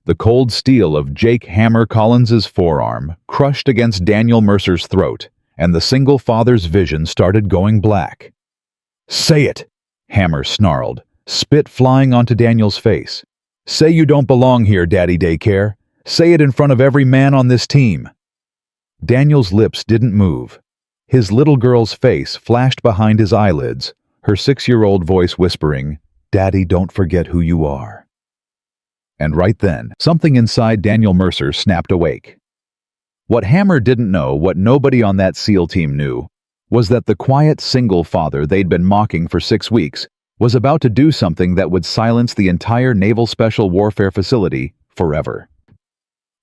The cold steel of Jake "Hammer" Collins's forearm crushed against Daniel Mercer's throat, and the single father's vision started going black. "Say it!" Hammer snarled, spit flying onto Daniel's face. "Say you don't belong here, Daddy Daycare. Say it in front of every man on this team." Daniel's lips didn't move. His little girl's face flashed behind his eyelids, her 6-year-old voice whispering, "Daddy, don't forget who you are." And right then, something inside Daniel Mercer snapped awake. What Hammer didn't know, what nobody on that SEAL team knew, was that the quiet single father they'd been mocking for 6 weeks was about to do something that would silence the entire Naval Special Warfare facility forever.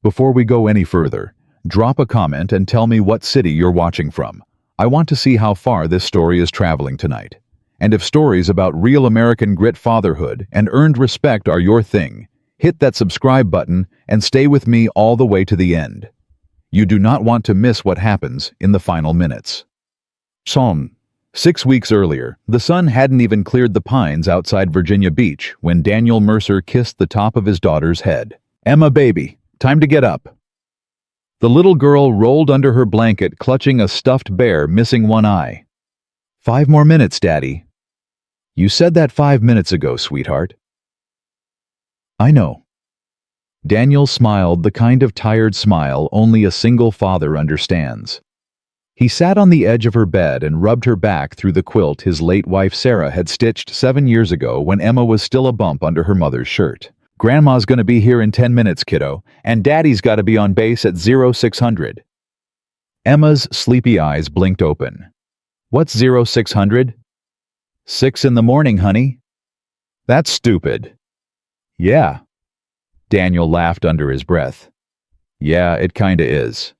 Before we go any further, drop a comment and tell me what city you're watching from. I want to see how far this story is traveling tonight. And if stories about real American grit fatherhood and earned respect are your thing, hit that subscribe button and stay with me all the way to the end. You do not want to miss what happens in the final minutes. Psalm. 6 weeks earlier, the sun hadn't even cleared the pines outside Virginia Beach when Daniel Mercer kissed the top of his daughter's head. "Emma, baby, time to get up." The little girl rolled under her blanket, clutching a stuffed bear missing one eye. "5 more minutes, Daddy." "You said that 5 minutes ago, sweetheart." "I know." Daniel smiled, the kind of tired smile only a single father understands. He sat on the edge of her bed and rubbed her back through the quilt his late wife Sarah had stitched 7 years ago when Emma was still a bump under her mother's shirt. "Grandma's gonna be here in 10 minutes, kiddo, and Daddy's gotta be on base at 0600. Emma's sleepy eyes blinked open. "What's 0600? 6 in the morning, honey." "That's stupid." "Yeah." Daniel laughed under his breath. "Yeah, it kinda is."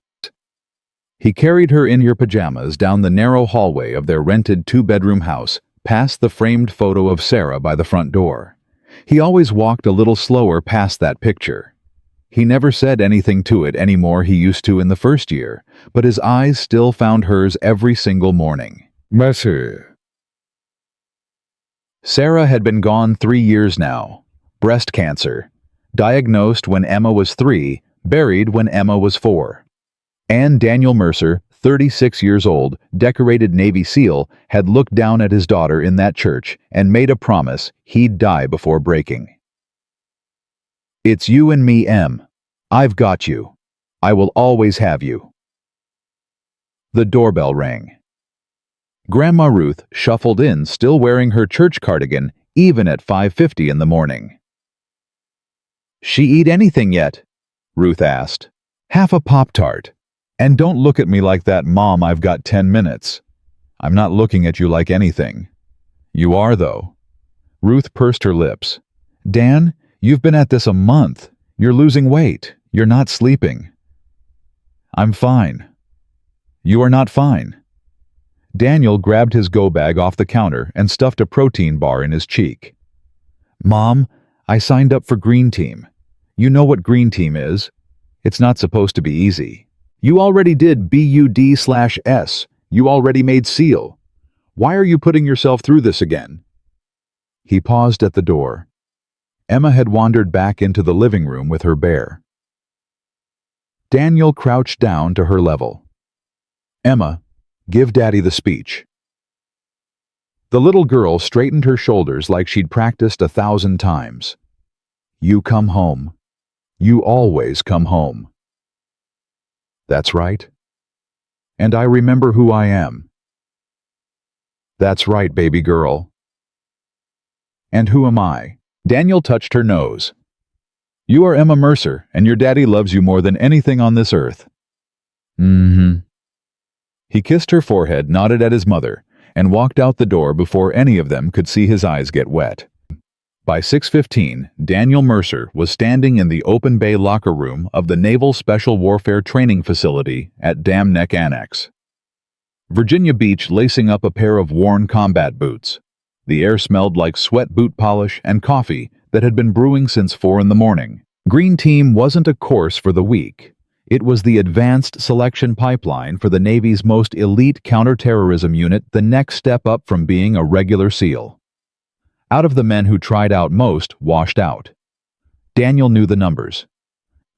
He carried her in her pajamas down the narrow hallway of their rented 2-bedroom house, past the framed photo of Sarah by the front door. He always walked a little slower past that picture. He never said anything to it any more he used to in the first year, but his eyes still found hers every single morning. Mercer. Sarah had been gone 3 years now. Breast cancer. Diagnosed when Emma was 3, buried when Emma was 4. And Daniel Mercer, 36 years old, decorated Navy SEAL, had looked down at his daughter in that church and made a promise he'd die before breaking. "It's you and me, Em. I've got you. I will always have you." The doorbell rang. Grandma Ruth shuffled in, still wearing her church cardigan, even at 5:50 in the morning. "She eat anything yet?" Ruth asked. "Half a Pop-Tart. And don't look at me like that, Mom, I've got 10 minutes. I'm not looking at you like anything." "You are, though." Ruth pursed her lips. "Dan, you've been at this a month. You're losing weight. You're not sleeping." "I'm fine." "You are not fine." Daniel grabbed his go-bag off the counter and stuffed a protein bar in his cheek. "Mom, I signed up for Green Team. You know what Green Team is. It's not supposed to be easy. You already did BUD/S. You already made SEAL. Why are you putting yourself through this again?" He paused at the door. Emma had wandered back into the living room with her bear. Daniel crouched down to her level. "Emma, give Daddy the speech." The little girl straightened her shoulders like she'd practiced 1,000 times. "You come home. You always come home." "That's right. And I remember who I am." "That's right, baby girl." "And who am I?" Daniel touched her nose. "You are Emma Mercer, and your daddy loves you more than anything on this earth." "Mm-hmm." He kissed her forehead, nodded at his mother, and walked out the door before any of them could see his eyes get wet. By 6:15, Daniel Mercer was standing in the open bay locker room of the Naval Special Warfare Training Facility at Dam Neck Annex. Virginia Beach lacing up a pair of worn combat boots. The air smelled like sweat boot polish and coffee that had been brewing since 4 in the morning. Green Team wasn't a course for the weak. It was the advanced selection pipeline for the Navy's most elite counterterrorism unit, the next step up from being a regular SEAL. Out of the men who tried out, most washed out. Daniel knew the numbers.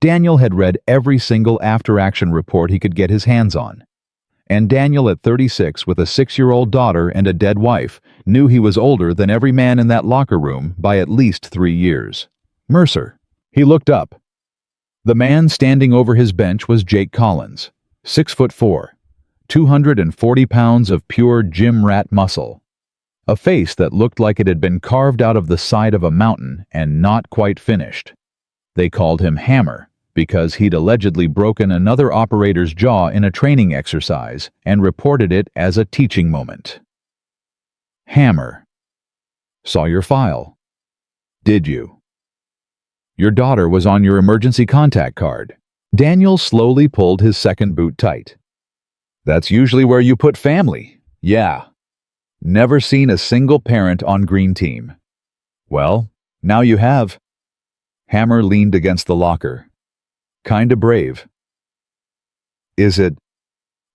Daniel had read every single after-action report he could get his hands on. And Daniel, at 36, with a 6-year-old daughter and a dead wife, knew he was older than every man in that locker room by at least 3 years. Mercer. He looked up. The man standing over his bench was Jake Collins, 6'4", 240 pounds of pure gym rat muscle. A face that looked like it had been carved out of the side of a mountain and not quite finished. They called him Hammer because he'd allegedly broken another operator's jaw in a training exercise and reported it as a teaching moment. Hammer. Saw your file. Did you? Your daughter was on your emergency contact card. Daniel slowly pulled his second boot tight. That's usually where you put family. Yeah. Never seen a single parent on green team. Well, now you have. Hammer leaned against the locker. Kinda brave. Is it?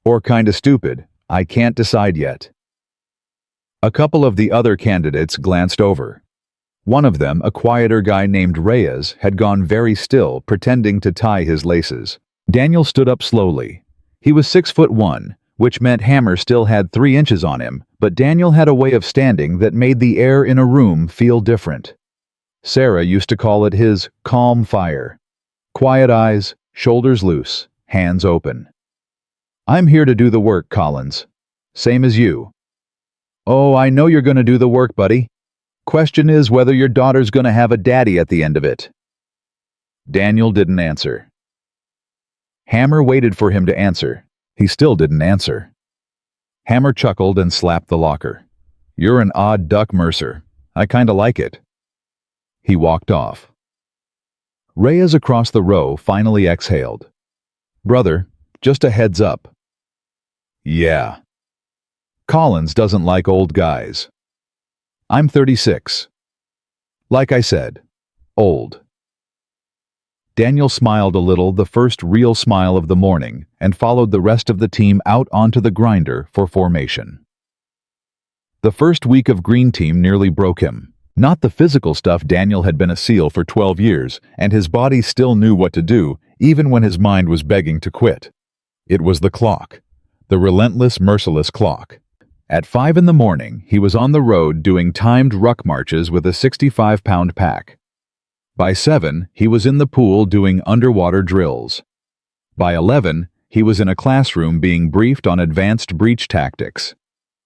Or kinda stupid? I can't decide yet. A couple of the other candidates glanced over. One of them, a quieter guy named Reyes, had gone very still, pretending to tie his laces. Daniel stood up slowly. He was 6'1", which meant Hammer still had 3 inches on him, but Daniel had a way of standing that made the air in a room feel different. Sarah used to call it his calm fire. Quiet eyes, shoulders loose, hands open. I'm here to do the work, Collins. Same as you. Oh, I know you're gonna do the work, buddy. Question is whether your daughter's gonna have a daddy at the end of it. Daniel didn't answer. Hammer waited for him to answer. He still didn't answer. Hammer chuckled and slapped the locker. You're an odd duck, Mercer. I kinda like it. He walked off. Reyes across the row finally exhaled. Brother, just a heads up. Yeah. Collins doesn't like old guys. I'm 36. Like I said, old. Daniel smiled a little, the first real smile of the morning, and followed the rest of the team out onto the grinder for formation. The first week of Green Team nearly broke him. Not the physical stuff. Daniel had been a SEAL for 12 years, and his body still knew what to do, even when his mind was begging to quit. It was the clock. The relentless, merciless clock. At 5 in the morning, he was on the road doing timed ruck marches with a 65-pound pack. By 7, he was in the pool doing underwater drills. By 11, he was in a classroom being briefed on advanced breach tactics.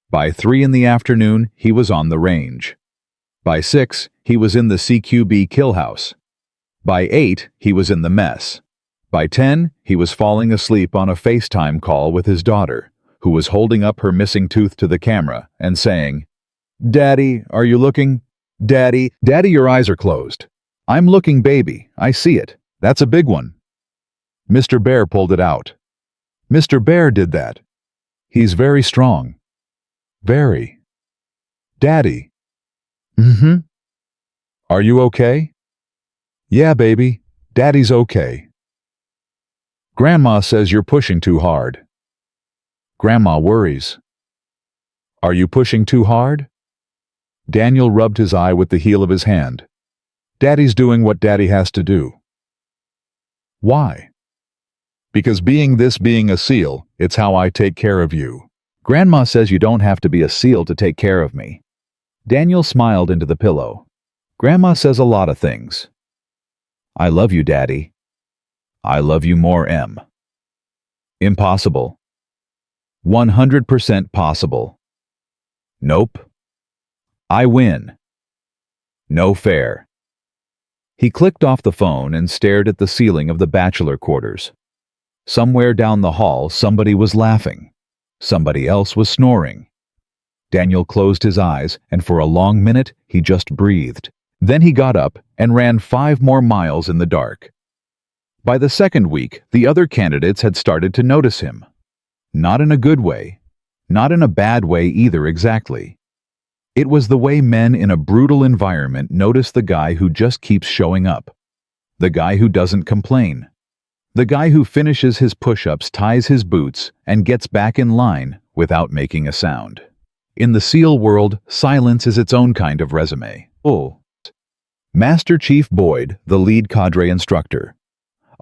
By 3 in the afternoon, he was on the range. By 6, he was in the CQB kill house. By 8, he was in the mess. By 10, he was falling asleep on a FaceTime call with his daughter, who was holding up her missing tooth to the camera and saying, Daddy, are you looking? Daddy, your eyes are closed. I'm looking, baby. I see it. That's a big one. Mr. Bear pulled it out. Mr. Bear did that. He's very strong. Very. Daddy. Mm-hmm. Are you okay? Yeah, baby. Daddy's okay. Grandma says you're pushing too hard. Grandma worries. Are you pushing too hard? Daniel rubbed his eye with the heel of his hand. Daddy's doing what Daddy has to do. Why? Because being a SEAL, it's how I take care of you. Grandma says you don't have to be a SEAL to take care of me. Daniel smiled into the pillow. Grandma says a lot of things. I love you, Daddy. I love you more, M. Impossible. 100% possible. Nope. I win. No fair. He clicked off the phone and stared at the ceiling of the bachelor quarters. Somewhere down the hall, somebody was laughing. Somebody else was snoring. Daniel closed his eyes, and for a long minute, he just breathed. Then he got up and ran 5 more miles in the dark. By the second week, the other candidates had started to notice him. Not in a good way. Not in a bad way either, exactly. It was the way men in a brutal environment notice the guy who just keeps showing up. The guy who doesn't complain. The guy who finishes his push-ups, ties his boots, and gets back in line without making a sound. In the SEAL world, silence is its own kind of resume. Oh. Master Chief Boyd, the lead cadre instructor.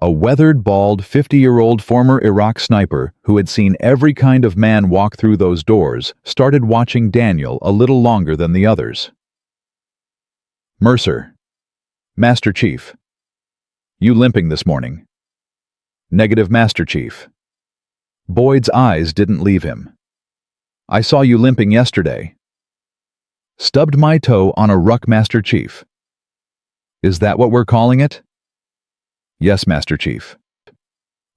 A weathered, bald, 50-year-old former Iraq sniper who had seen every kind of man walk through those doors started watching Daniel a little longer than the others. Mercer. Master Chief. You limping this morning? Negative, Master Chief. Boyd's eyes didn't leave him. I saw you limping yesterday. Stubbed my toe on a ruck, Master Chief. Is that what we're calling it? Yes, Master Chief.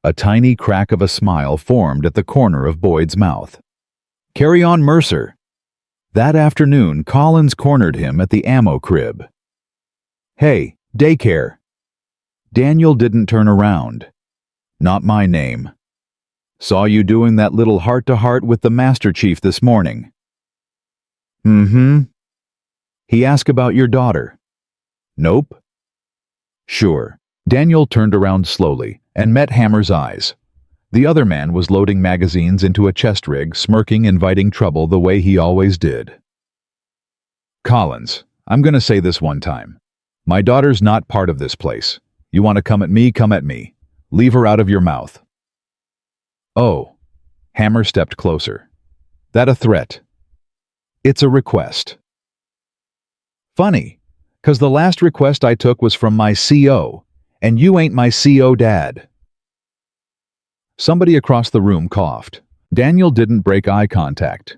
A tiny crack of a smile formed at the corner of Boyd's mouth. Carry on, Mercer. That afternoon, Collins cornered him at the ammo crib. Hey, daycare. Daniel didn't turn around. Not my name. Saw you doing that little heart-to-heart with the Master Chief this morning. Mm-hmm. He asked about your daughter. Nope. Sure. Daniel turned around slowly and met Hammer's eyes. The other man was loading magazines into a chest rig, smirking, inviting trouble the way he always did. Collins, I'm gonna say this one time. My daughter's not part of this place. You want to come at me, come at me. Leave her out of your mouth. Oh. Hammer stepped closer. That a threat? It's a request. Funny, 'cause the last request I took was from my CO, and you ain't my CO dad. Somebody across the room coughed. Daniel didn't break eye contact.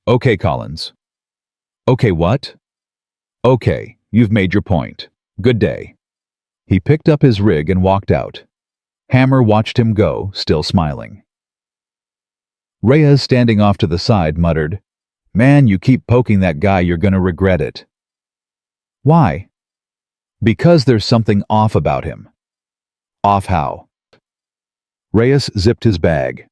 Okay, Collins. Okay, what? Okay, you've made your point. Good day. He picked up his rig and walked out. Hammer watched him go, still smiling. Reyes, standing off to the side, muttered, Man, you keep poking that guy, you're gonna regret it. Why? Because there's something off about him. Off how? Reyes zipped his bag.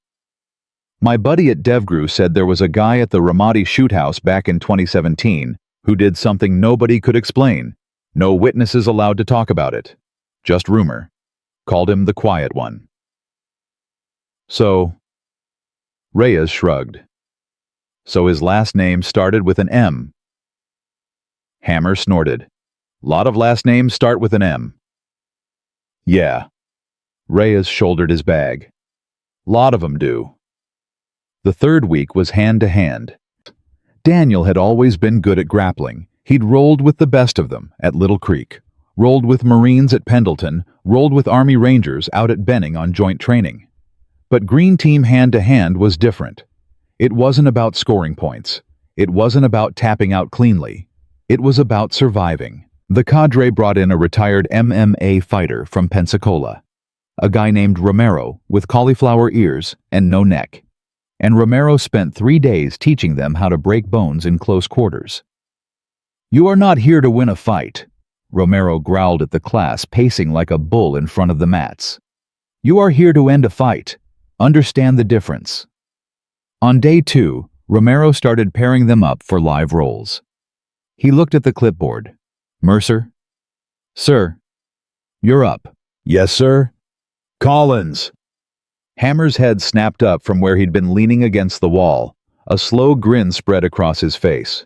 My buddy at DevGru said there was a guy at the Ramadi shoot house back in 2017 who did something nobody could explain. No witnesses allowed to talk about it. Just rumor. Called him the quiet one. So? Reyes shrugged. So his last name started with an M. Hammer snorted. Lot of last names start with an M. Yeah. Reyes shouldered his bag. Lot of 'em do. The third week was hand-to-hand. Daniel had always been good at grappling. He'd rolled with the best of them at Little Creek, rolled with Marines at Pendleton, rolled with Army Rangers out at Benning on joint training. But Green Team hand-to-hand was different. It wasn't about scoring points. It wasn't about tapping out cleanly. It was about surviving. The cadre brought in a retired MMA fighter from Pensacola, a guy named Romero with cauliflower ears and no neck. And Romero spent 3 days teaching them how to break bones in close quarters. You are not here to win a fight, Romero growled at the class, pacing like a bull in front of the mats. You are here to end a fight. Understand the difference. On day 2, Romero started pairing them up for live rolls. He looked at the clipboard. Mercer? Sir. You're up. Yes, sir. Collins. Hammer's head snapped up from where he'd been leaning against the wall. A slow grin spread across his face.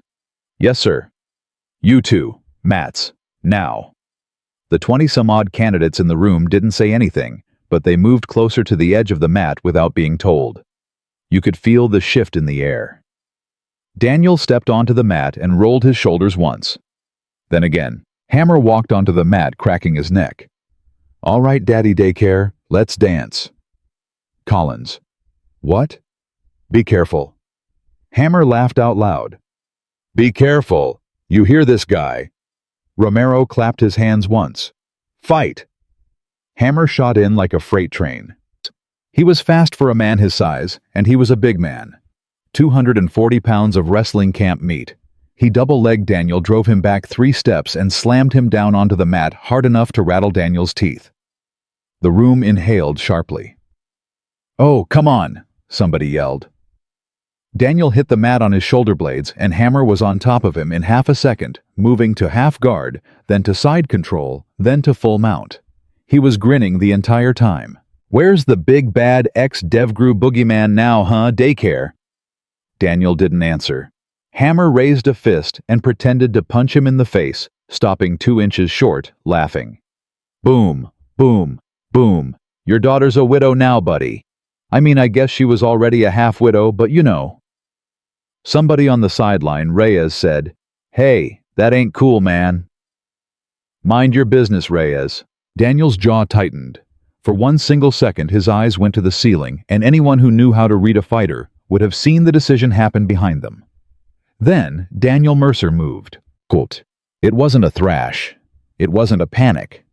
Yes, sir. You two, mats, now. The 20-some-odd candidates in the room didn't say anything, but they moved closer to the edge of the mat without being told. You could feel the shift in the air. Daniel stepped onto the mat and rolled his shoulders once. Then again, Hammer walked onto the mat, cracking his neck. All right, Daddy Daycare, let's dance. Collins. What? Be careful. Hammer laughed out loud. Be careful. You hear this guy. Romero clapped his hands once. Fight. Hammer shot in like a freight train. He was fast for a man his size, and he was a big man. 240 pounds of wrestling camp meat. He double-legged Daniel, drove him back 3 steps, and slammed him down onto the mat hard enough to rattle Daniel's teeth. The room inhaled sharply. Oh, come on, somebody yelled. Daniel hit the mat on his shoulder blades, and Hammer was on top of him in half a second, moving to half guard, then to side control, then to full mount. He was grinning the entire time. Where's the big bad ex-DevGru boogeyman now, huh, Daycare? Daniel didn't answer. Hammer raised a fist and pretended to punch him in the face, stopping 2 inches short, laughing. Boom, boom, Boom. Your daughter's a widow now, buddy. I mean, I guess she was already a half-widow, but you know. Somebody on the sideline, Reyes, said, "Hey, that ain't cool, man." "Mind your business, Reyes." Daniel's jaw tightened. For one single second, his eyes went to the ceiling, and anyone who knew how to read a fighter would have seen the decision happen behind them. Then, Daniel Mercer moved. Quote, "It wasn't a thrash. It wasn't a panic.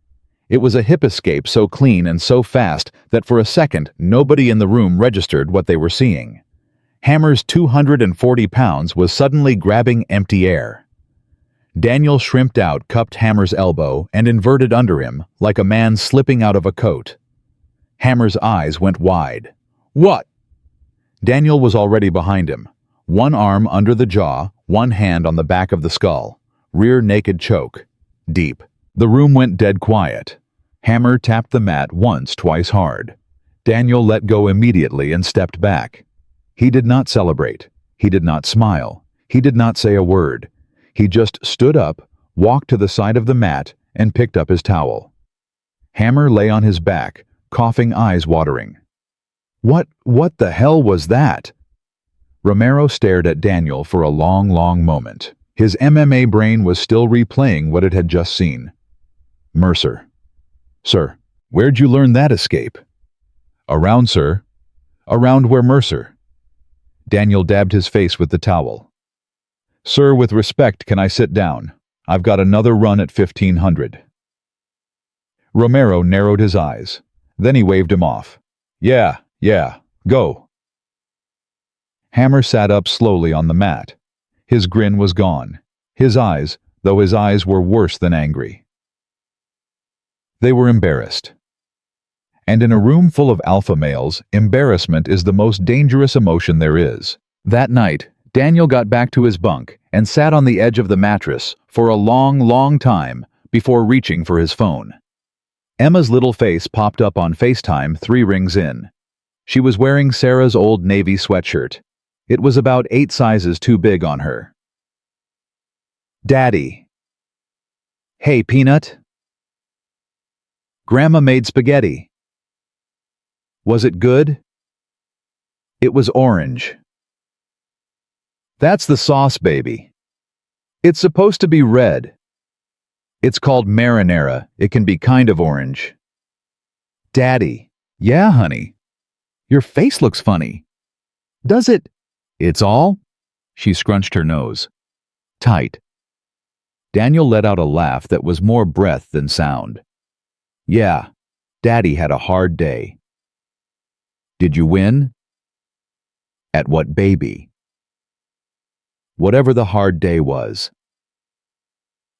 It was a hip escape so clean and so fast that for a second, nobody in the room registered what they were seeing. Hammer's 240 pounds was suddenly grabbing empty air. Daniel shrimped out, cupped Hammer's elbow, and inverted under him, like a man slipping out of a coat. Hammer's eyes went wide. "What?" Daniel was already behind him. One arm under the jaw, one hand on the back of the skull. Rear naked choke. Deep. The room went dead quiet. Hammer tapped the mat once, twice hard. Daniel let go immediately and stepped back. He did not celebrate. He did not smile. He did not say a word. He just stood up, walked to the side of the mat, and picked up his towel. Hammer lay on his back, coughing, eyes watering. What the hell was that?" Romero stared at Daniel for a long, long moment. His MMA brain was still replaying what it had just seen. "Mercer." "Sir, where'd you learn that escape?" "Around, sir." "Around where, Mercer?" Daniel dabbed his face with the towel. "Sir, with respect, can I sit down? I've got another run at 1500. Romero narrowed his eyes. Then he waved him off. Yeah, go." Hammer sat up slowly on the mat. His grin was gone. His eyes, though his eyes were worse than angry. They were embarrassed. And in a room full of alpha males, embarrassment is the most dangerous emotion there is. That night, Daniel got back to his bunk and sat on the edge of the mattress for a long, long time before reaching for his phone. Emma's little face popped up on FaceTime 3 rings in. She was wearing Sarah's old navy sweatshirt. It was about 8 sizes too big on her. "Daddy." "Hey, Peanut." "Grandma made spaghetti." "Was it good?" "It was orange." "That's the sauce, baby. It's supposed to be red. It's called marinara. It can be kind of orange." "Daddy." "Yeah, honey. Your face looks funny." "Does it?" "It's all?" She scrunched her nose. "Tight." Daniel let out a laugh that was more breath than sound. "Yeah, Daddy had a hard day." "Did you win?" "At what, baby?" "Whatever the hard day was."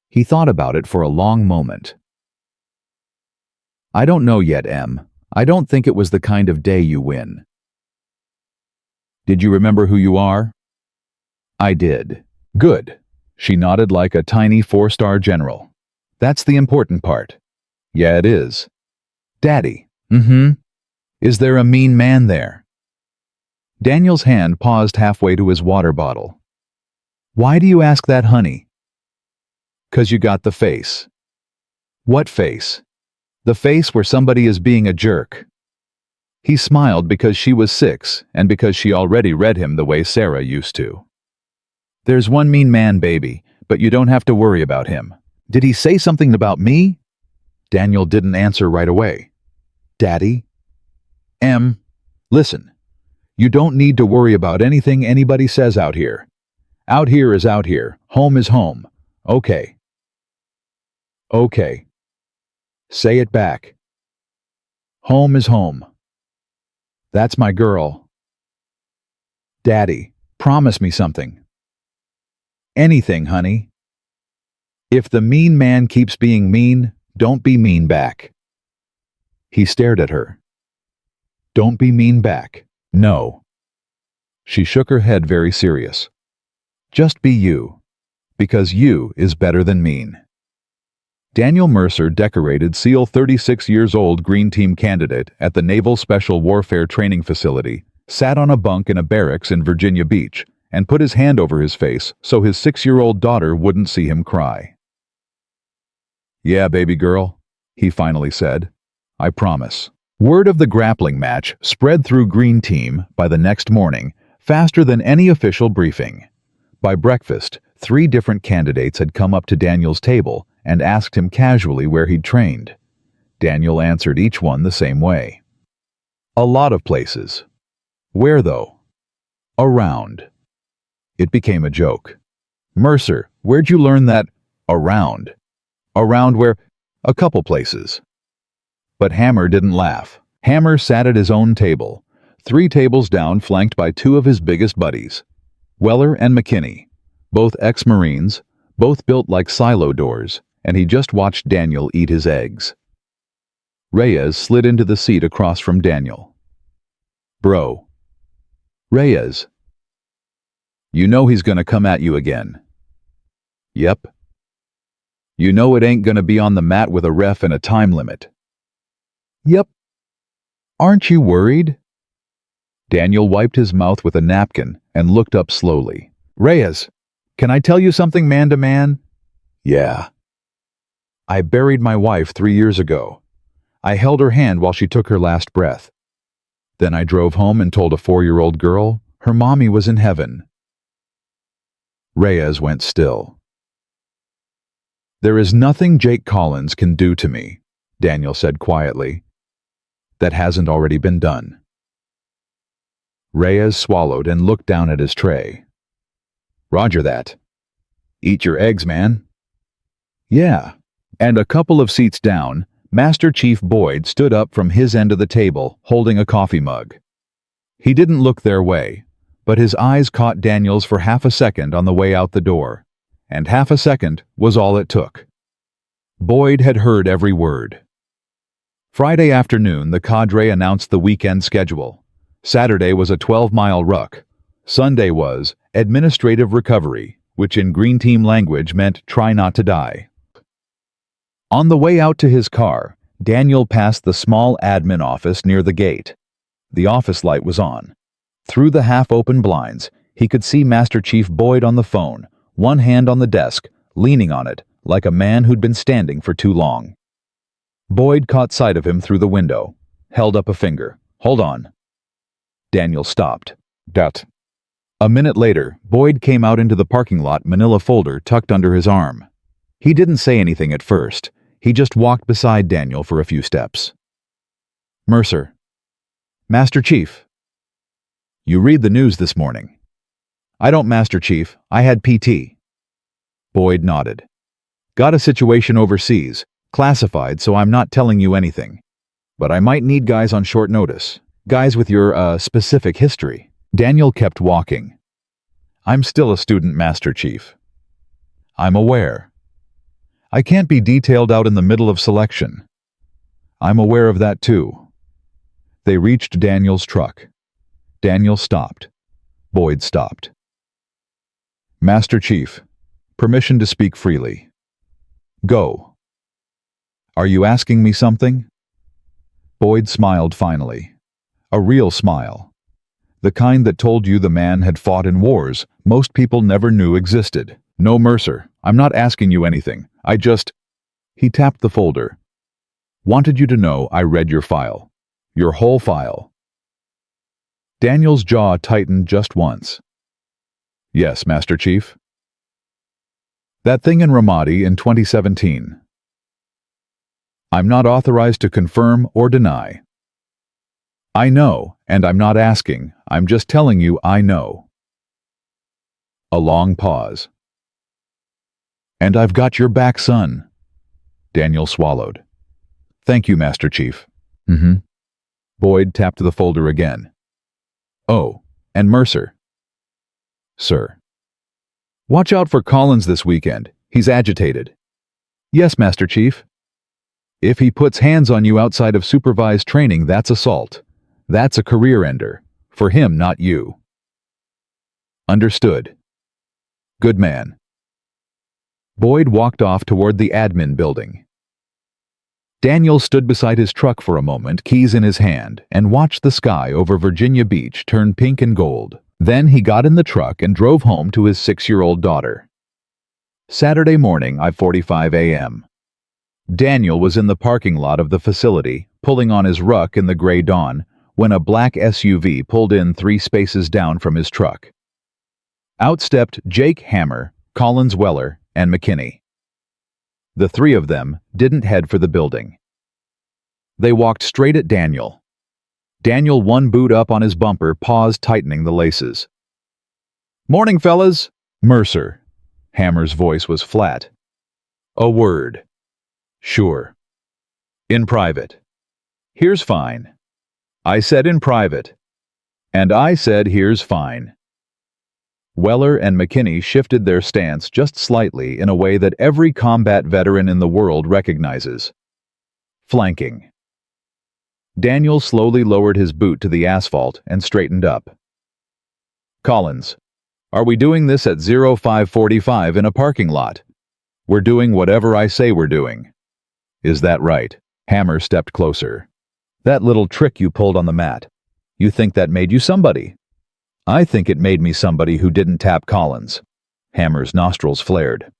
He thought about it for a long moment. "I don't know yet, Em. I don't think it was the kind of day you win." "Did you remember who you are?" "I did." "Good." She nodded like a tiny 4-star general. "That's the important part." "Yeah, it is." "Daddy." "Is there a mean man there?" Daniel's hand paused halfway to his water bottle. "Why do you ask that, honey?" "'Cause you got the face." "What face?" "The face where somebody is being a jerk." He smiled because she was 6 and because she already read him the way Sarah used to. "There's one mean man, baby, but you don't have to worry about him." "Did he say something about me?" Daniel didn't answer right away. "Daddy?" "Em, listen. You don't need to worry about anything anybody says out here. Out here is out here. Home is home. Okay." "Okay." Say it back. "Home is home." "That's my girl." "Daddy, promise me something." "Anything, honey." "If the mean man keeps being mean, don't be mean back." He stared at her. "Don't be mean back." "No." She shook her head, very serious. "Just be you. Because you is better than mean." Daniel Mercer, decorated SEAL 36 years old Green Team candidate at the Naval Special Warfare Training Facility, sat on a bunk in a barracks in Virginia Beach and put his hand over his face so his 6-year-old daughter wouldn't see him cry. "Yeah, baby girl," he finally said. I promise. Word of the grappling match spread through Green Team by the next morning, faster than any official briefing. By breakfast, 3 different candidates had come up to Daniel's table and asked him casually where he'd trained. Daniel answered each one the same way. A lot of places. Where, though? Around. It became a joke. Mercer, where'd you learn that around? Around where? A couple places. But Hammer didn't laugh. Hammer sat at his own table, 3 tables down, flanked by 2 of his biggest buddies, Weller and McKinney, both ex-Marines, both built like silo doors, and he just watched Daniel eat his eggs. Reyes slid into the seat across from Daniel. Bro. Reyes. You know he's gonna come at you again. Yep. You know it ain't gonna be on the mat with a ref and a time limit. Yep. Aren't you worried? Daniel wiped his mouth with a napkin and looked up slowly. Reyes, can I tell you something man to man? Yeah. I buried my wife 3 years ago. I held her hand while she took her last breath. Then I drove home and told a 4-year-old girl her mommy was in heaven. Reyes went still. There is nothing Jake Collins can do to me, Daniel said quietly, that hasn't already been done. Reyes swallowed and looked down at his tray. Roger that. Eat your eggs, man. Yeah. And a couple of seats down, Master Chief Boyd stood up from his end of the table, holding a coffee mug. He didn't look their way, but his eyes caught Daniel's for half a second on the way out the door, and half a second was all it took. Boyd had heard every word. Friday afternoon, the cadre announced the weekend schedule. Saturday was a 12-mile ruck. Sunday was administrative recovery, which in Green Team language meant try not to die. On the way out to his car, Daniel passed the small admin office near the gate. The office light was on. Through the half-open blinds, he could see Master Chief Boyd on the phone, one hand on the desk, leaning on it, like a man who'd been standing for too long. Boyd caught sight of him through the window, held up a finger. Hold on. Daniel stopped. Dat. A minute later, Boyd came out into the parking lot, manila folder tucked under his arm. He didn't say anything at first. He just walked beside Daniel for a few steps. Mercer. Master Chief. You read the news this morning. I don't, Master Chief. I had PT. Boyd nodded. Got a situation overseas, classified, so I'm not telling you anything. But I might need guys on short notice. Guys with your, specific history. Daniel kept walking. I'm still a student, Master Chief. I'm aware. I can't be detailed out in the middle of selection. I'm aware of that too. They reached Daniel's truck. Daniel stopped. Boyd stopped. Master Chief, permission to speak freely. Go. Are you asking me something? Boyd smiled finally. A real smile. The kind that told you the man had fought in wars most people never knew existed. No, Mercer, I'm not asking you anything. I just... He tapped the folder. Wanted you to know I read your file. Your whole file. Daniel's jaw tightened just once. Yes, Master Chief. That thing in Ramadi in 2017. I'm not authorized to confirm or deny. I know, and I'm not asking. I'm just telling you I know. A long pause. And I've got your back, son. Daniel swallowed. Thank you, Master Chief. Boyd tapped the folder again. Oh, and Mercer. Sir. Watch out for Collins this weekend. He's agitated. Yes, Master Chief. If he puts hands on you outside of supervised training, that's assault. That's a career ender. For him, not you. Understood. Good man. Boyd walked off toward the admin building. Daniel stood beside his truck for a moment, keys in his hand, and watched the sky over Virginia Beach turn pink and gold. Then he got in the truck and drove home to his 6-year-old daughter. Saturday morning, 5:45 a.m. Daniel was in the parking lot of the facility, pulling on his ruck in the gray dawn, when a black SUV pulled in 3 spaces down from his truck. Out stepped Jake Hammer, Collins Weller, and McKinney. The 3 of them didn't head for the building. They walked straight at Daniel. Daniel, one boot up on his bumper, paused, tightening the laces. "Morning, fellas." "Mercer." Hammer's voice was flat. "A word." "Sure." "In private." "Here's fine." "I said in private." "And I said here's fine." Weller and McKinney shifted their stance just slightly in a way that every combat veteran in the world recognizes. Flanking. Daniel slowly lowered his boot to the asphalt and straightened up. "Collins, are we doing this at 0545 in a parking lot?" "We're doing whatever I say we're doing." "Is that right?" Hammer stepped closer. "That little trick you pulled on the mat, you think that made you somebody?" "I think it made me somebody who didn't tap Collins." Hammer's nostrils flared.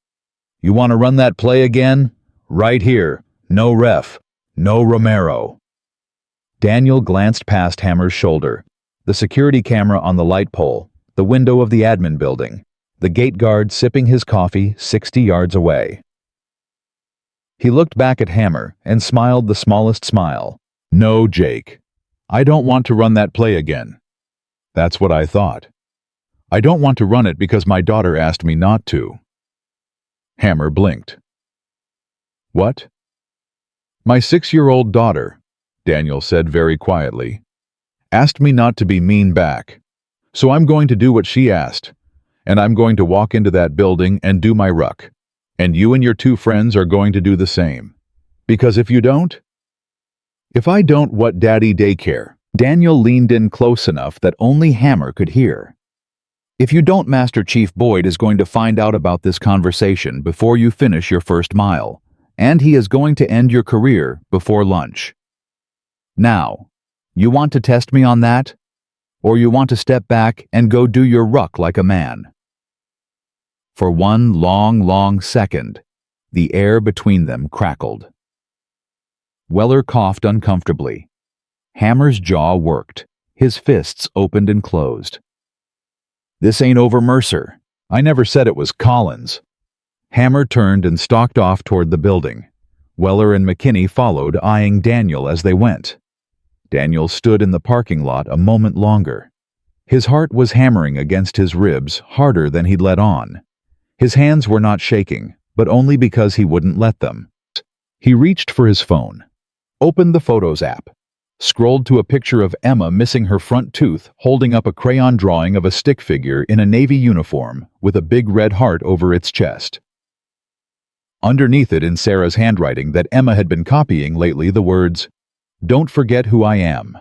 "You want to run that play again? Right here. No ref. No Romero." Daniel glanced past Hammer's shoulder, the security camera on the light pole, the window of the admin building, the gate guard sipping his coffee 60 yards away. He looked back at Hammer and smiled the smallest smile. "No, Jake. I don't want to run that play again." "That's what I thought. I don't want to run it because my daughter asked me not to." Hammer blinked. "What?" "My 6-year-old daughter," Daniel said very quietly, "asked me not to be mean back. So I'm going to do what she asked, and I'm going to walk into that building and do my ruck. And you and your 2 friends are going to do the same. Because if you don't..." "If I don't, what, Daddy daycare?" Daniel leaned in close enough that only Hammer could hear. "If you don't, Master Chief Boyd is going to find out about this conversation before you finish your first mile, and he is going to end your career before lunch. Now, you want to test me on that? Or you want to step back and go do your ruck like a man?" For one long second, the air between them crackled. Weller coughed uncomfortably. Hammer's jaw worked. His fists opened and closed. "This ain't over, Mercer. I never said it was Collins." Hammer turned and stalked off toward the building. Weller and McKinney followed, eyeing Daniel as they went. Daniel stood in the parking lot a moment longer. His heart was hammering against his ribs harder than he'd let on. His hands were not shaking, but only because he wouldn't let them. He reached for his phone, opened the Photos app, scrolled to a picture of Emma missing her front tooth, holding up a crayon drawing of a stick figure in a Navy uniform with a big red heart over its chest. Underneath it, in Sarah's handwriting that Emma had been copying lately, the words, "Don't forget who I am."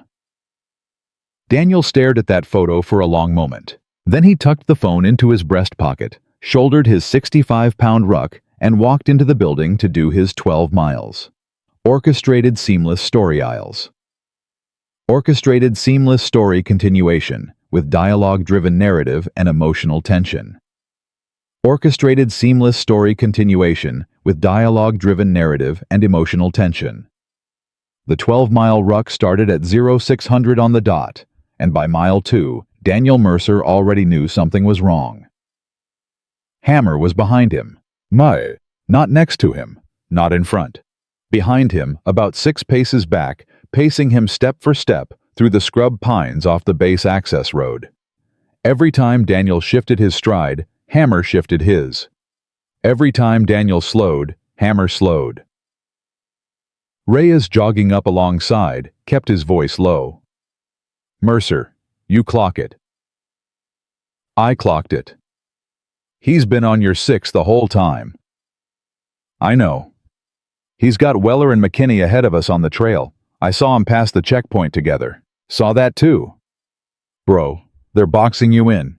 Daniel stared at that photo for a long moment. Then he tucked the phone into his breast pocket, shouldered his 65-pound ruck, and walked into the building to do his 12 miles. Orchestrated seamless story aisles. Orchestrated seamless story continuation with dialogue-driven narrative and emotional tension. Orchestrated seamless story continuation with dialogue-driven narrative and emotional tension. The 12-mile ruck started at 0600 on the dot, and by mile 2, Daniel Mercer already knew something was wrong. Hammer was behind him. Not next to him, not in front. Behind him, about 6 paces back, pacing him step for step through the scrub pines off the base access road. Every time Daniel shifted his stride, Hammer shifted his. Every time Daniel slowed, Hammer slowed. Reyes, jogging up alongside, kept his voice low. "Mercer, you clock it." "I clocked it." "He's been on your 6 the whole time." "I know. He's got Weller and McKinney ahead of us on the trail. I saw him pass the checkpoint together." "Saw that too." "Bro, they're boxing you in."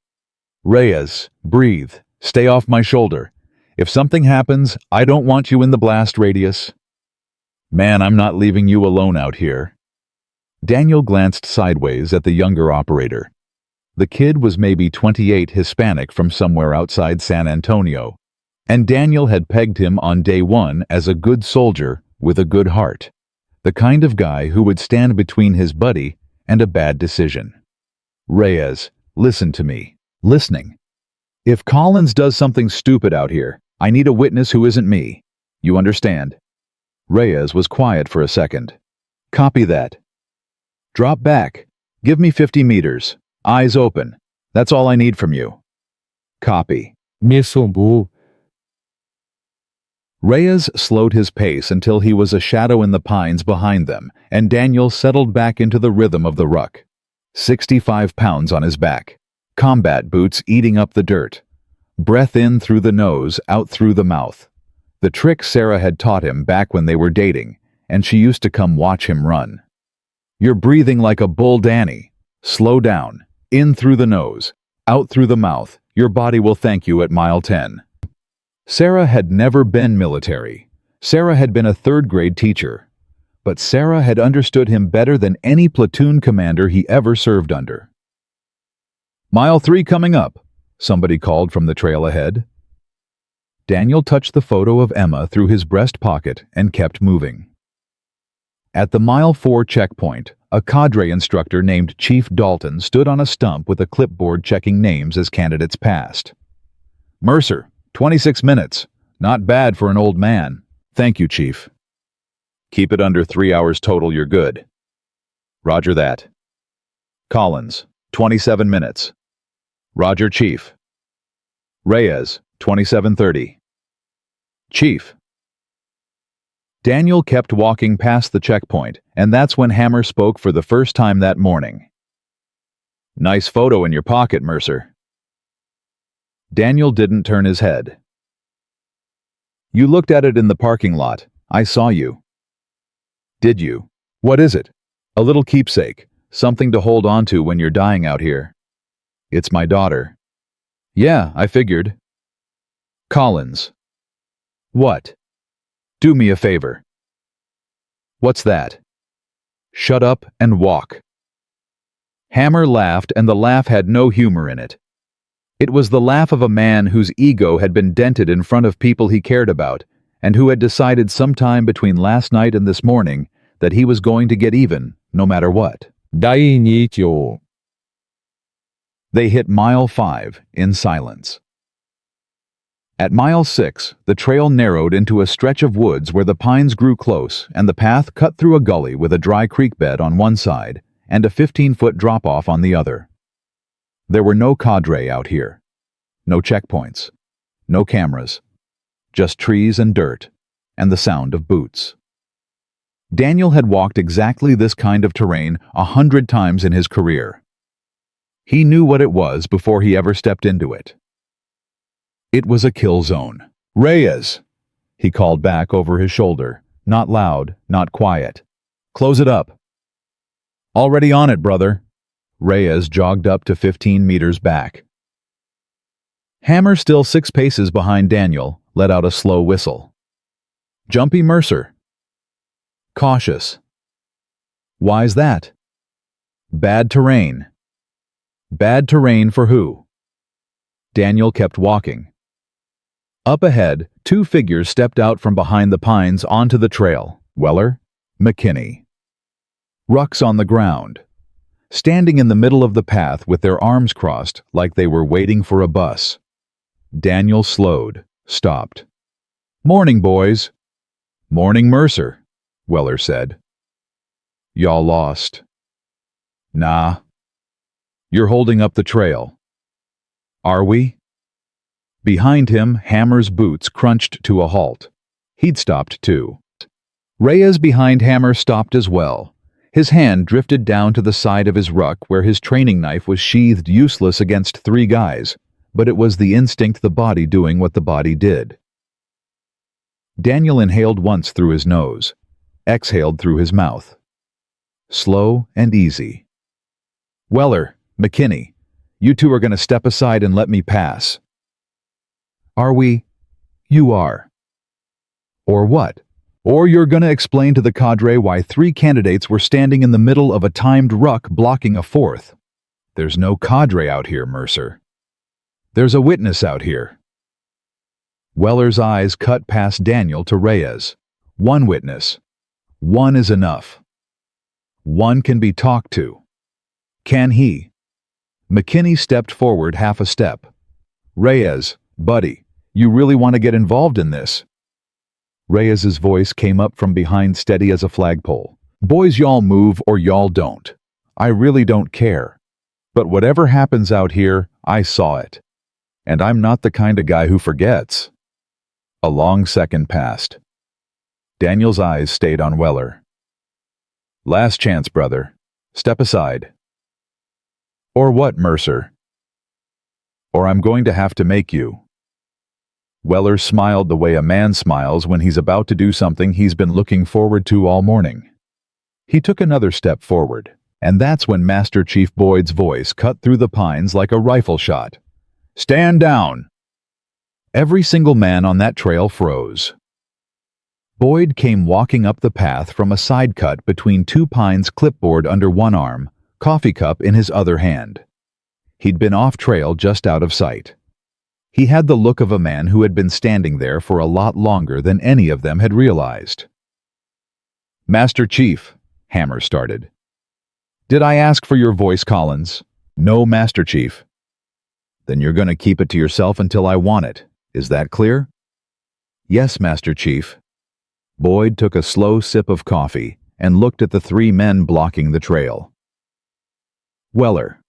"Reyes, breathe. Stay off my shoulder. If something happens, I don't want you in the blast radius." "Man, I'm not leaving you alone out here." Daniel glanced sideways at the younger operator. The kid was maybe 28, Hispanic from somewhere outside San Antonio, and Daniel had pegged him on day 1 as a good soldier with a good heart. The kind of guy who would stand between his buddy and a bad decision. Reyes, listen to me. Listening. If Collins does something stupid out here, I need a witness who isn't me. You understand? Reyes was quiet for a second. Copy that. Drop back. Give me 50 meters. Eyes open. That's all I need from you. Copy. Mercer. Reyes slowed his pace until he was a shadow in the pines behind them, and Daniel settled back into the rhythm of the ruck. 65 pounds on his back. Combat boots eating up the dirt. Breath in through the nose, out through the mouth. The trick Sarah had taught him back when they were dating, and she used to come watch him run. You're breathing like a bull, Danny. Slow down. In through the nose, out through the mouth. Your body will thank you at mile 10. Sarah had never been military. Sarah had been a third-grade teacher. But Sarah had understood him better than any platoon commander he ever served under. Mile 3 coming up, somebody called from the trail ahead. Daniel touched the photo of Emma through his breast pocket and kept moving. At the mile 4 checkpoint, a cadre instructor named Chief Dalton stood on a stump with a clipboard checking names as candidates passed. Mercer, 26 minutes. Not bad for an old man. Thank you, Chief. Keep it under 3 hours total, you're good. Roger that. Collins, 27 minutes. Roger, Chief. Reyes, 27:30. Chief. Daniel kept walking past the checkpoint, and that's when Hammer spoke for the first time that morning. Nice photo in your pocket, Mercer. Daniel didn't turn his head. You looked at it in the parking lot. I saw you. Did you? What is it? A little keepsake, something to hold on to when you're dying out here. It's my daughter. Yeah, I figured. Collins. What? Do me a favor. What's that? Shut up and walk. Hammer laughed, and the laugh had no humor in it. It was the laugh of a man whose ego had been dented in front of people he cared about, and who had decided sometime between last night and this morning that he was going to get even, no matter what. 第2条 They hit mile 5 in silence. At mile 6, the trail narrowed into a stretch of woods where the pines grew close and the path cut through a gully with a dry creek bed on one side and a 15-foot drop-off on the other. There were no cadre out here. No checkpoints. No cameras. Just trees and dirt, and the sound of boots. Daniel had walked exactly this kind of terrain 100 times in his career. He knew what it was before he ever stepped into it. It was a kill zone. Reyes, he called back over his shoulder, not loud, not quiet. Close it up. Already on it, brother. Reyes jogged up to 15 meters back. Hammer, still 6 paces behind Daniel, let out a slow whistle. Jumpy Mercer. Cautious. Why's that? Bad terrain. Bad terrain for who? Daniel kept walking. Up ahead, 2 figures stepped out from behind the pines onto the trail. Weller, McKinney. Rucks on the ground, standing in the middle of the path with their arms crossed like they were waiting for a bus. Daniel slowed, stopped. Morning, boys. Morning, Mercer, Weller said. Y'all lost. Nah. You're holding up the trail. Are we? Behind him, Hammer's boots crunched to a halt. He'd stopped too. Reyes behind Hammer stopped as well. His hand drifted down to the side of his ruck where his training knife was sheathed useless against 3 guys, but it was the instinct, the body doing what the body did. Daniel inhaled once through his nose, exhaled through his mouth. Slow and easy. Weller, McKinney, you 2 are going to step aside and let me pass. Are we? You are. Or what? Or you're going to explain to the cadre why 3 candidates were standing in the middle of a timed ruck blocking a 4th. There's no cadre out here, Mercer. There's a witness out here. Weller's eyes cut past Daniel to Reyes. 1 witness. One is enough. One can be talked to. Can he? McKinney stepped forward half a step. Reyes, buddy, you really want to get involved in this? Reyes's voice came up from behind, steady as a flagpole. Boys, y'all move or y'all don't. I really don't care. But whatever happens out here, I saw it. And I'm not the kind of guy who forgets. A long second passed. Daniel's eyes stayed on Weller. Last chance, brother. Step aside. Or what, Mercer? Or I'm going to have to make you. Weller smiled the way a man smiles when he's about to do something he's been looking forward to all morning. He took another step forward, and that's when Master Chief Boyd's voice cut through the pines like a rifle shot. Stand down! Every single man on that trail froze. Boyd came walking up the path from a side cut between two pines, clipboard under one arm, coffee cup in his other hand. He'd been off trail, just out of sight. He had the look of a man who had been standing there for a lot longer than any of them had realized. Master Chief, Hammer started. Did I ask for your voice, Collins? No, Master Chief. Then you're going to keep it to yourself until I want it. Is that clear? Yes, Master Chief. Boyd took a slow sip of coffee and looked at the three men blocking the trail. Weller.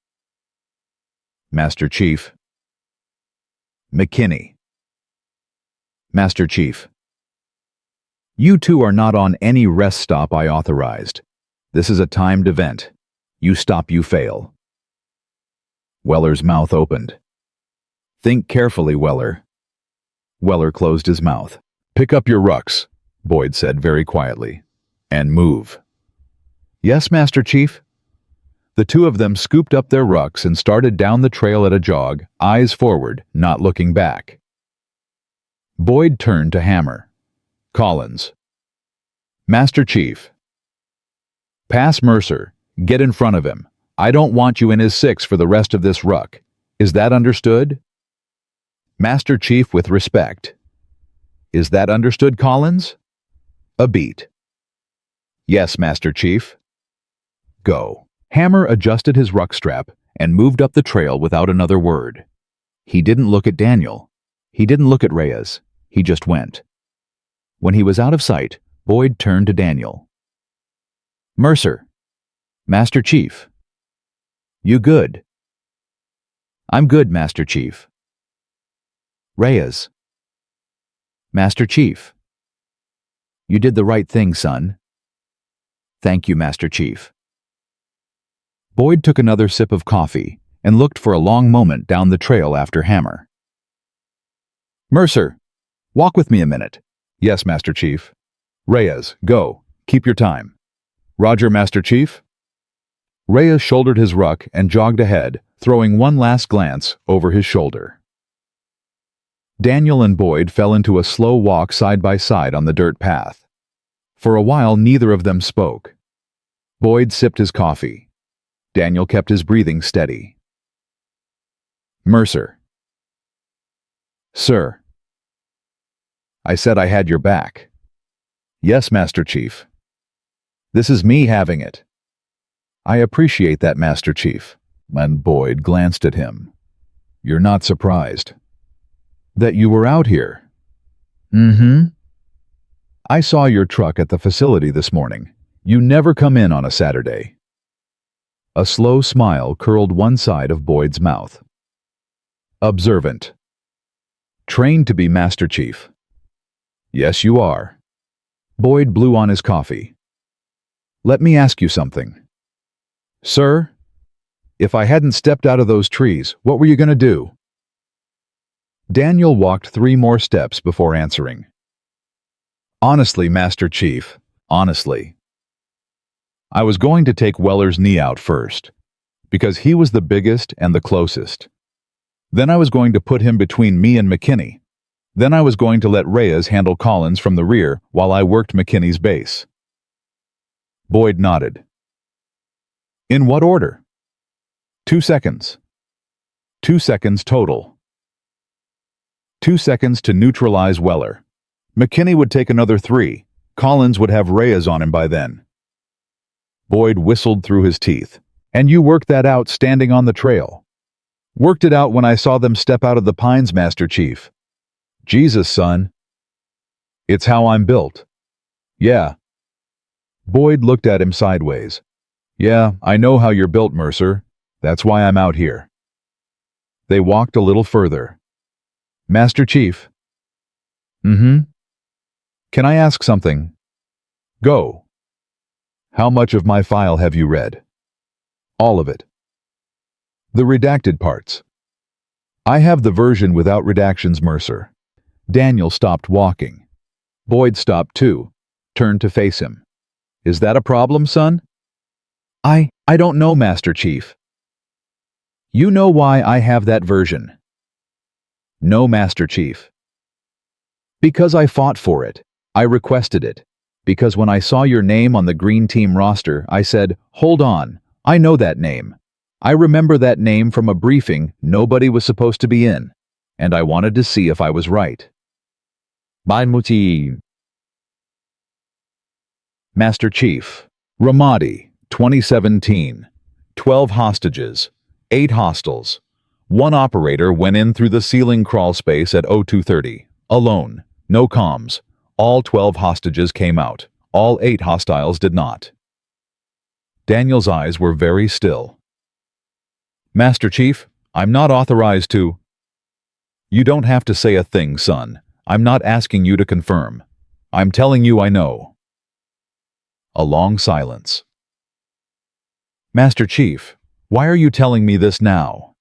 Master Chief. McKinney. Master Chief. You two are not on any rest stop I authorized. This is a timed event. You stop, you fail. Weller's mouth opened. Think carefully, Weller. Weller closed his mouth. Pick up your rucks, Boyd said very quietly, and move. Yes, Master Chief. The two of them scooped up their rucks and started down the trail at a jog, eyes forward, not looking back. Boyd turned to Hammer. Collins. Master Chief. Pass Mercer. Get in front of him. I don't want you in his six for the rest of this ruck. Is that understood? Master Chief with respect. Is that understood, Collins? A beat. Yes, Master Chief. Go. Hammer adjusted his ruck strap and moved up the trail without another word. He didn't look at Daniel. He didn't look at Reyes. He just went. When he was out of sight, Boyd turned to Daniel. Mercer. Master Chief. You good? I'm good, Master Chief. Reyes. Master Chief. You did the right thing, son. Thank you, Master Chief. Boyd took another sip of coffee and looked for a long moment down the trail after Hammer. Mercer, walk with me a minute. Yes, Master Chief. Reyes, go. Keep your time. Roger, Master Chief. Reyes shouldered his ruck and jogged ahead, throwing one last glance over his shoulder. Daniel and Boyd fell into a slow walk side by side on the dirt path. For a while, neither of them spoke. Boyd sipped his coffee. Daniel kept his breathing steady. Mercer. Sir. I said I had your back. Yes, Master Chief. This is me having it. I appreciate that, Master Chief. And Boyd glanced at him. You're not surprised. That you were out here? Mm-hmm. I saw your truck at the facility this morning. You never come in on a Saturday. A slow smile curled one side of Boyd's mouth. Observant. Trained to be Master Chief. Yes, you are. Boyd blew on his coffee. Let me ask you something. Sir, if I hadn't stepped out of those trees, what were you going to do? Daniel walked 3 more steps before answering. Honestly, Master Chief, honestly. I was going to take Weller's knee out first, because he was the biggest and the closest. Then I was going to put him between me and McKinney. Then I was going to let Reyes handle Collins from the rear while I worked McKinney's base. Boyd nodded. In what order? 2 seconds. 2 seconds total. 2 seconds to neutralize Weller. McKinney would take another 3, Collins would have Reyes on him by then. Boyd whistled through his teeth. And you worked that out standing on the trail. Worked it out when I saw them step out of the pines, Master Chief. Jesus, son. It's how I'm built. Yeah. Boyd looked at him sideways. Yeah, I know how you're built, Mercer. That's why I'm out here. They walked a little further. Master Chief. Can I ask something? Go. How much of my file have you read? All of it. The redacted parts. I have the version without redactions, Mercer. Daniel stopped walking. Boyd stopped too, turned to face him. Is that a problem, son? I don't know, Master Chief. You know why I have that version. No, Master Chief. Because I fought for it. I requested it. Because when I saw your name on the green team roster, I said, hold on, I know that name. I remember that name from a briefing nobody was supposed to be in, and I wanted to see if I was right. 말무지. Master Chief, Ramadi, 2017. 12 hostages, 8 hostiles. 1 operator went in through the ceiling crawl space at 0230, alone, no comms. All 12 hostages came out. All 8 hostiles did not. Daniel's eyes were very still. Master Chief, I'm not authorized to... You don't have to say a thing, son. I'm not asking you to confirm. I'm telling you I know. A long silence. Master Chief, why are you telling me this now?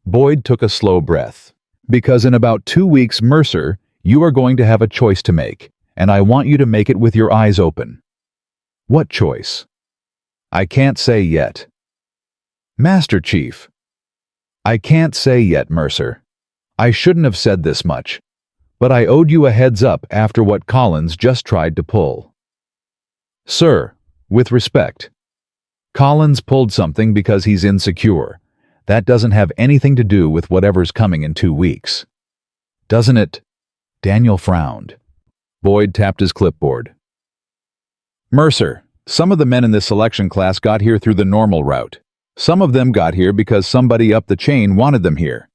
Boyd took a slow breath. Because in about 2 weeks, Mercer, you are going to have a choice to make, and I want you to make it with your eyes open. What choice? I can't say yet. Master Chief. I can't say yet, Mercer. I shouldn't have said this much, but I owed you a heads up after what Collins just tried to pull. Sir, with respect, Collins pulled something because he's insecure. That doesn't have anything to do with whatever's coming in 2 weeks. Doesn't it? Daniel frowned. Boyd tapped his clipboard. Mercer, some of the men in this selection class got here through the normal route. Some of them got here because somebody up the chain wanted them here.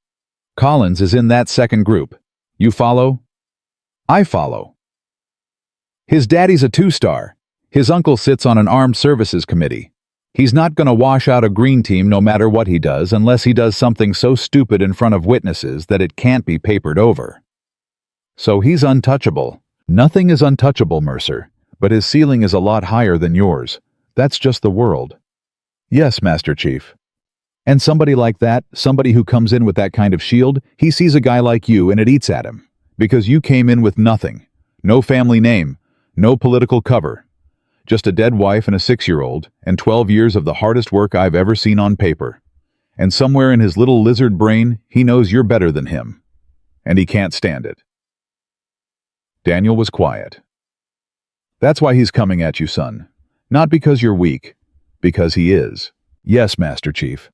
Collins is in that second group. You follow? I follow. His daddy's a 2-star. His uncle sits on an armed services committee. He's not going to wash out a green team no matter what he does unless he does something so stupid in front of witnesses that it can't be papered over. So he's untouchable. Nothing is untouchable, Mercer, but his ceiling is a lot higher than yours. That's just the world. Yes, Master Chief. And somebody like that, somebody who comes in with that kind of shield, he sees a guy like you and it eats at him. Because you came in with nothing. No family name. No political cover. Just a dead wife and a 6-year-old, and 12 years of the hardest work I've ever seen on paper. And somewhere in his little lizard brain, he knows you're better than him. And he can't stand it. Daniel was quiet. That's why he's coming at you, son. Not because you're weak. Because he is. Yes, Master Chief.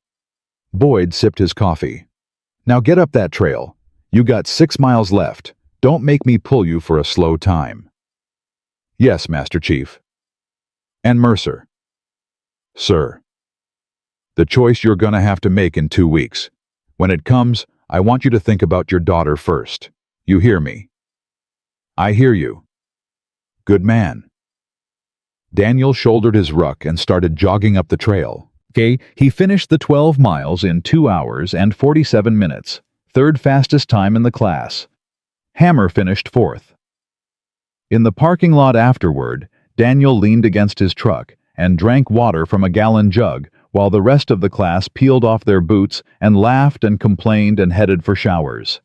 Boyd sipped his coffee. Now get up that trail. You got 6 miles left. Don't make me pull you for a slow time. Yes, Master Chief. And Mercer. Sir. The choice you're gonna have to make in 2 weeks. When it comes, I want you to think about your daughter first. You hear me? I hear you. Good man. Daniel shouldered his ruck and started jogging up the trail. He finished the 12 miles in 2 hours and 47 minutes, 3rd fastest time in the class. Hammer finished 4th. In the parking lot afterward, Daniel leaned against his truck and drank water from a gallon jug while the rest of the class peeled off their boots and laughed and complained and headed for showers.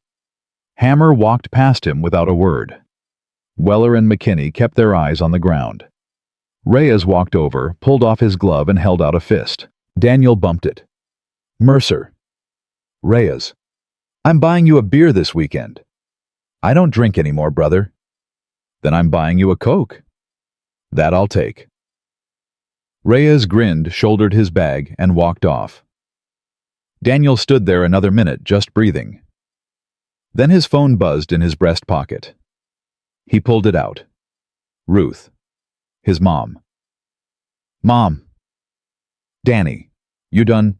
Hammer walked past him without a word. Weller and McKinney kept their eyes on the ground. Reyes walked over, pulled off his glove and held out a fist. Daniel bumped it. Mercer. Reyes. I'm buying you a beer this weekend. I don't drink anymore, brother. Then I'm buying you a Coke. That I'll take. Reyes grinned, shouldered his bag, and walked off. Daniel stood there another minute, just breathing. Then his phone buzzed in his breast pocket. He pulled it out. Ruth, his mom. Mom. Danny, you done?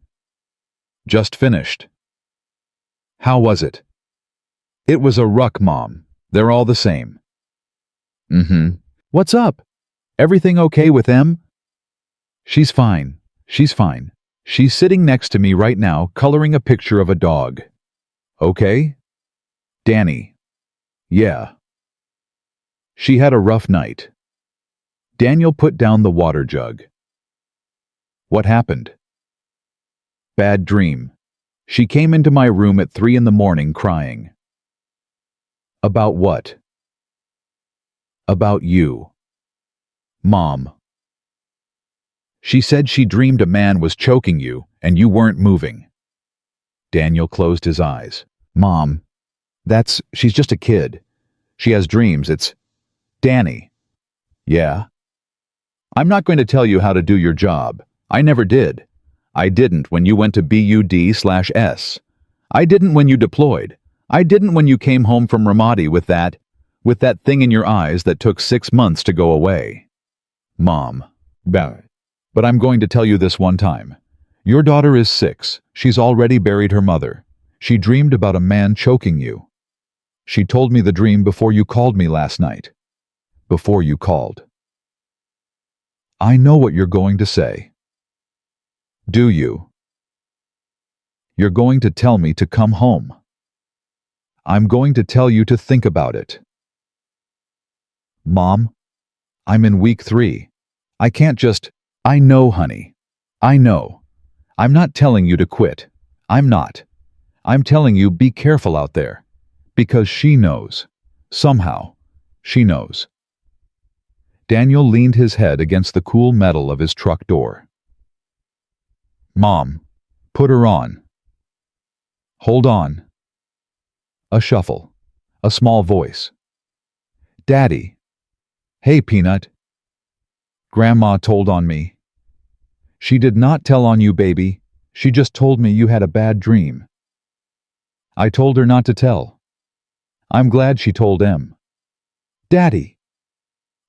Just finished. How was it? It was a ruck, Mom. They're all the same. What's up? Everything okay with Em? She's fine. She's fine. She's sitting next to me right now, coloring a picture of a dog. Okay? Danny. Yeah. She had a rough night. Daniel put down the water jug. What happened? Bad dream. She came into my room at 3 in the morning crying. About what? About you. Mom. She said she dreamed a man was choking you and you weren't moving. Daniel closed his eyes. Mom. She's just a kid. She has dreams. It's Danny. Yeah? I'm not going to tell you how to do your job. I never did. I didn't when you went to BUD/S. I didn't when you deployed. I didn't when you came home from Ramadi with that thing in your eyes that took 6 months to go away. Mom. But I'm going to tell you this one time. Your daughter is 6. She's already buried her mother. She dreamed about a man choking you. She told me the dream before you called me last night. Before you called. I know what you're going to say. Do you? You're going to tell me to come home. I'm going to tell you to think about it. Mom, I'm in week 3. I can't just... I know, honey. I know. I'm not telling you to quit. I'm not. I'm telling you be careful out there. Because she knows. Somehow, she knows. Daniel leaned his head against the cool metal of his truck door. Mom, put her on. Hold on. A shuffle. A small voice. Daddy. Hey, Peanut. Grandma told on me. She did not tell on you, baby. She just told me you had a bad dream. I told her not to tell. I'm glad she told Em. Daddy.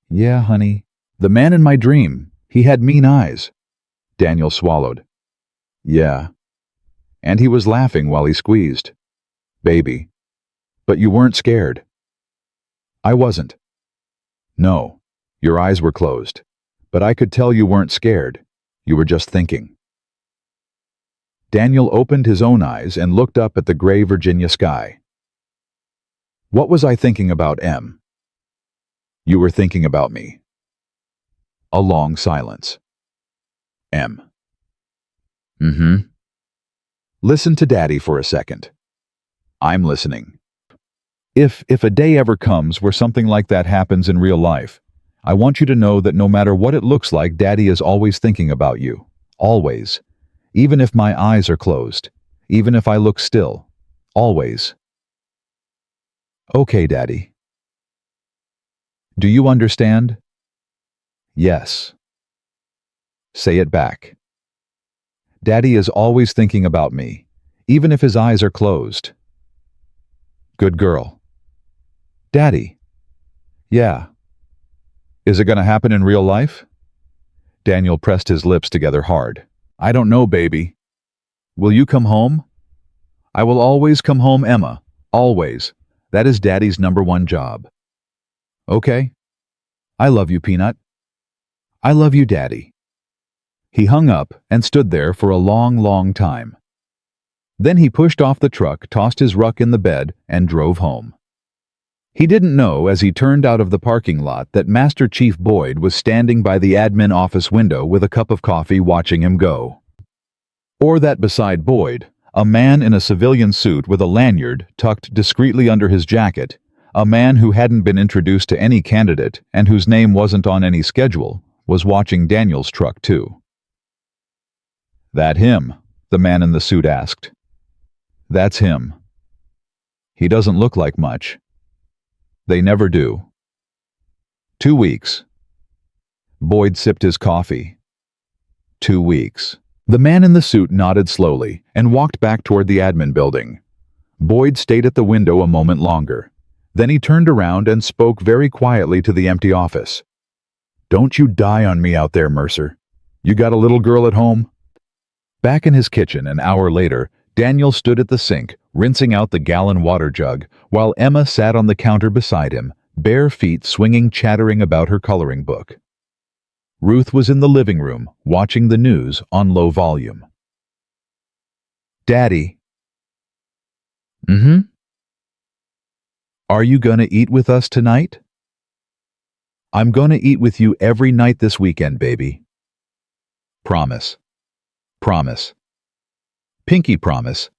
Yeah, honey. The man in my dream, he had mean eyes. Daniel swallowed. Yeah. And he was laughing while he squeezed. Baby. But you weren't scared. I wasn't. No. Your eyes were closed. But I could tell you weren't scared. You were just thinking. Daniel opened his own eyes and looked up at the gray Virginia sky. What was I thinking about, Em? You were thinking about me. A long silence. Em. Listen to Daddy for a second. I'm listening. If a day ever comes where something like that happens in real life, I want you to know that no matter what it looks like, Daddy is always thinking about you. Always. Even if my eyes are closed. Even if I look still. Always. Okay, Daddy. Do you understand? Yes. Say it back. Daddy is always thinking about me, even if his eyes are closed. Good girl. Daddy. Yeah. Is it going to happen in real life? Daniel pressed his lips together hard. I don't know, baby. Will you come home? I will always come home, Emma. Always. That is Daddy's #1 job. Okay. I love you, Peanut. I love you, Daddy. He hung up and stood there for a long, long time. Then he pushed off the truck, tossed his ruck in the bed, and drove home. He didn't know as he turned out of the parking lot that Master Chief Boyd was standing by the admin office window with a cup of coffee watching him go. Or that beside Boyd, a man in a civilian suit with a lanyard tucked discreetly under his jacket, a man who hadn't been introduced to any candidate and whose name wasn't on any schedule, was watching Daniel's truck too. That him? The man in the suit asked. That's him. He doesn't look like much. They never do. 2 weeks. Boyd sipped his coffee. 2 weeks. The man in the suit nodded slowly and walked back toward the admin building. Boyd stayed at the window a moment longer. Then he turned around and spoke very quietly to the empty office. Don't you die on me out there, Mercer. You got a little girl at home? Back in his kitchen an hour later, Daniel stood at the sink, rinsing out the gallon water jug, while Emma sat on the counter beside him, bare feet swinging, chattering about her coloring book. Ruth was in the living room, watching the news on low volume. Daddy. Are you gonna eat with us tonight? I'm gonna eat with you every night this weekend, baby. Promise. Promise. Pinky promise.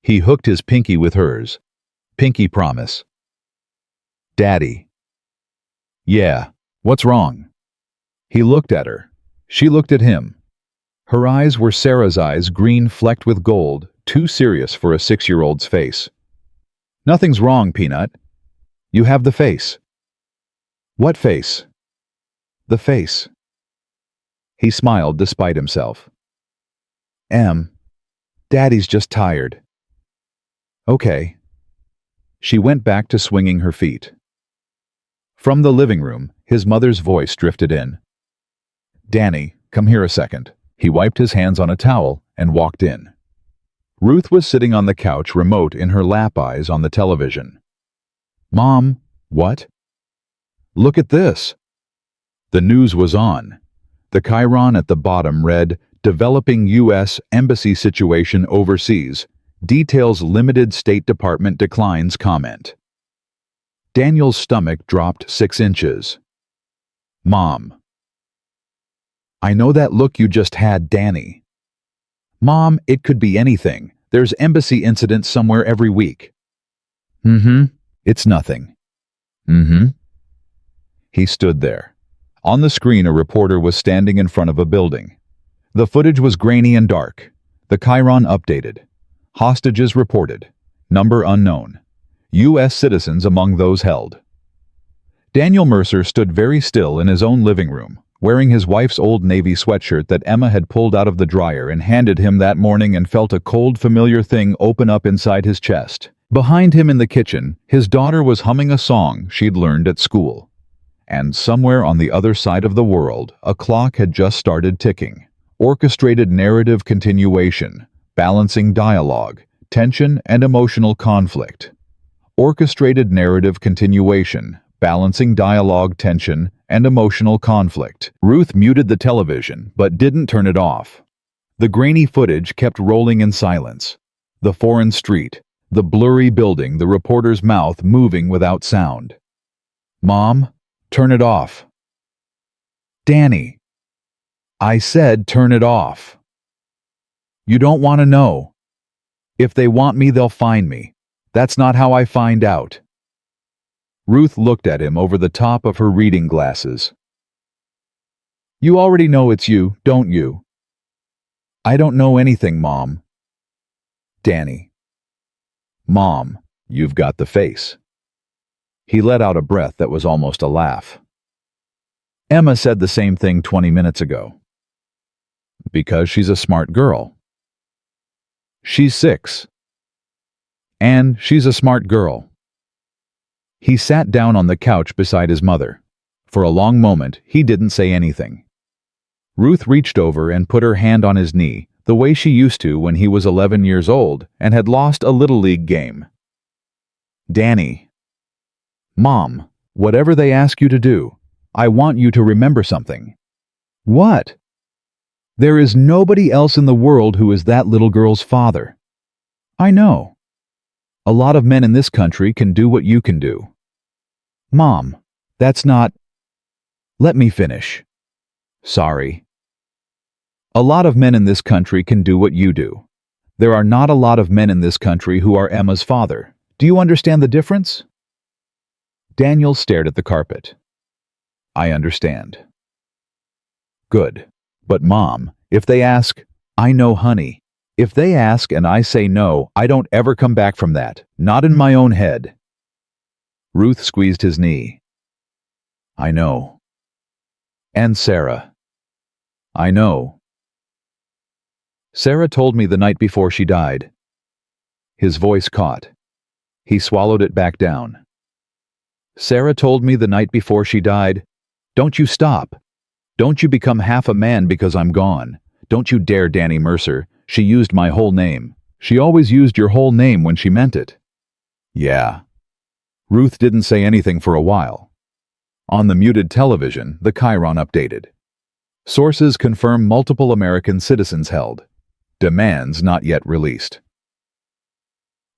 He hooked his pinky with hers. Pinky promise. Daddy. Yeah, what's wrong? He looked at her. She looked at him. Her eyes were Sarah's eyes, green flecked with gold, too serious for a 6-year-old's face. Nothing's wrong, Peanut. You have the face. What face? The face. He smiled despite himself. Daddy's just tired. Okay. She went back to swinging her feet. From the living room, his mother's voice drifted in. Danny, come here a second. He wiped his hands on a towel and walked in. Ruth was sitting on the couch, remote in her lap, eyes on the television. Mom, what? Look at this. The news was on. The chyron at the bottom read, Developing U.S. Embassy Situation Overseas. Details limited. State Department declines comment. Daniel's stomach dropped 6 inches. Mom. I know that look you just had, Danny. Mom, it could be anything. There's embassy incidents somewhere every week. It's nothing. He stood there. On the screen, a reporter was standing in front of a building. The footage was grainy and dark. The chyron updated. Hostages reported. Number unknown. U.S. citizens among those held. Daniel Mercer stood very still in his own living room, wearing his wife's old navy sweatshirt that Emma had pulled out of the dryer and handed him that morning, and felt a cold, familiar thing open up inside his chest. Behind him in the kitchen, his daughter was humming a song she'd learned at school. And somewhere on the other side of the world, a clock had just started ticking. Orchestrated narrative continuation, balancing dialogue, tension and emotional conflict. Orchestrated narrative continuation, balancing dialogue, tension and emotional conflict. Ruth muted the television, but didn't turn it off. The grainy footage kept rolling in silence. The foreign street, the blurry building, the reporter's mouth moving without sound. Mom, turn it off. Danny. I said turn it off. You don't want to know. If they want me, they'll find me. That's not how I find out. Ruth looked at him over the top of her reading glasses. You already know it's you, don't you? I don't know anything, Mom. Danny. Mom, you've got the face. He let out a breath that was almost a laugh. Emma said the same thing 20 minutes ago. Because she's a smart girl. She's 6. And she's a smart girl. He sat down on the couch beside his mother. For a long moment, he didn't say anything. Ruth reached over and put her hand on his knee, the way she used to when he was 11 years old and had lost a Little League game. Danny. Mom, whatever they ask you to do, I want you to remember something. What? There is nobody else in the world who is that little girl's father. I know. A lot of men in this country can do what you can do. Mom, that's not... Let me finish. Sorry. A lot of men in this country can do what you do. There are not a lot of men in this country who are Emma's father. Do you understand the difference? Daniel stared at the carpet. I understand. Good. But Mom, if they ask, I know, honey. If they ask and I say no, I don't ever come back from that. Not in my own head. Ruth squeezed his knee. I know. And Sarah. I know. Sarah told me the night before she died. His voice caught. He swallowed it back down. Sarah told me the night before she died, Don't you stop. Don't you become half a man because I'm gone. Don't you dare, Danny Mercer. She used my whole name. She always used your whole name when she meant it. Yeah. Ruth didn't say anything for a while. On the muted television, the chyron updated. Sources confirm multiple American citizens held. Demands not yet released.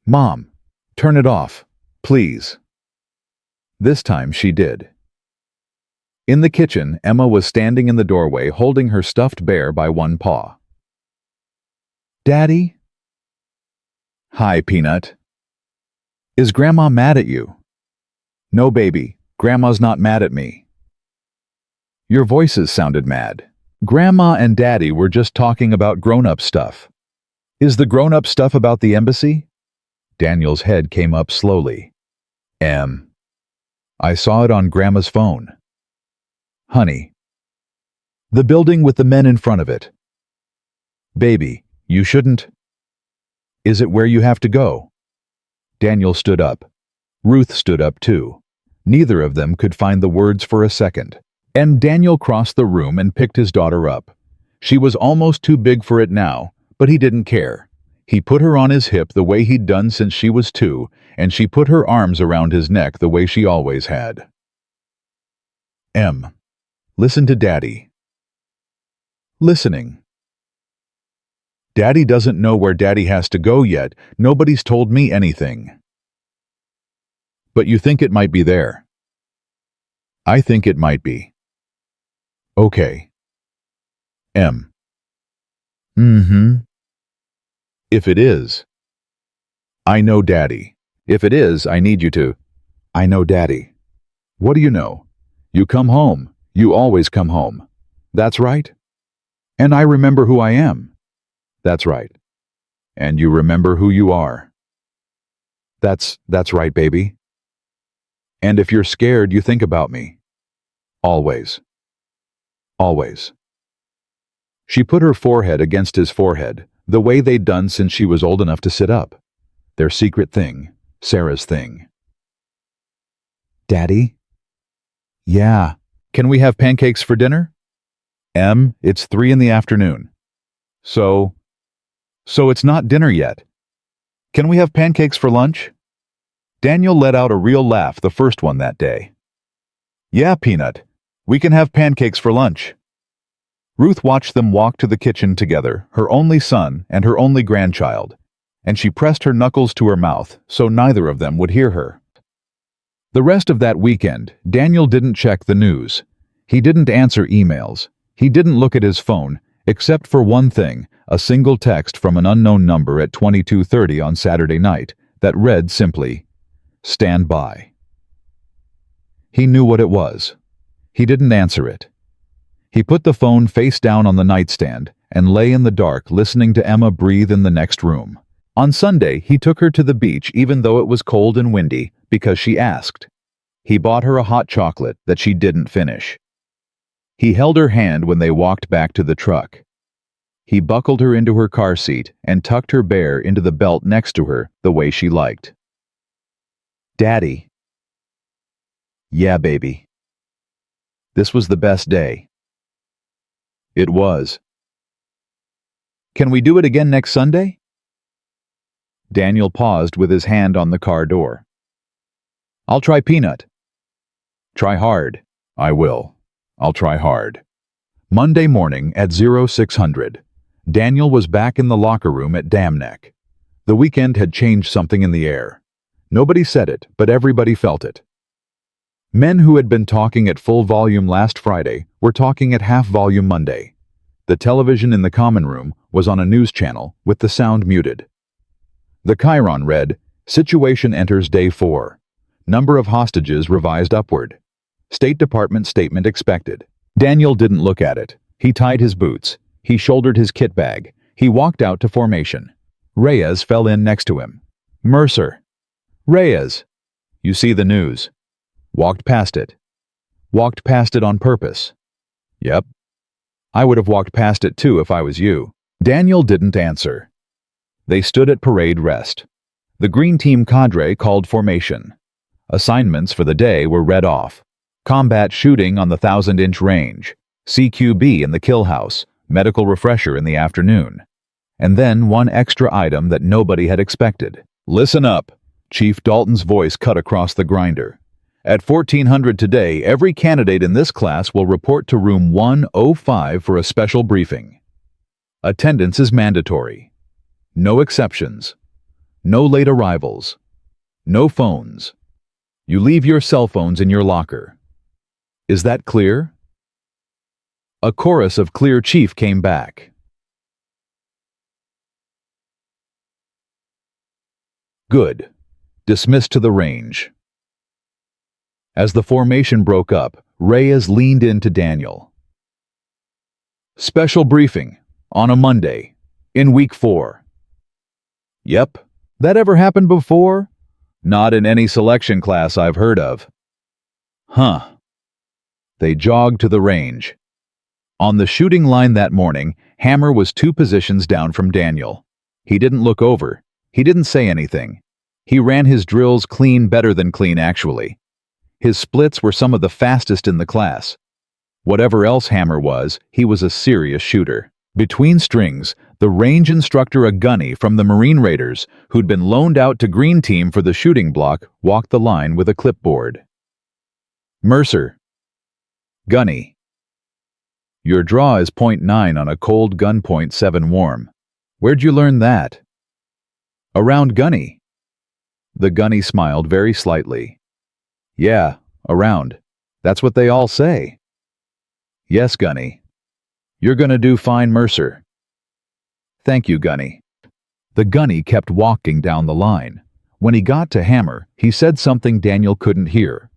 Mom, turn it off, please. This time she did. In the kitchen, Emma was standing in the doorway holding her stuffed bear by one paw. Daddy? Hi, Peanut. Is Grandma mad at you? No, baby. Grandma's not mad at me. Your voices sounded mad. Grandma and Daddy were just talking about grown-up stuff. Is the grown-up stuff about the embassy? Daniel's head came up slowly. I saw it on Grandma's phone. Honey. The building with the men in front of it. Baby, you shouldn't. Is it where you have to go? Daniel stood up. Ruth stood up too. Neither of them could find the words for a second. And Daniel crossed the room and picked his daughter up. She was almost too big for it now, but he didn't care. He put her on his hip the way he'd done since she was 2, and she put her arms around his neck the way she always had. Listen to Daddy. Listening. Daddy doesn't know where Daddy has to go yet. Nobody's told me anything. But you think it might be there? I think it might be. Okay. If it is. I know Daddy. If it is, I need you to. I know Daddy. What do you know? You come home. You always come home. That's right. And I remember who I am. That's right. And you remember who you are. That's right, baby. And if you're scared, you think about me. Always. Always. She put her forehead against his forehead, the way they'd done since she was old enough to sit up. Their secret thing, Sarah's thing. Daddy? Yeah. Can we have pancakes for dinner? It's 3 in the afternoon. So it's not dinner yet. Can we have pancakes for lunch? Daniel let out a real laugh, the first one that day. Yeah, Peanut. We can have pancakes for lunch. Ruth watched them walk to the kitchen together, her only son and her only grandchild, and she pressed her knuckles to her mouth so neither of them would hear her. The rest of that weekend, Daniel didn't check the news. He didn't answer emails. He didn't look at his phone, except for one thing, a single text from an unknown number at 22:30 on Saturday night that read simply, "Stand by." He knew what it was. He didn't answer it. He put the phone face down on the nightstand and lay in the dark listening to Emma breathe in the next room. On Sunday, he took her to the beach even though it was cold and windy because she asked. He bought her a hot chocolate that she didn't finish. He held her hand when they walked back to the truck. He buckled her into her car seat and tucked her bear into the belt next to her the way she liked. Daddy. Yeah, baby. This was the best day. It was. Can we do it again next Sunday? Daniel paused with his hand on the car door. I'll try Peanut. Try hard. I will. I'll try hard. Monday morning at 0600, Daniel was back in the locker room at Dam Neck. The weekend had changed something in the air. Nobody said it, but everybody felt it. Men who had been talking at full volume last Friday were talking at half volume Monday. The television in the common room was on a news channel with the sound muted. The chyron read, Situation enters day 4. Number of hostages revised upward. State Department statement expected. Daniel didn't look at it. He tied his boots. He shouldered his kit bag. He walked out to formation. Reyes fell in next to him. Mercer. Reyes. You see the news. Walked past it. Walked past it on purpose. Yep. I would have walked past it too if I was you. Daniel didn't answer. They stood at parade rest. The green team cadre called formation. Assignments for the day were read off. Combat shooting on the 1,000-inch range, CQB in the kill house, medical refresher in the afternoon. And then one extra item that nobody had expected. Listen up, Chief Dalton's voice cut across the grinder. At 1400 today, every candidate in this class will report to room 105 for a special briefing. Attendance is mandatory. No exceptions. No late arrivals. No phones. You leave your cell phones in your locker. Is that clear? A chorus of clear chief came back. Good. Dismissed to the range. As the formation broke up, Reyes leaned into Daniel. Special briefing, on a Monday, in week 4. Yep. That ever happened before? Not in any selection class I've heard of. Huh. They jogged to the range. On the shooting line that morning, Hammer was 2 positions down from Daniel. He didn't look over. He didn't say anything. He ran his drills clean, better than clean actually. His splits were some of the fastest in the class. Whatever else Hammer was, he was a serious shooter. Between strings, the range instructor, a gunny from the Marine Raiders, who'd been loaned out to Green Team for the shooting block, walked the line with a clipboard. Mercer. Gunny. Your draw is .9 on a cold gun, .7 warm. Where'd you learn that? Around Gunny. The gunny smiled very slightly. Yeah, around. That's what they all say. Yes, Gunny. You're gonna do fine, Mercer. Thank you, Gunny. The gunny kept walking down the line. When he got to Hammer, he said something Daniel couldn't hear.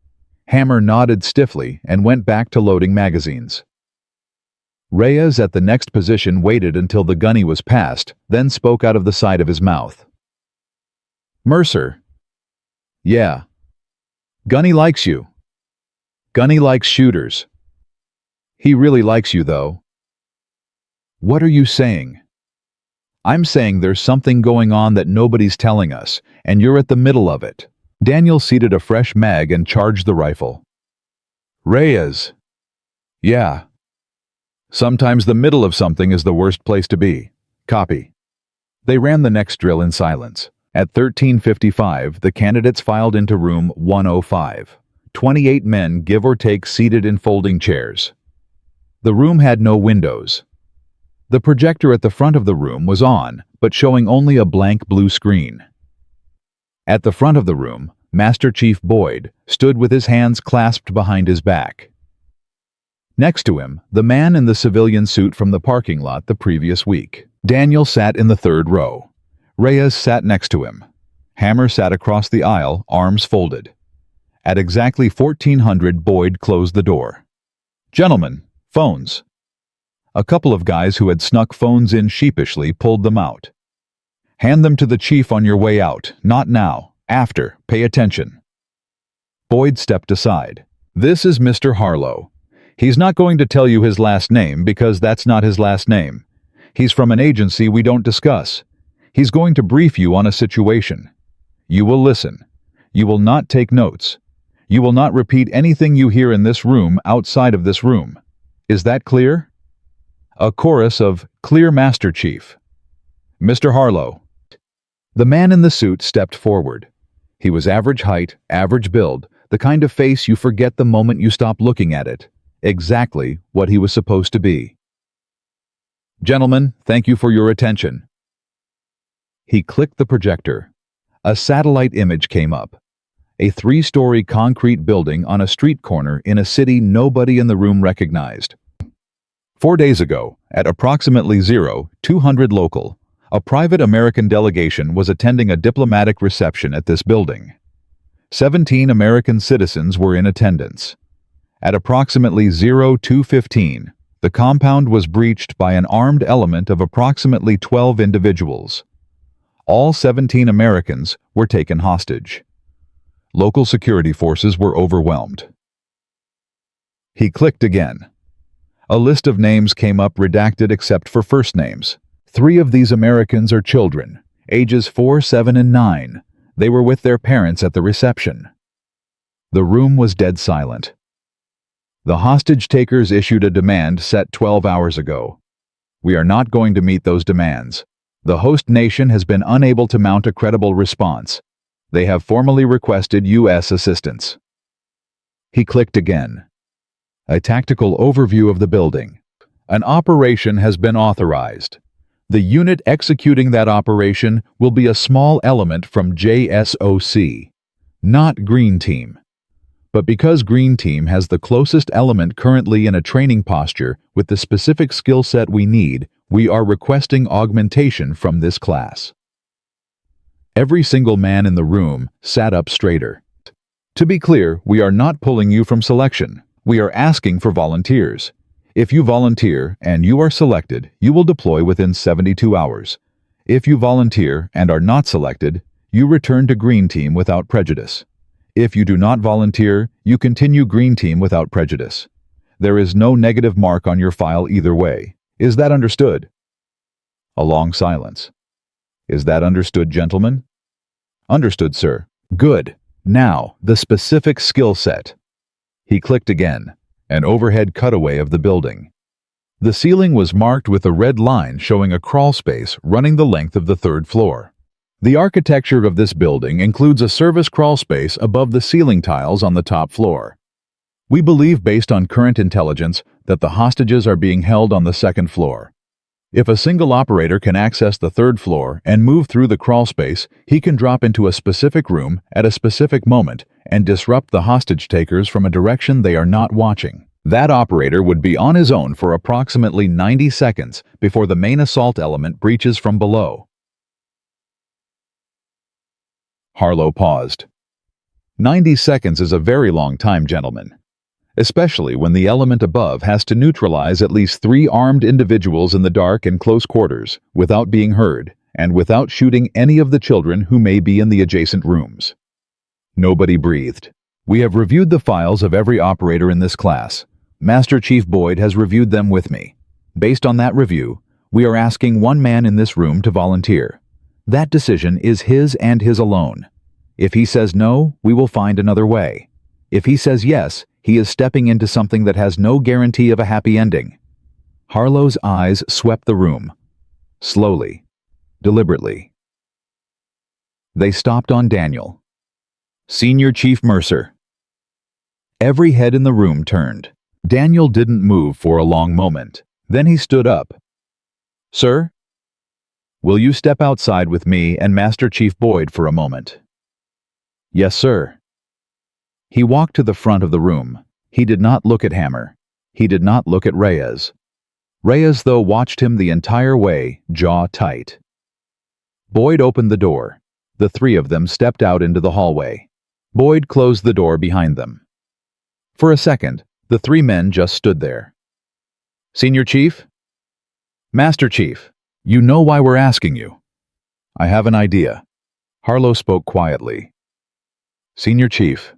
Hammer nodded stiffly and went back to loading magazines. Reyes at the next position waited until the gunny was passed, then spoke out of the side of his mouth. Mercer. Yeah. Gunny likes you. Gunny likes shooters. He really likes you, though. What are you saying? I'm saying there's something going on that nobody's telling us, and you're at the middle of it. Daniel seated a fresh mag and charged the rifle. Reyes. Yeah. Sometimes the middle of something is the worst place to be. Copy. They ran the next drill in silence. At 13:55, the candidates filed into room 105. 28 men, give or take, seated in folding chairs. The room had no windows. The projector at the front of the room was on, but showing only a blank blue screen. At the front of the room, Master Chief Boyd stood with his hands clasped behind his back. Next to him, the man in the civilian suit from the parking lot the previous week. Daniel sat in the 3rd row. Reyes sat next to him. Hammer sat across the aisle, arms folded. At exactly 1400, Boyd closed the door. Gentlemen, phones. A couple of guys who had snuck phones in sheepishly pulled them out. Hand them to the chief on your way out, not now, after, pay attention. Boyd stepped aside. This is Mr. Harlow. He's not going to tell you his last name because that's not his last name. He's from an agency we don't discuss. He's going to brief you on a situation. You will listen. You will not take notes. You will not repeat anything you hear in this room outside of this room. Is that clear? A chorus of "Clear, Master Chief." Mr. Harlow. The man in the suit stepped forward. He was average height, average build, the kind of face you forget the moment you stop looking at it. Exactly what he was supposed to be. Gentlemen, thank you for your attention. He clicked the projector. A satellite image came up. A 3-story concrete building on a street corner in a city nobody in the room recognized. 4 days ago, at approximately 0200 local, a private American delegation was attending a diplomatic reception at this building. 17 American citizens were in attendance. At approximately 0215, the compound was breached by an armed element of approximately 12 individuals. All 17 Americans were taken hostage. Local security forces were overwhelmed. He clicked again. A list of names came up redacted except for first names. 3 of these Americans are children, ages 4, 7, and 9. They were with their parents at the reception. The room was dead silent. The hostage takers issued a demand set 12 hours ago. We are not going to meet those demands. The host nation has been unable to mount a credible response. They have formally requested U.S. assistance. He clicked again. A tactical overview of the building. An operation has been authorized. The unit executing that operation will be a small element from JSOC, not Green Team. But because Green Team has the closest element currently in a training posture with the specific skill set we need, we are requesting augmentation from this class. Every single man in the room sat up straighter. To be clear, we are not pulling you from selection. We are asking for volunteers. If you volunteer and you are selected, you will deploy within 72 hours. If you volunteer and are not selected, you return to Green Team without prejudice. If you do not volunteer, you continue Green Team without prejudice. There is no negative mark on your file either way. Is that understood? A long silence. Is that understood, gentlemen? Understood, sir. Good. Now, the specific skill set. He clicked again. An overhead cutaway of the building. The ceiling was marked with a red line showing a crawl space running the length of the third floor. The architecture of this building includes a service crawl space above the ceiling tiles on the top floor. We believe, based on current intelligence, that the hostages are being held on the second floor. If a single operator can access the third floor and move through the crawl space, he can drop into a specific room at a specific moment and disrupt the hostage takers from a direction they are not watching. That operator would be on his own for approximately 90 seconds before the main assault element breaches from below. Harlow paused. 90 seconds is a very long time, gentlemen. Especially when the element above has to neutralize at least 3 armed individuals in the dark and close quarters, without being heard, and without shooting any of the children who may be in the adjacent rooms. Nobody breathed. We have reviewed the files of every operator in this class. Master Chief Boyd has reviewed them with me. Based on that review, we are asking one man in this room to volunteer. That decision is his and his alone. If he says no, we will find another way. If he says yes, he is stepping into something that has no guarantee of a happy ending. Harlow's eyes swept the room. Slowly, deliberately. They stopped on Daniel. Senior Chief Mercer. Every head in the room turned. Daniel didn't move for a long moment. Then he stood up. Sir? Will you step outside with me and Master Chief Boyd for a moment? Yes, sir. He walked to the front of the room. He did not look at Hammer. He did not look at Reyes. Reyes, though, watched him the entire way, jaw tight. Boyd opened the door. The 3 of them stepped out into the hallway. Boyd closed the door behind them. For a second, the 3 men just stood there. Senior Chief? Master Chief, you know why we're asking you. I have an idea. Harlow spoke quietly. Senior Chief,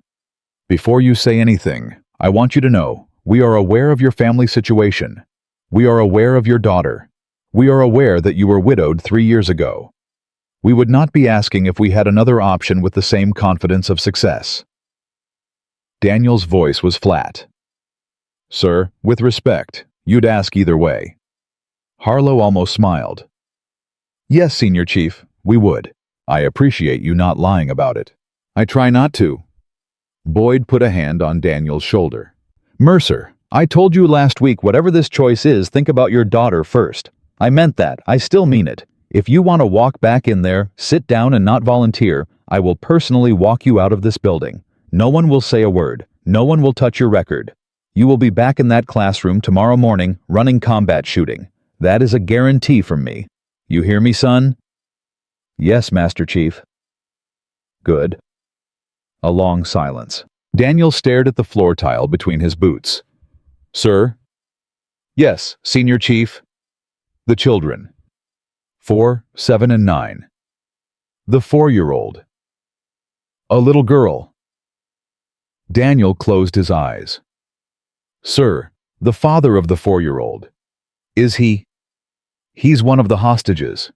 before you say anything, I want you to know, we are aware of your family situation. We are aware of your daughter. We are aware that you were widowed 3 years ago. We would not be asking if we had another option with the same confidence of success. Daniel's voice was flat. Sir, with respect, you'd ask either way. Harlow almost smiled. Yes, Senior Chief, we would. I appreciate you not lying about it. I try not to. Boyd put a hand on Daniel's shoulder. Mercer, I told you last week whatever this choice is, think about your daughter first. I meant that. I still mean it. If you want to walk back in there, sit down and not volunteer, I will personally walk you out of this building. No one will say a word. No one will touch your record. You will be back in that classroom tomorrow morning, running combat shooting. That is a guarantee from me. You hear me, son? Yes, Master Chief. Good. A long silence. Daniel stared at the floor tile between his boots. Sir? Yes, Senior Chief. The children. 4, 7, and 9. The 4-year-old. A little girl. Daniel closed his eyes. Sir, the father of the 4-year-old. Is he? He's one of the hostages.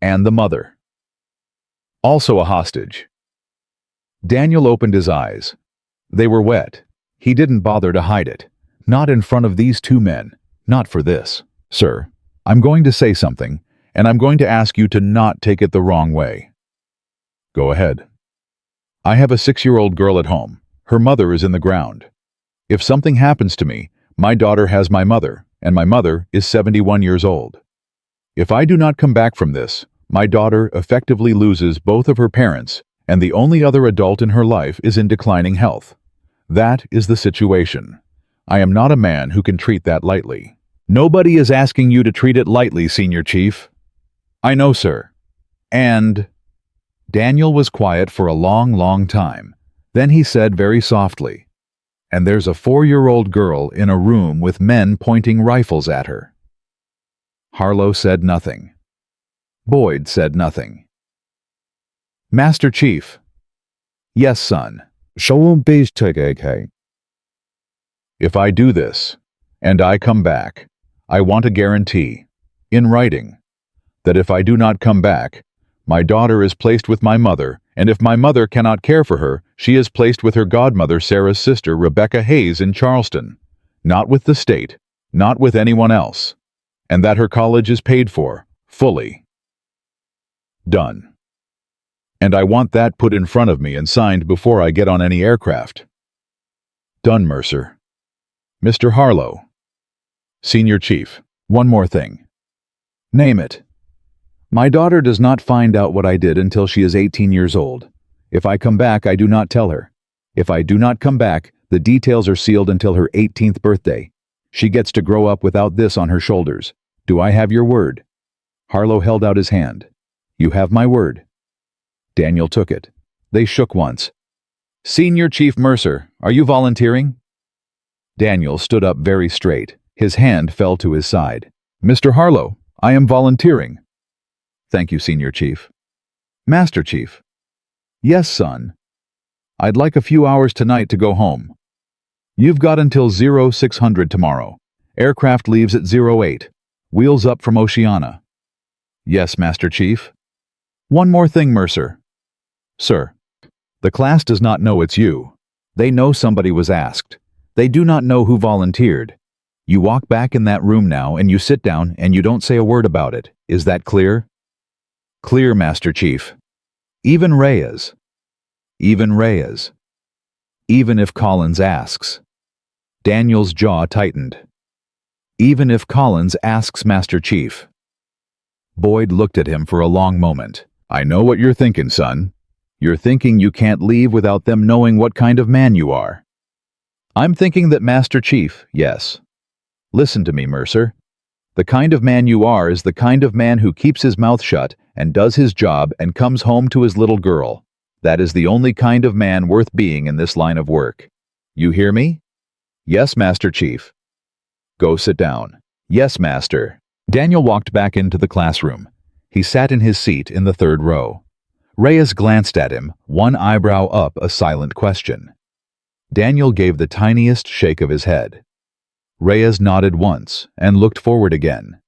And the mother. Also a hostage. Daniel opened his eyes. They were wet. He didn't bother to hide it. Not in front of these two men. Not for this. Sir, I'm going to say something, and I'm going to ask you to not take it the wrong way. Go ahead. I have a 6-year-old girl at home. Her mother is in the ground. If something happens to me, my daughter has my mother, and my mother is 71 years old. If I do not come back from this, my daughter effectively loses both of her parents, and the only other adult in her life is in declining health. That is the situation. I am not a man who can treat that lightly. Nobody is asking you to treat it lightly, Senior Chief. I know, sir. And... Daniel was quiet for a long time. Then he said very softly, "And there's a 4-year-old girl in a room with men pointing rifles at her." Harlow said nothing. Boyd said nothing. Master Chief. Yes, son. If I do this, and I come back, I want a guarantee, in writing, that if I do not come back, my daughter is placed with my mother, and if my mother cannot care for her, she is placed with her godmother Sarah's sister Rebecca Hayes in Charleston, not with the state, not with anyone else, and that her college is paid for, fully. Done. And I want that put in front of me and signed before I get on any aircraft. Done, Mercer. Mr. Harlow. Senior Chief, one more thing. Name it. My daughter does not find out what I did until she is 18 years old. If I come back, I do not tell her. If I do not come back, the details are sealed until her 18th birthday. She gets to grow up without this on her shoulders. Do I have your word? Harlow held out his hand. You have my word. Daniel took it. They shook once. Senior Chief Mercer, are you volunteering? Daniel stood up very straight. His hand fell to his side. Mr. Harlow, I am volunteering. Thank you, Senior Chief. Master Chief. Yes, son. I'd like a few hours tonight to go home. You've got until 0600 tomorrow. Aircraft leaves at 08. Wheels up from Oceana. Yes, Master Chief. One more thing, Mercer. Sir, the class does not know it's you. They know somebody was asked. They do not know who volunteered. You walk back in that room now and you sit down and you don't say a word about it. Is that clear? Clear, Master Chief. Even Reyes. Even Reyes. Even if Collins asks. Daniel's jaw tightened. Even if Collins asks, Master Chief. Boyd looked at him for a long moment. I know what you're thinking, son. You're thinking you can't leave without them knowing what kind of man you are. I'm thinking that, Master Chief, yes. Listen to me, Mercer. The kind of man you are is the kind of man who keeps his mouth shut and does his job and comes home to his little girl. That is the only kind of man worth being in this line of work. You hear me? Yes, Master Chief. Go sit down. Yes, Master. Daniel walked back into the classroom. He sat in his seat in the 3rd row. Reyes glanced at him, one eyebrow up, a silent question. Daniel gave the tiniest shake of his head. Reyes nodded once and looked forward again.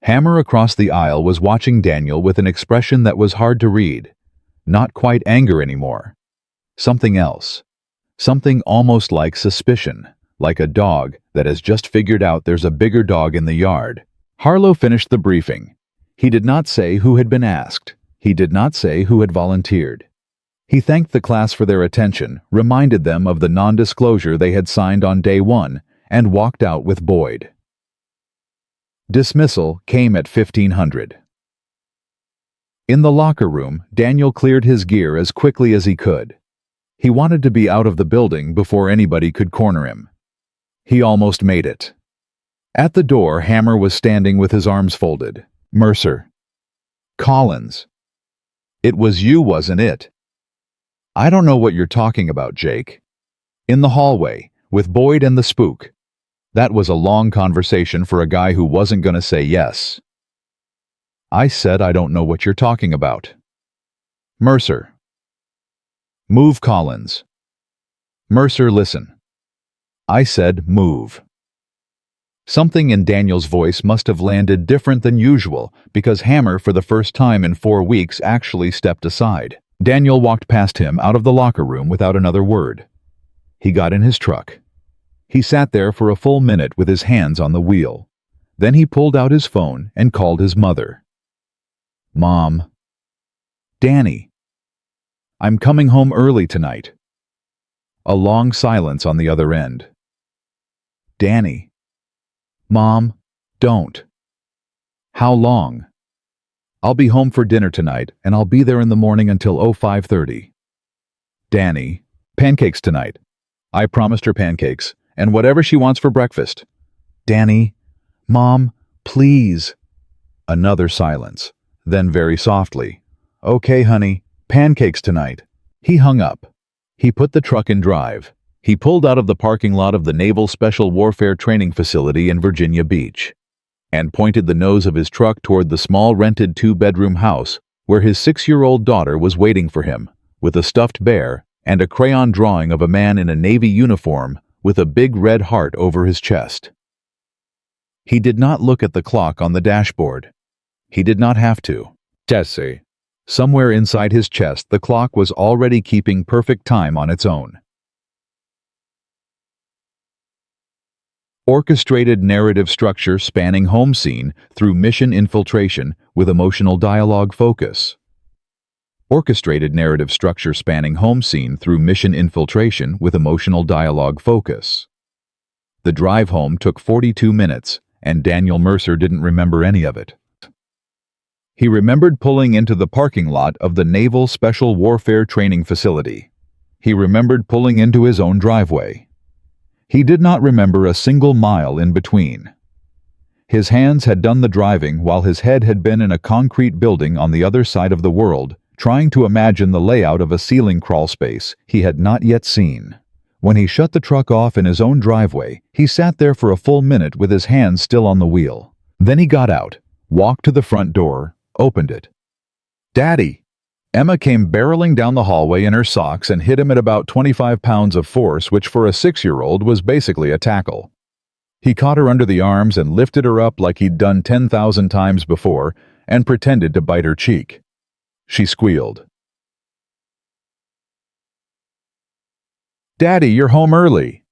Hammer across the aisle was watching Daniel with an expression that was hard to read. Not quite anger anymore. Something else. Something almost like suspicion, like a dog that has just figured out there's a bigger dog in the yard. Harlow finished the briefing. He did not say who had been asked. He did not say who had volunteered. He thanked the class for their attention, reminded them of the non-disclosure they had signed on day 1, and walked out with Boyd. Dismissal came at 1500. In the locker room, Daniel cleared his gear as quickly as he could. He wanted to be out of the building before anybody could corner him. He almost made it. At the door, Hammer was standing with his arms folded. Mercer. Collins. It was you, wasn't it? I don't know what you're talking about, Jake. In the hallway, with Boyd and the spook. That was a long conversation for a guy who wasn't going to say yes. I said I don't know what you're talking about. Mercer. Move, Collins. Mercer, listen. I said move. Something in Daniel's voice must have landed different than usual because Hammer, for the first time in 4 weeks, actually stepped aside. Daniel walked past him out of the locker room without another word. He got in his truck. He sat there for a full minute with his hands on the wheel. Then he pulled out his phone and called his mother. "Mom." "Danny. I'm coming home early tonight." A long silence on the other end. "Danny." "Mom, don't." "How long?" "I'll be home for dinner tonight, and I'll be there in the morning until 05:30. "Danny." "Pancakes tonight. I promised her pancakes, and whatever she wants for breakfast." "Danny." "Mom, please." Another silence. Then very softly, "Okay, honey, pancakes tonight." He hung up. He put the truck in drive. He pulled out of the parking lot of the Naval Special Warfare Training Facility in Virginia Beach and pointed the nose of his truck toward the small rented two-bedroom house where his 6-year-old daughter was waiting for him, with a stuffed bear and a crayon drawing of a man in a Navy uniform with a big red heart over his chest. He did not look at the clock on the dashboard. He did not have to. Jesse. Somewhere inside his chest, the clock was already keeping perfect time on its own. Orchestrated narrative structure spanning home scene through mission infiltration with emotional dialogue focus. Orchestrated narrative structure spanning home scene through mission infiltration with emotional dialogue focus. The drive home took 42 minutes, and Daniel Mercer didn't remember any of it. He remembered pulling into the parking lot of the Naval Special Warfare Training Facility. He remembered pulling into his own driveway. He did not remember a single mile in between. His hands had done the driving while his head had been in a concrete building on the other side of the world, trying to imagine the layout of a ceiling crawl space he had not yet seen. When he shut the truck off in his own driveway, he sat there for a full minute with his hands still on the wheel. Then he got out, walked to the front door, opened it. "Daddy!" Emma came barreling down the hallway in her socks and hit him at about 25 pounds of force, which for a 6-year-old was basically a tackle. He caught her under the arms and lifted her up like he'd done 10,000 times before and pretended to bite her cheek. She squealed. "Daddy, you're home early."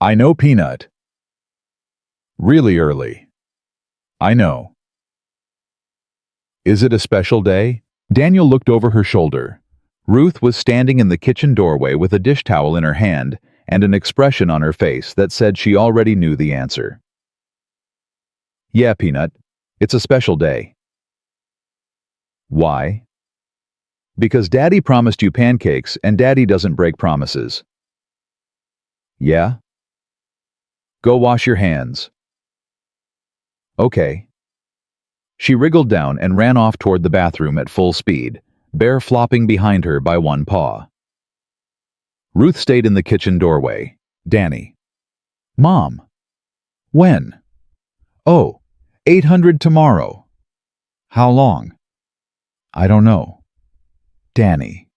"I know, Peanut." "Really early." "I know." "Is it a special day?" Daniel looked over her shoulder. Ruth was standing in the kitchen doorway with a dish towel in her hand and an expression on her face that said she already knew the answer. "Yeah, Peanut. It's a special day." "Why?" "Because Daddy promised you pancakes and Daddy doesn't break promises." "Yeah?" "Go wash your hands." "Okay." She wriggled down and ran off toward the bathroom at full speed, Bear flopping behind her by one paw. Ruth stayed in the kitchen doorway. Danny. "Mom." "When?" "Oh, 800 tomorrow." "How long?" "I don't know." Danny.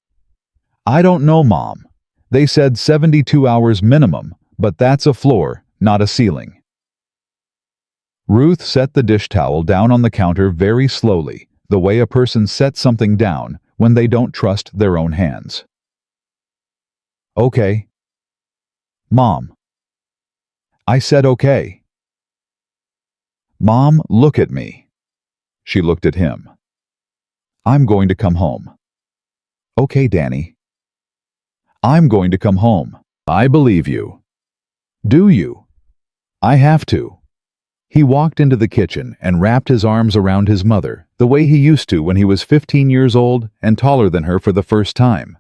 "I don't know, Mom. They said 72 hours minimum, but that's a floor, not a ceiling." Ruth set the dish towel down on the counter very slowly, the way a person sets something down when they don't trust their own hands. "Okay." "Mom." "I said okay." "Mom, look at me." She looked at him. "I'm going to come home." "Okay, Danny." "I'm going to come home." "I believe you." "Do you?" "I have to." He walked into the kitchen and wrapped his arms around his mother, the way he used to when he was 15 years old and taller than her for the first time.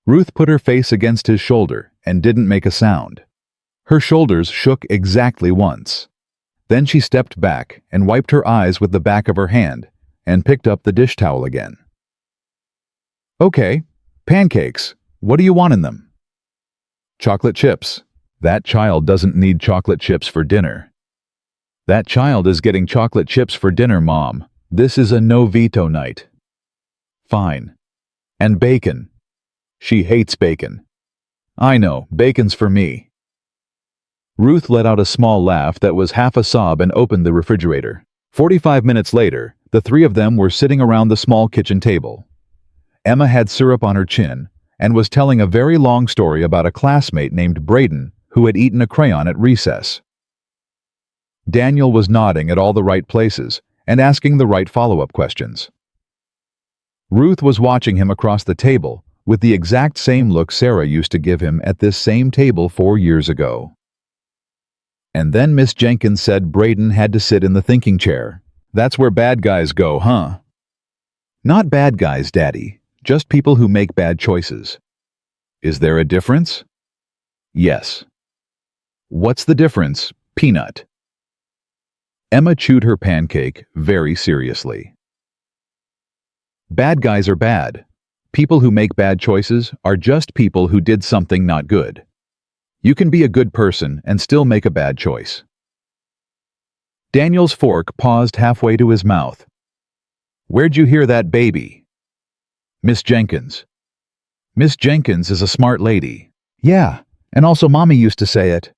Ruth put her face against his shoulder and didn't make a sound. Her shoulders shook exactly once. Then she stepped back and wiped her eyes with the back of her hand and picked up the dish towel again. "Okay, pancakes. What do you want in them?" "Chocolate chips." "That child doesn't need chocolate chips for dinner." "That child is getting chocolate chips for dinner, Mom. This is a no-veto night." "Fine. And bacon." "She hates bacon." "I know, bacon's for me." Ruth let out a small laugh that was half a sob and opened the refrigerator. 45 minutes later, the three of them were sitting around the small kitchen table. Emma had syrup on her chin and was telling a very long story about a classmate named Braden who had eaten a crayon at recess. Daniel was nodding at all the right places and asking the right follow-up questions. Ruth was watching him across the table with the exact same look Sarah used to give him at this same table 4 years ago. And then Miss Jenkins said Braden had to sit in the thinking chair. That's where bad guys go, huh? Not bad guys, Daddy, just people who make bad choices. Is there a difference? Yes. What's the difference, Peanut? Emma chewed her pancake very seriously. Bad guys are bad. People who make bad choices are just people who did something not good. You can be a good person and still make a bad choice. Daniel's fork paused halfway to his mouth. Where'd you hear that, baby? Miss Jenkins. Miss Jenkins is a smart lady. Yeah, and also Mommy used to say it.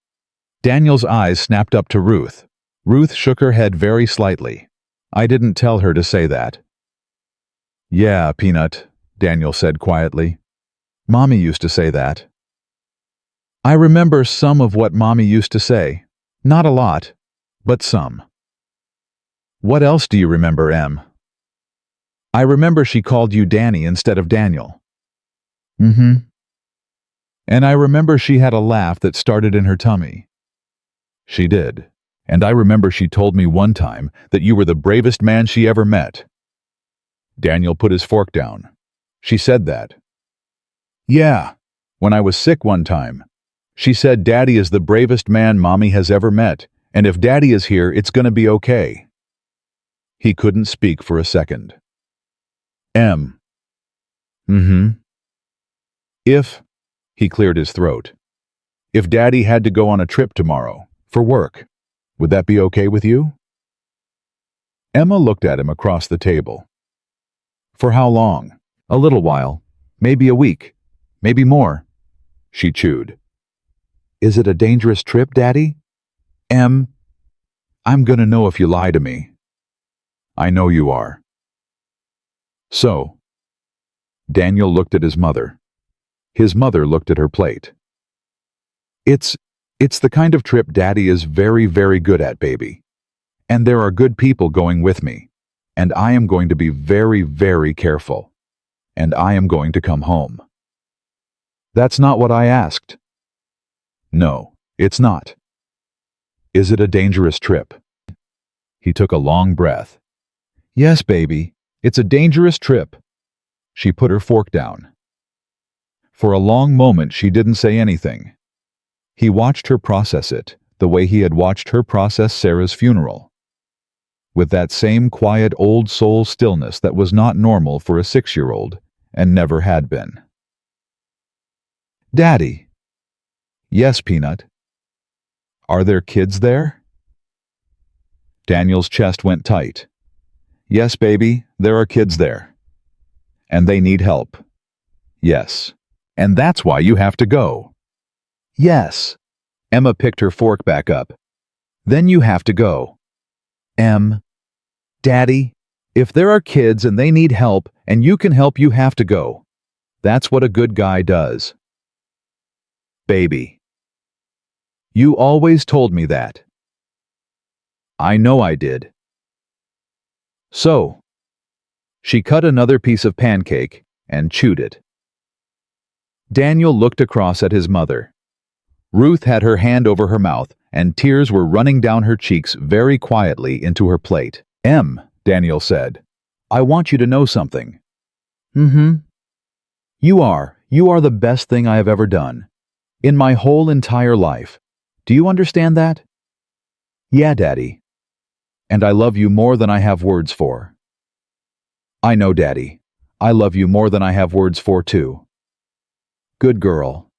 Daniel's eyes snapped up to Ruth. Ruth shook her head very slightly. I didn't tell her to say that. Yeah, Peanut, Daniel said quietly. Mommy used to say that. I remember some of what Mommy used to say. Not a lot, but some. What else do you remember, Em? I remember she called you Danny instead of Daniel. Mm-hmm. And I remember she had a laugh that started in her tummy. She did. And I remember she told me one time that you were the bravest man she ever met. Daniel put his fork down. She said that. Yeah, when I was sick one time. She said Daddy is the bravest man Mommy has ever met, and if Daddy is here, it's gonna be okay. He couldn't speak for a second. Mm-hmm. He cleared his throat. If Daddy had to go on a trip tomorrow, for work, would that be okay with you? Emma looked at him across the table. For how long? A little while. Maybe a week. Maybe more. She chewed. Is it a dangerous trip, Daddy? I'm gonna know if you lie to me. I know you are. So. Daniel looked at his mother. His mother looked at her plate. It's the kind of trip Daddy is very, very good at, baby. And there are good people going with me. And I am going to be very, very careful. And I am going to come home. That's not what I asked. No, it's not. Is it a dangerous trip? He took a long breath. Yes, baby, it's a dangerous trip. She put her fork down. For a long moment she didn't say anything. He watched her process it, the way he had watched her process Sarah's funeral. With that same quiet old soul stillness that was not normal for a 6-year-old, and never had been. Daddy. Yes, Peanut. Are there kids there? Daniel's chest went tight. Yes, baby, there are kids there. And they need help. Yes. And that's why you have to go. Yes. Emma picked her fork back up. Then you have to go. Daddy, if there are kids and they need help and you can help, you have to go. That's what a good guy does. Baby. You always told me that. I know I did. So. She cut another piece of pancake and chewed it. Daniel looked across at his mother. Ruth had her hand over her mouth, and tears were running down her cheeks very quietly into her plate. Daniel said, I want you to know something. You are the best thing I have ever done. In my whole entire life. Do you understand that? Yeah, Daddy. And I love you more than I have words for. I know, Daddy. I love you more than I have words for, too. Good girl.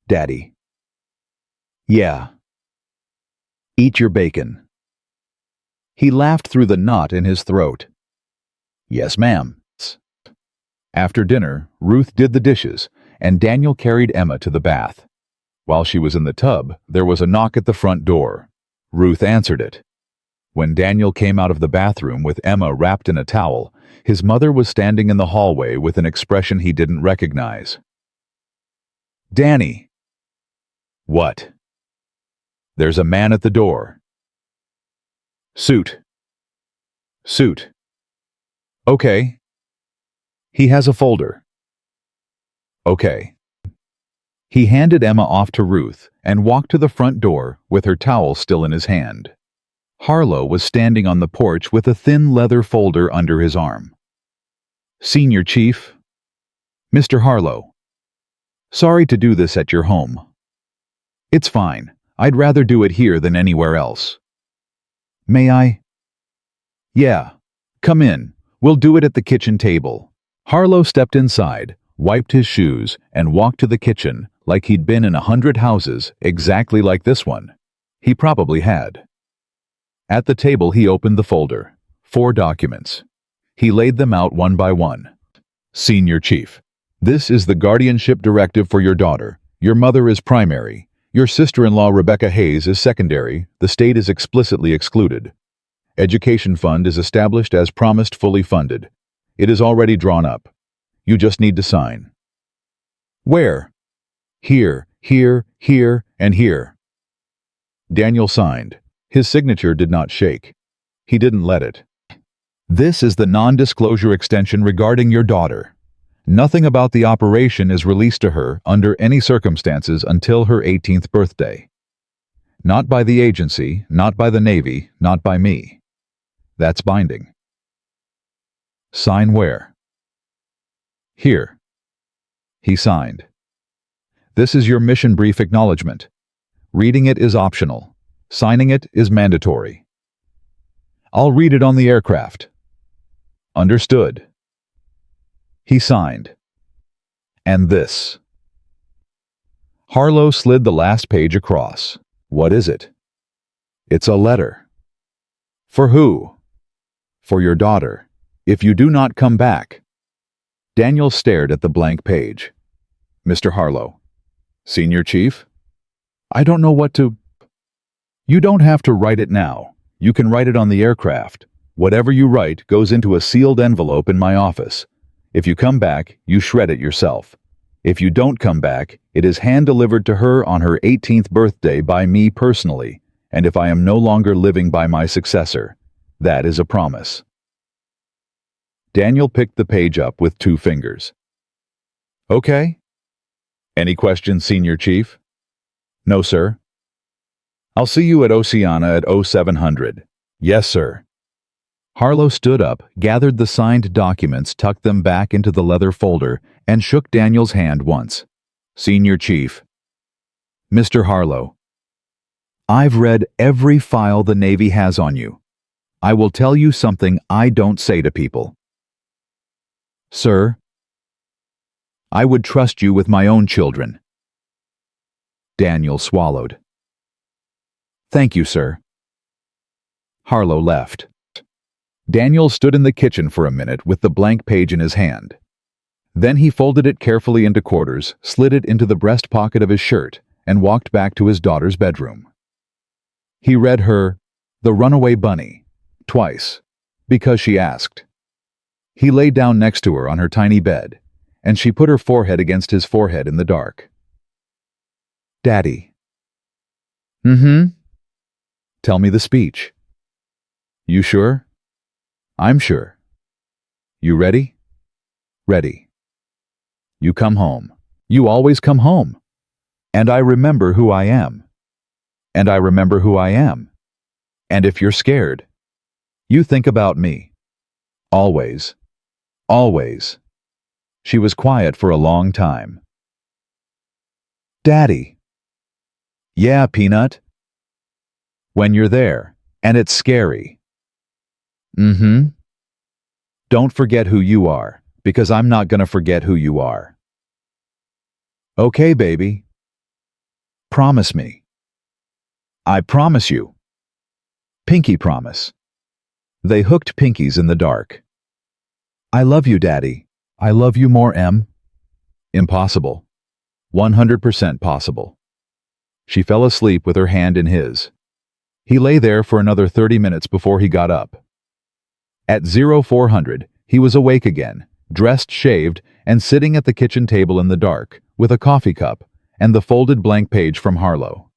Daddy. Yeah. Eat your bacon. He laughed through the knot in his throat. Yes, ma'am. After dinner, Ruth did the dishes, and Daniel carried Emma to the bath. While she was in the tub, there was a knock at the front door. Ruth answered it. When Daniel came out of the bathroom with Emma wrapped in a towel, his mother was standing in the hallway with an expression he didn't recognize. Danny. What? There's a man at the door. Suit. Suit. Okay. He has a folder. Okay. He handed Emma off to Ruth and walked to the front door with her towel still in his hand. Harlow was standing on the porch with a thin leather folder under his arm. Senior Chief. Mr. Harlow. Sorry to do this at your home. It's fine. I'd rather do it here than anywhere else. May I? Yeah. Come in. We'll do it at the kitchen table. Harlow stepped inside, wiped his shoes, and walked to the kitchen like he'd been in 100 houses exactly like this one. He probably had. At the table he opened the folder. 4 documents. He laid them out one by one. Senior Chief. This is the guardianship directive for your daughter. Your mother is primary. Your sister-in-law Rebecca Hayes is secondary. The state is explicitly excluded. Education fund is established as promised, fully funded. It is already drawn up. You just need to sign. Where? Here, here, here, and here. Daniel signed. His signature did not shake. He didn't let it. This is the non-disclosure extension regarding your daughter. Nothing about the operation is released to her under any circumstances until her 18th birthday. Not by the agency, not by the Navy, not by me. That's binding. Sign where? Here. He signed. This is your mission brief acknowledgement. Reading it is optional. Signing it is mandatory. I'll read it on the aircraft. Understood. He signed. And this. Harlow slid the last page across. What is it? It's a letter. For who? For your daughter. If you do not come back. Daniel stared at the blank page. Mr. Harlow. Senior Chief? I don't know what to... You don't have to write it now. You can write it on the aircraft. Whatever you write goes into a sealed envelope in my office. If you come back, you shred it yourself. If you don't come back, it is hand-delivered to her on her 18th birthday by me personally, and if I am no longer living by my successor. That is a promise. Daniel picked the page up with 2 fingers. Okay. Any questions, Senior Chief? No, sir. I'll see you at Oceana at 0700. Yes, sir. Harlow stood up, gathered the signed documents, tucked them back into the leather folder, and shook Daniel's hand once. Senior Chief. Mr. Harlow. I've read every file the Navy has on you. I will tell you something I don't say to people. Sir. I would trust you with my own children. Daniel swallowed. Thank you, sir. Harlow left. Daniel stood in the kitchen for a minute with the blank page in his hand. Then he folded it carefully into quarters, slid it into the breast pocket of his shirt, and walked back to his daughter's bedroom. He read her, "The Runaway Bunny," twice, because she asked. He lay down next to her on her tiny bed, and she put her forehead against his forehead in the dark. Daddy. Tell me the speech. You sure? I'm sure. You ready? Ready. You come home. You always come home. And I remember who I am. And I remember who I am. And if you're scared, you think about me. Always. Always. She was quiet for a long time. Daddy. Yeah, Peanut. When you're there, and it's scary. Don't forget who you are, because I'm not gonna forget who you are. Okay, baby. Promise me. I promise you. Pinky promise. They hooked pinkies in the dark. I love you, Daddy. I love you more, Em. Impossible. 100% possible. She fell asleep with her hand in his. He lay there for another 30 minutes before he got up. At 0400, he was awake again, dressed, shaved, and sitting at the kitchen table in the dark, with a coffee cup, and the folded blank page from Harlow.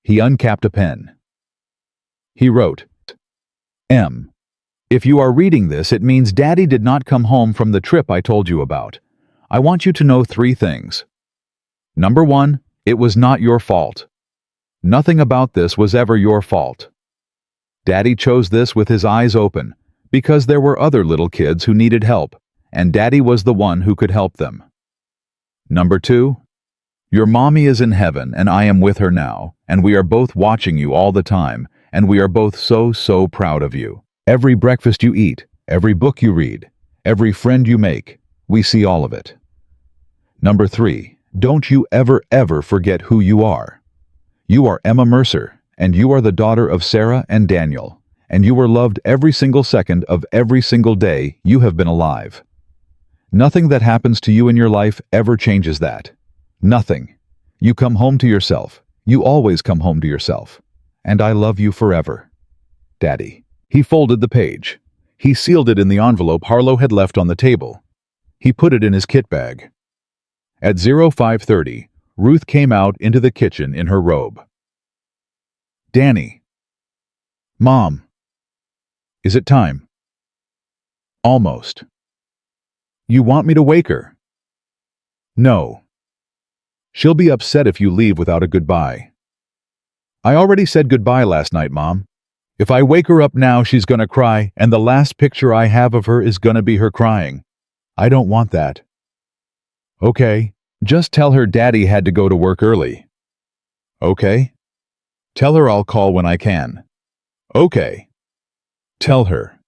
He uncapped a pen. He wrote, M. If you are reading this, it means Daddy did not come home from the trip I told you about. I want you to know 3 things. Number 1, it was not your fault. Nothing about this was ever your fault. Daddy chose this with his eyes open, because there were other little kids who needed help, and Daddy was the one who could help them. Number 2, your mommy is in heaven and I am with her now, and we are both watching you all the time, and we are both so proud of you. Every breakfast you eat, every book you read, every friend you make, we see all of it. Number 3, don't you ever forget who you are. You are Emma Mercer, and you are the daughter of Sarah and Daniel, and you were loved every single second of every single day you have been alive. Nothing that happens to you in your life ever changes that. Nothing. You come home to yourself. You always come home to yourself. And I love you forever. Daddy. He folded the page. He sealed it in the envelope Harlow had left on the table. He put it in his kit bag. At 05:30, Ruth came out into the kitchen in her robe. Danny. Mom. Is it time? Almost. You want me to wake her? No. She'll be upset if you leave without a goodbye. I already said goodbye last night, Mom. If I wake her up now, she's gonna cry, and the last picture I have of her is gonna be her crying. I don't want that. Okay, just tell her Daddy had to go to work early. Okay. Tell her I'll call when I can. Okay. Tell her.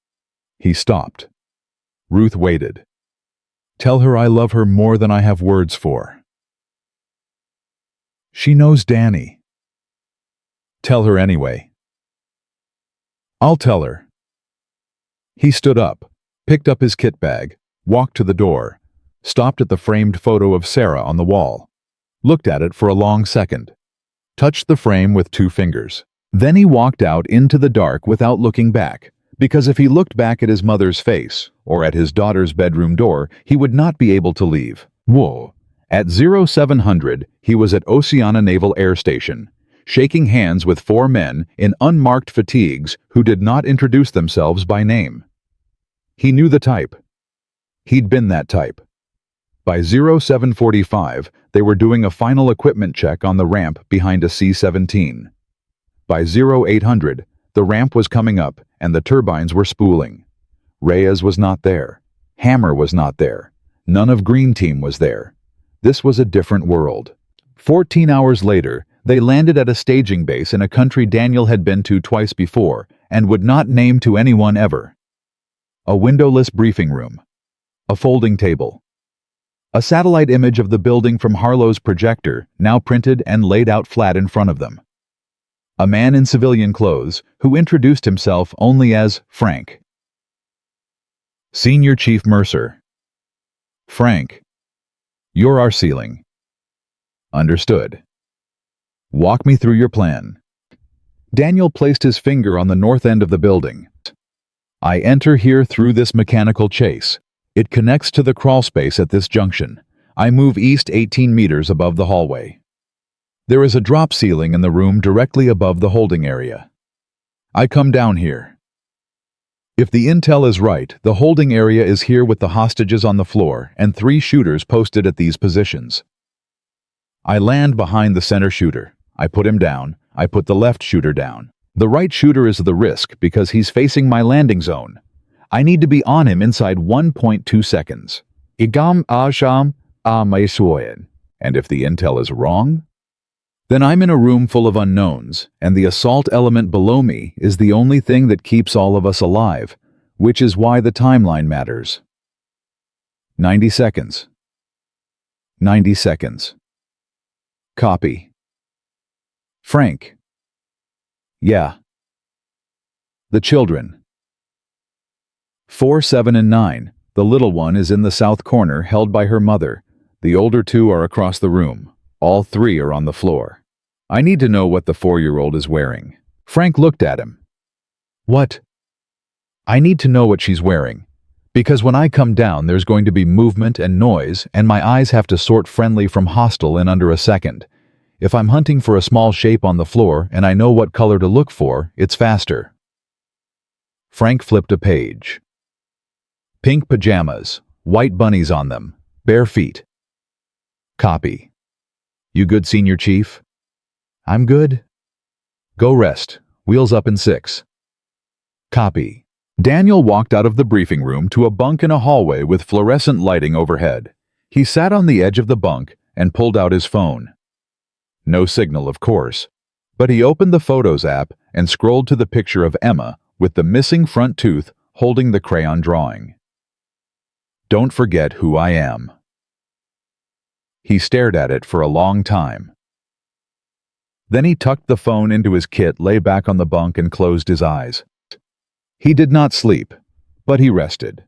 He stopped. Ruth waited. Tell her I love her more than I have words for. She knows Danny. Tell her anyway. I'll tell her. He stood up, picked up his kit bag, walked to the door, stopped at the framed photo of Sarah on the wall, looked at it for a long second, touched the frame with 2 fingers. Then he walked out into the dark without looking back, because if he looked back at his mother's face or at his daughter's bedroom door, he would not be able to leave. Whoa. At 0700, he was at Oceana Naval Air Station, shaking hands with 4 men in unmarked fatigues who did not introduce themselves by name. He knew the type. He'd been that type. By 0745, they were doing a final equipment check on the ramp behind a C-17. By 0800, the ramp was coming up and the turbines were spooling. Reyes was not there. Hammer was not there. None of Green Team was there. This was a different world. 14 hours later, they landed at a staging base in a country Daniel had been to twice before and would not name to anyone ever. A windowless briefing room. A folding table. A satellite image of the building from Harlow's projector, now printed and laid out flat in front of them. A man in civilian clothes who introduced himself only as Frank. Senior Chief Mercer. Frank. You're our ceiling. Understood. Walk me through your plan. Daniel placed his finger on the north end of the building. I enter here through this mechanical chase. It connects to the crawl space at this junction. I move east 18 meters above the hallway. There is a drop ceiling in the room directly above the holding area. I come down here. If the intel is right, the holding area is here with the hostages on the floor and 3 shooters posted at these positions. I land behind the center shooter. I put him down. I put the left shooter down. The right shooter is the risk because he's facing my landing zone. I need to be on him inside 1.2 seconds. Igam asham amaisuoyen. And if the intel is wrong, then I'm in a room full of unknowns, and the assault element below me is the only thing that keeps all of us alive, which is why the timeline matters. 90 seconds. 90 seconds. Copy. Frank. Yeah. The children. 4, 7, and 9. The little one is in the south corner, held by her mother. The older 2 are across the room. All 3 are on the floor. I need to know what the 4-year-old is wearing. Frank looked at him. What? I need to know what she's wearing. Because when I come down, there's going to be movement and noise, and my eyes have to sort friendly from hostile in under a second. If I'm hunting for a small shape on the floor and I know what color to look for, it's faster. Frank flipped a page. Pink pajamas, white bunnies on them, bare feet. Copy. You good, Senior Chief? I'm good. Go rest. Wheels up in 6. Copy. Daniel walked out of the briefing room to a bunk in a hallway with fluorescent lighting overhead. He sat on the edge of the bunk and pulled out his phone. No signal, of course, but he opened the Photos app and scrolled to the picture of Emma with the missing front tooth holding the crayon drawing. Don't forget who I am. He stared at it for a long time. Then he tucked the phone into his kit, lay back on the bunk, and closed his eyes. He did not sleep, but he rested.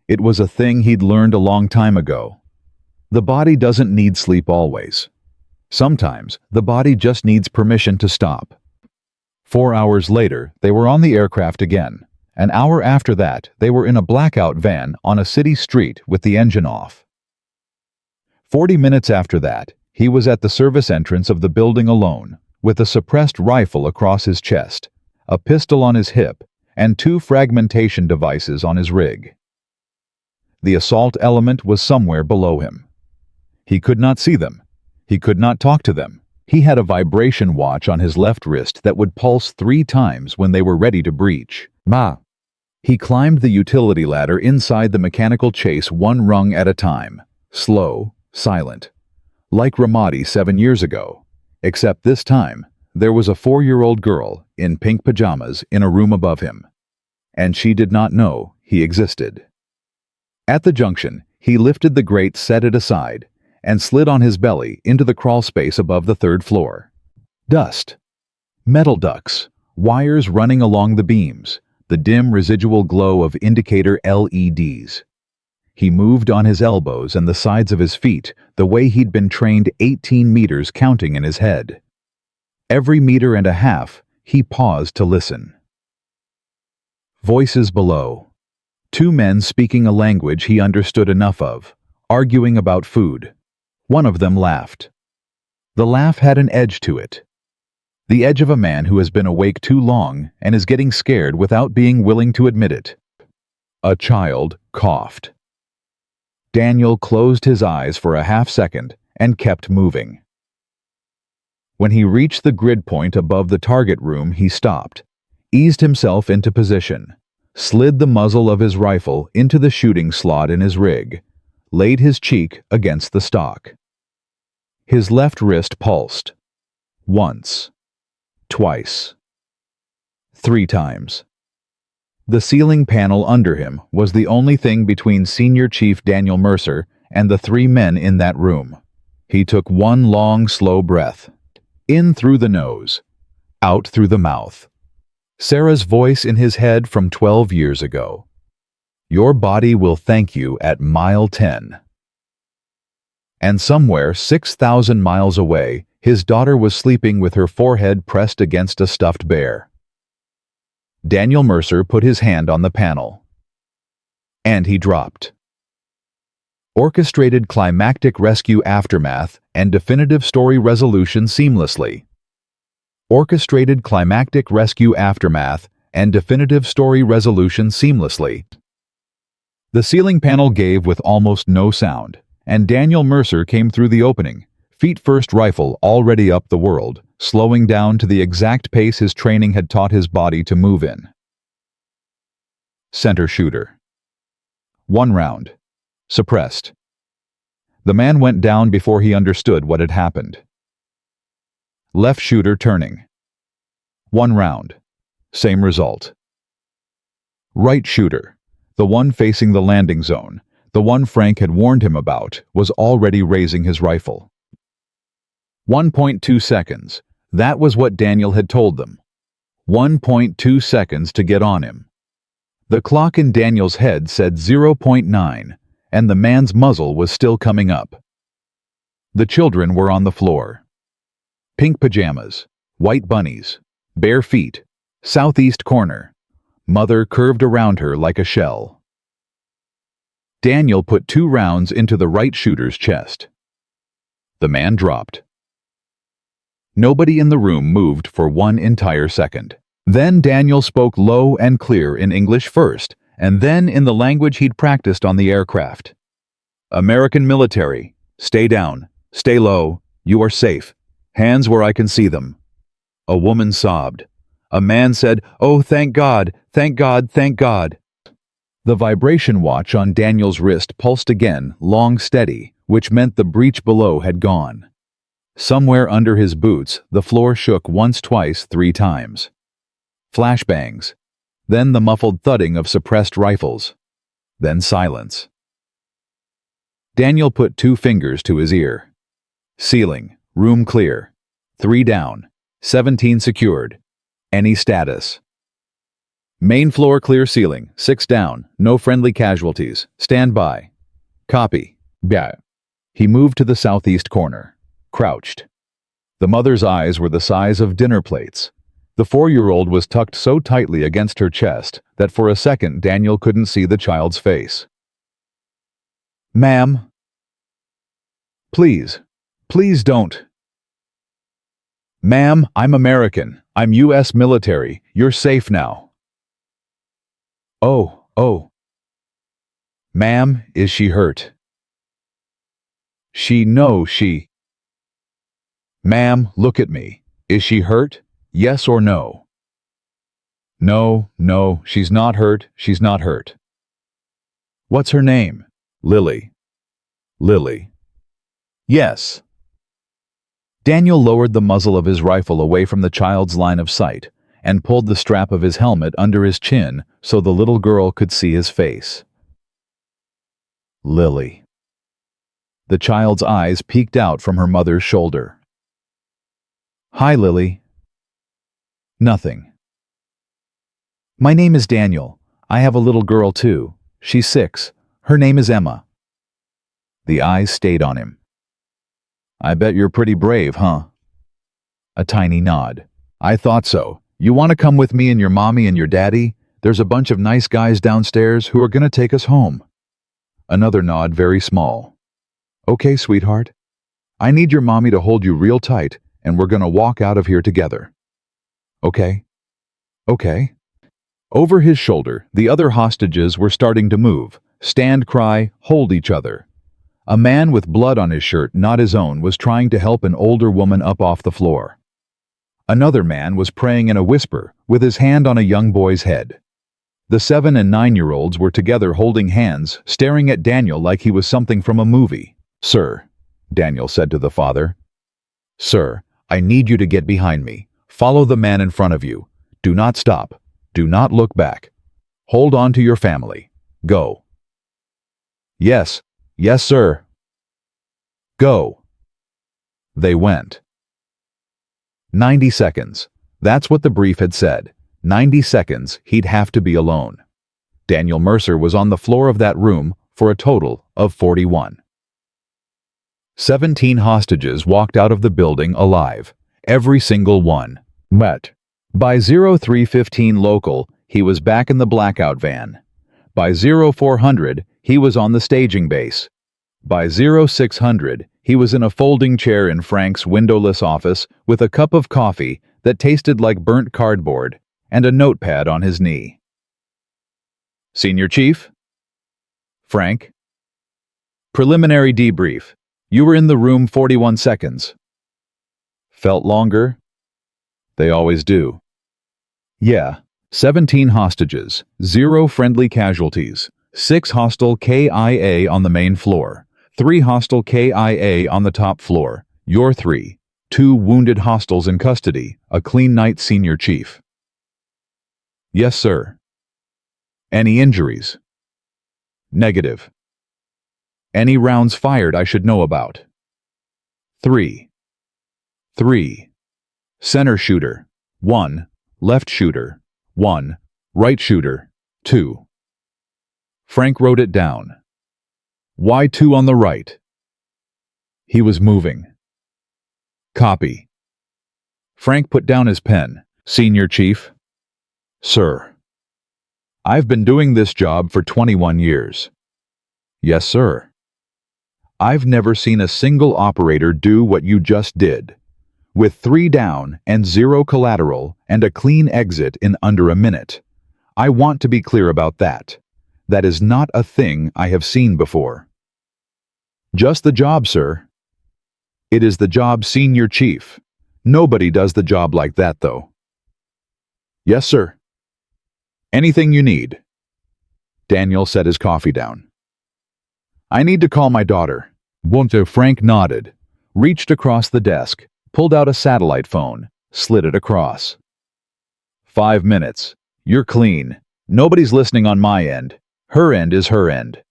It was a thing he'd learned a long time ago. The body doesn't need sleep always. Sometimes the body just needs permission to stop. 4 hours later, they were on the aircraft again. An hour after that, they were in a blackout van on a city street with the engine off. 40 minutes after that, he was at the service entrance of the building alone, with a suppressed rifle across his chest, a pistol on his hip, and 2 fragmentation devices on his rig. The assault element was somewhere below him. He could not see them. He could not talk to them. He had a vibration watch on his left wrist that would pulse 3 times when they were ready to breach. Ma. He climbed the utility ladder inside the mechanical chase 1 rung at a time, slow, silent, like Ramadi 7 years ago, except this time there was a 4-year-old girl in pink pajamas in a room above him, and she did not know he existed. At the junction, he lifted the grate, set it aside, and slid on his belly into the crawl space above the 3rd floor. Dust. Metal ducts, wires running along the beams, the dim residual glow of indicator LEDs. He moved on his elbows and the sides of his feet the way he'd been trained 18 meters counting in his head. Every meter and a half, he paused to listen. Voices below. 2 men speaking a language he understood enough of, arguing about food. One of them laughed. The laugh had an edge to it. The edge of a man who has been awake too long and is getting scared without being willing to admit it. A child coughed. Daniel closed his eyes for a half-second and kept moving. When he reached the grid point above the target room, he stopped, eased himself into position, slid the muzzle of his rifle into the shooting slot in his rig, laid his cheek against the stock. His left wrist pulsed. Once. Twice. 3 times. The ceiling panel under him was the only thing between Senior Chief Daniel Mercer and the 3 men in that room. He took 1 long, slow breath. In through the nose, out through the mouth. Sarah's voice in his head from 12 years ago. Your body will thank you at mile 10. And somewhere 6,000 miles away, his daughter was sleeping with her forehead pressed against a stuffed bear. Daniel Mercer put his hand on the panel. And he dropped. Orchestrated climactic rescue aftermath and definitive story resolution seamlessly. Orchestrated climactic rescue aftermath and definitive story resolution seamlessly. The ceiling panel gave with almost no sound, and Daniel Mercer came through the opening, feet first, rifle already up the world, slowing down to the exact pace his training had taught his body to move in. Center shooter. 1 round. Suppressed. The man went down before he understood what had happened. Left shooter turning. 1 round. Same result. Right shooter, the one facing the landing zone, the one Frank had warned him about, was already raising his rifle. 1.2 seconds. That was what Daniel had told them. 1.2 seconds to get on him. The clock in Daniel's head said 0.9, and the man's muzzle was still coming up. The children were on the floor. Pink pajamas, white bunnies, bare feet, southeast corner. Mother curved around her like a shell. Daniel put 2 rounds into the right shooter's chest. The man dropped. Nobody in the room moved for 1 entire second. Then Daniel spoke low and clear in English first, and then in the language he'd practiced on the aircraft. American military, stay down, stay low, you are safe. Hands where I can see them. A woman sobbed. A man said, "Oh, thank God, thank God, thank God." The vibration watch on Daniel's wrist pulsed again, long steady, which meant the breach below had gone. Somewhere under his boots, the floor shook once, twice, 3 times. Flashbangs. Then the muffled thudding of suppressed rifles. Then silence. Daniel put 2 fingers to his ear. Ceiling, room clear. 3 down. 17 secured. Any status? Main floor clear ceiling, 6 down, no friendly casualties. Stand by. Copy. Yeah. He moved to the southeast corner. Crouched. The mother's eyes were the size of dinner plates. The 4-year-old was tucked so tightly against her chest that for a second Daniel couldn't see the child's face. "Ma'am. Please. Please don't. Ma'am, I'm American. I'm U.S. military. You're safe now." Oh. Ma'am, is she hurt? She. Ma'am, look at me. Is she hurt? Yes or no? No, she's not hurt, she's not hurt. What's her name? Lily. Lily. Yes. Daniel lowered the muzzle of his rifle away from the child's line of sight and pulled the strap of his helmet under his chin so the little girl could see his face. Lily. The child's eyes peeked out from her mother's shoulder. "Hi, Lily." "Nothing." "My name is Daniel. I have a little girl too. She's 6. Her name is Emma." The eyes stayed on him. "I bet you're pretty brave, huh?" A tiny nod. "I thought so. You want to come with me and your mommy and your daddy? There's a bunch of nice guys downstairs who are going to take us home." Another nod, very small. "Okay, sweetheart. I need your mommy to hold you real tight, and we're going to walk out of here together." "Okay." "Okay." Over his shoulder, the other hostages were starting to move. Stand, cry, hold each other. A man with blood on his shirt, not his own, was trying to help an older woman up off the floor. Another man was praying in a whisper, with his hand on a young boy's head. The 7- and 9-year-olds were together holding hands, staring at Daniel like he was something from a movie. "Sir," Daniel said to the father. "Sir, I need you to get behind me. Follow the man in front of you. Do not stop. Do not look back. Hold on to your family. Go." "Yes, sir." "Go." They went. 90 seconds. That's what the brief had said. 90 seconds he'd have to be alone. Daniel Mercer was on the floor of that room for a total of 41. 17 hostages walked out of the building alive. Every single one. But by 03:15 local, he was back in the blackout van. By 0400, he was on the staging base. By 0600, he was in a folding chair in Frank's windowless office with a cup of coffee that tasted like burnt cardboard and a notepad on his knee. "Senior Chief?" "Frank?" "Preliminary debrief. You were in the room 41 seconds. Felt longer?" "They always do." "Yeah. 17 hostages, 0 friendly casualties, 6 hostile KIA on the main floor, 3 hostile KIA on the top floor, your 3, 2 wounded hostiles in custody, a clean night, Senior Chief." "Yes, sir." "Any injuries?" "Negative." "Any rounds fired I should know about?" 3. Center shooter, 1. Left shooter, 1. Right shooter, 2. Frank wrote it down. "Why 2 on the right?" He was moving. "Copy." Frank put down his pen. "Senior Chief?" "Sir." "I've been doing this job for 21 years. Yes, sir. I've never seen a single operator do what you just did. With 3 down and 0 collateral and a clean exit in under a minute. I want to be clear about that. That is not a thing I have seen before. Just the job, sir. It is the job, Senior Chief. Nobody does the job like that, though. Yes, sir. Anything you need. Daniel set his coffee down. I need to call my daughter. Want to Frank nodded, reached across the desk, pulled out a satellite phone, slid it across. 5 minutes. You're clean. Nobody's listening on my end. Her end is her end.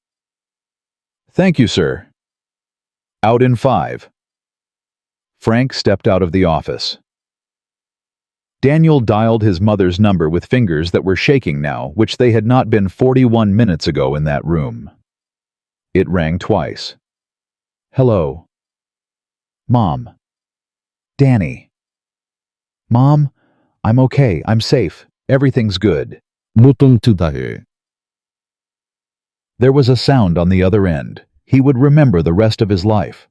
Thank you, sir. Out in 5. Frank stepped out of the office. Daniel dialed his mother's number with fingers that were shaking now, which they had not been 41 minutes ago in that room. It rang twice. Hello. Mom. Danny. Mom, I'm okay. I'm safe. Everything's good. 무통 투다해. There was a sound on the other end. He would remember the rest of his life.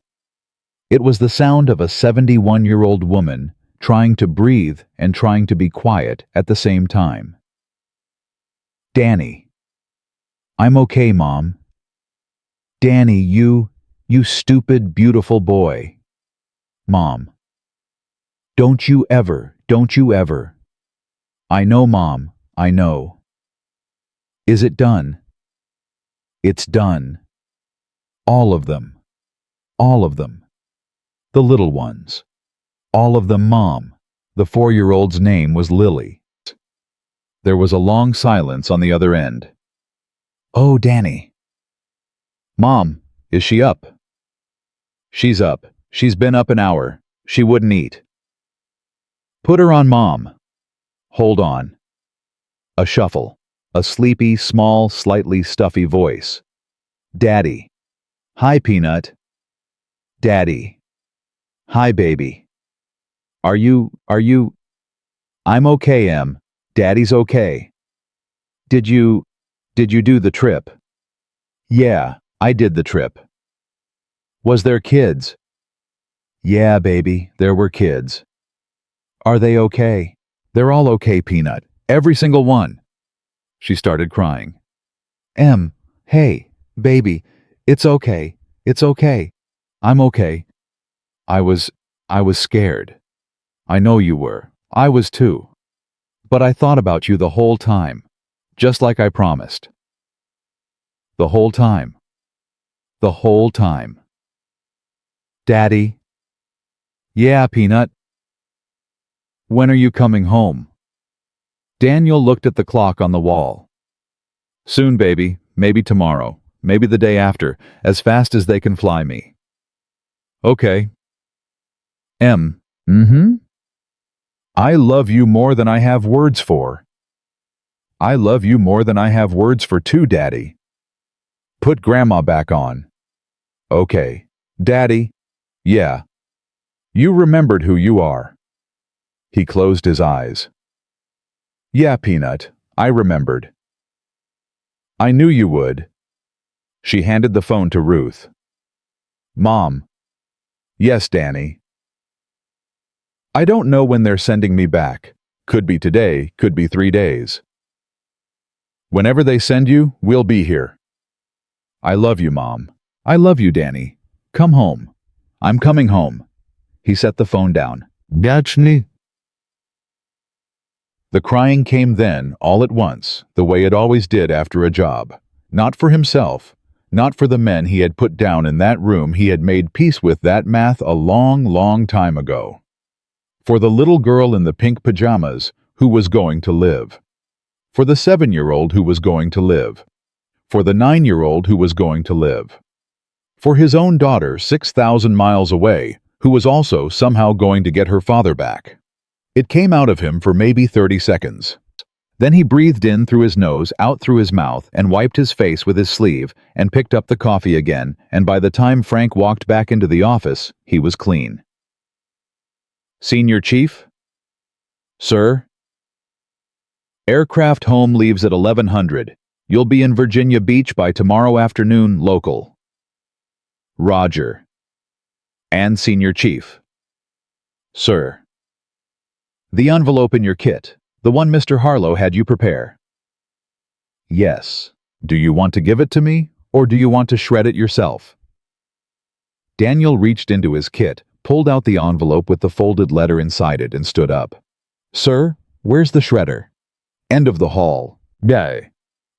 It was the sound of a 71-year-old woman trying to breathe and trying to be quiet at the same time. Danny. I'm okay, Mom. Danny, you stupid, beautiful boy. Mom. Don't you ever. I know, Mom, I know. Is it done? It's done. All of them. All of them. The little ones. All of them, Mom. The 4-year-old's name was Lily. There was a long silence on the other end. Oh, Danny. Mom, is she up? She's up. She's been up an hour. She wouldn't eat. Put her on, Mom. Hold on. A shuffle. A sleepy, small, slightly stuffy voice. Daddy. Hi, Peanut. Daddy. Hi, baby. Are you... I'm okay, Em. Daddy's okay. Did you do the trip? Yeah, I did the trip. Was there kids? Yeah, baby, there were kids. Are they okay? They're all okay, Peanut. Every single one. She started crying. Em, hey, baby, it's okay. It's okay. I'm okay. I was scared. I know you were. I was too. But I thought about you the whole time, just like I promised. The whole time. The whole time. Daddy? Yeah, Peanut. When are you coming home? Daniel looked at the clock on the wall. Soon, baby. Maybe tomorrow. Maybe the day after, as fast as they can fly me. Okay. Em. I love you more than I have words for. I love you more than I have words for too, Daddy. Put Grandma back on. Okay. Daddy? Yeah. You remembered who you are. He closed his eyes. Yeah, Peanut, I remembered. I knew you would. She handed the phone to Ruth. Mom. Yes, Danny. I don't know when they're sending me back. Could be today, could be 3 days. Whenever they send you, we'll be here. I love you, Mom. I love you, Danny. Come home. I'm coming home. He set the phone down. Biaczny. The crying came then, all at once, the way it always did after a job. Not for himself, not for the men he had put down in that room he had made peace with that math a long, long time ago. For the little girl in the pink pajamas who was going to live. For the 7-year-old who was going to live. For the 9-year-old who was going to live. For his own daughter 6,000 miles away, who was also somehow going to get her father back. It came out of him for maybe 30 seconds. Then he breathed in through his nose, out through his mouth, and wiped his face with his sleeve, and picked up the coffee again, and by the time Frank walked back into the office, he was clean. Senior Chief? Sir? Aircraft home leaves at 1100. You'll be in Virginia Beach by tomorrow afternoon, local. Roger. And Senior Chief. Sir. The envelope in your kit, the one Mr. Harlow had you prepare. Yes. Do you want to give it to me, or do you want to shred it yourself? Daniel reached into his kit, pulled out the envelope with the folded letter inside it, and stood up. Sir, where's the shredder? End of the hall. Yay.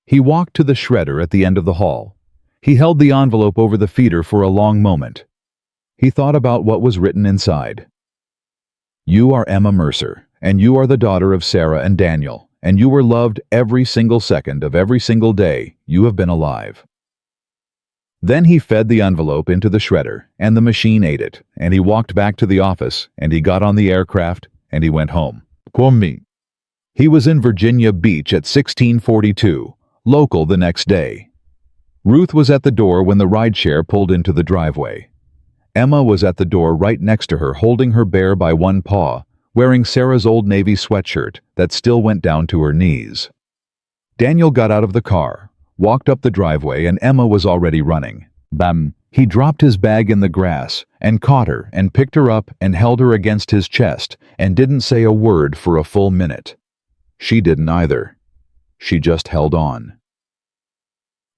He walked to the shredder at the end of the hall. He held the envelope over the feeder for a long moment. He thought about what was written inside. You are Emma Mercer, and you are the daughter of Sarah and Daniel, and you were loved every single second of every single day you have been alive. Then he fed the envelope into the shredder, and the machine ate it, and he walked back to the office, and he got on the aircraft, and he went home. Kwame. He was in Virginia Beach at 1642, local the next day. Ruth was at the door when the rideshare pulled into the driveway. Emma was at the door right next to her, holding her bear by one paw, wearing Sarah's old Navy sweatshirt that still went down to her knees. Daniel got out of the car, walked up the driveway, and Emma was already running. Bam! He dropped his bag in the grass and caught her and picked her up and held her against his chest and didn't say a word for a full minute. She didn't either. She just held on.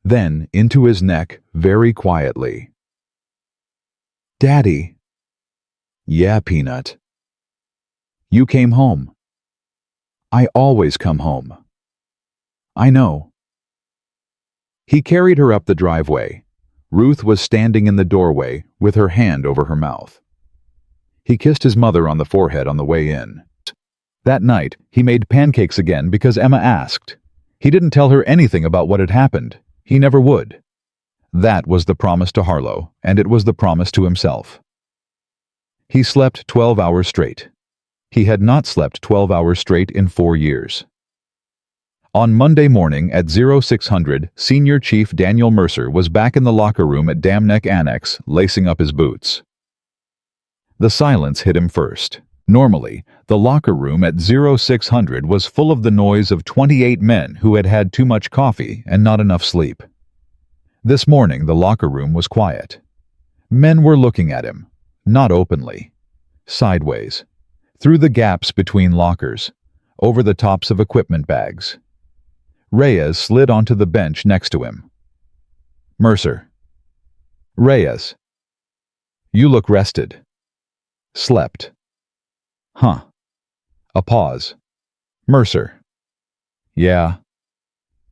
Then, into his neck, very quietly. Daddy. Yeah, Peanut. You came home. I always come home. I know. He carried her up the driveway. Ruth was standing in the doorway with her hand over her mouth. He kissed his mother on the forehead on the way in. That night, he made pancakes again because Emma asked. He didn't tell her anything about what had happened. He never would. That was the promise to Harlow, and it was the promise to himself. He slept 12 hours straight. He had not slept 12 hours straight in 4 years. On Monday morning at 0600, Senior Chief Daniel Mercer was back in the locker room at Dam Neck Annex, lacing up his boots. The silence hit him first. Normally, the locker room at 0600 was full of the noise of 28 men who had had too much coffee and not enough sleep. This morning, the locker room was quiet. Men were looking at him, not openly, sideways, through the gaps between lockers, over the tops of equipment bags. Reyes slid onto the bench next to him. Mercer. Reyes. You look rested. Slept. Huh. A pause. Mercer. Yeah.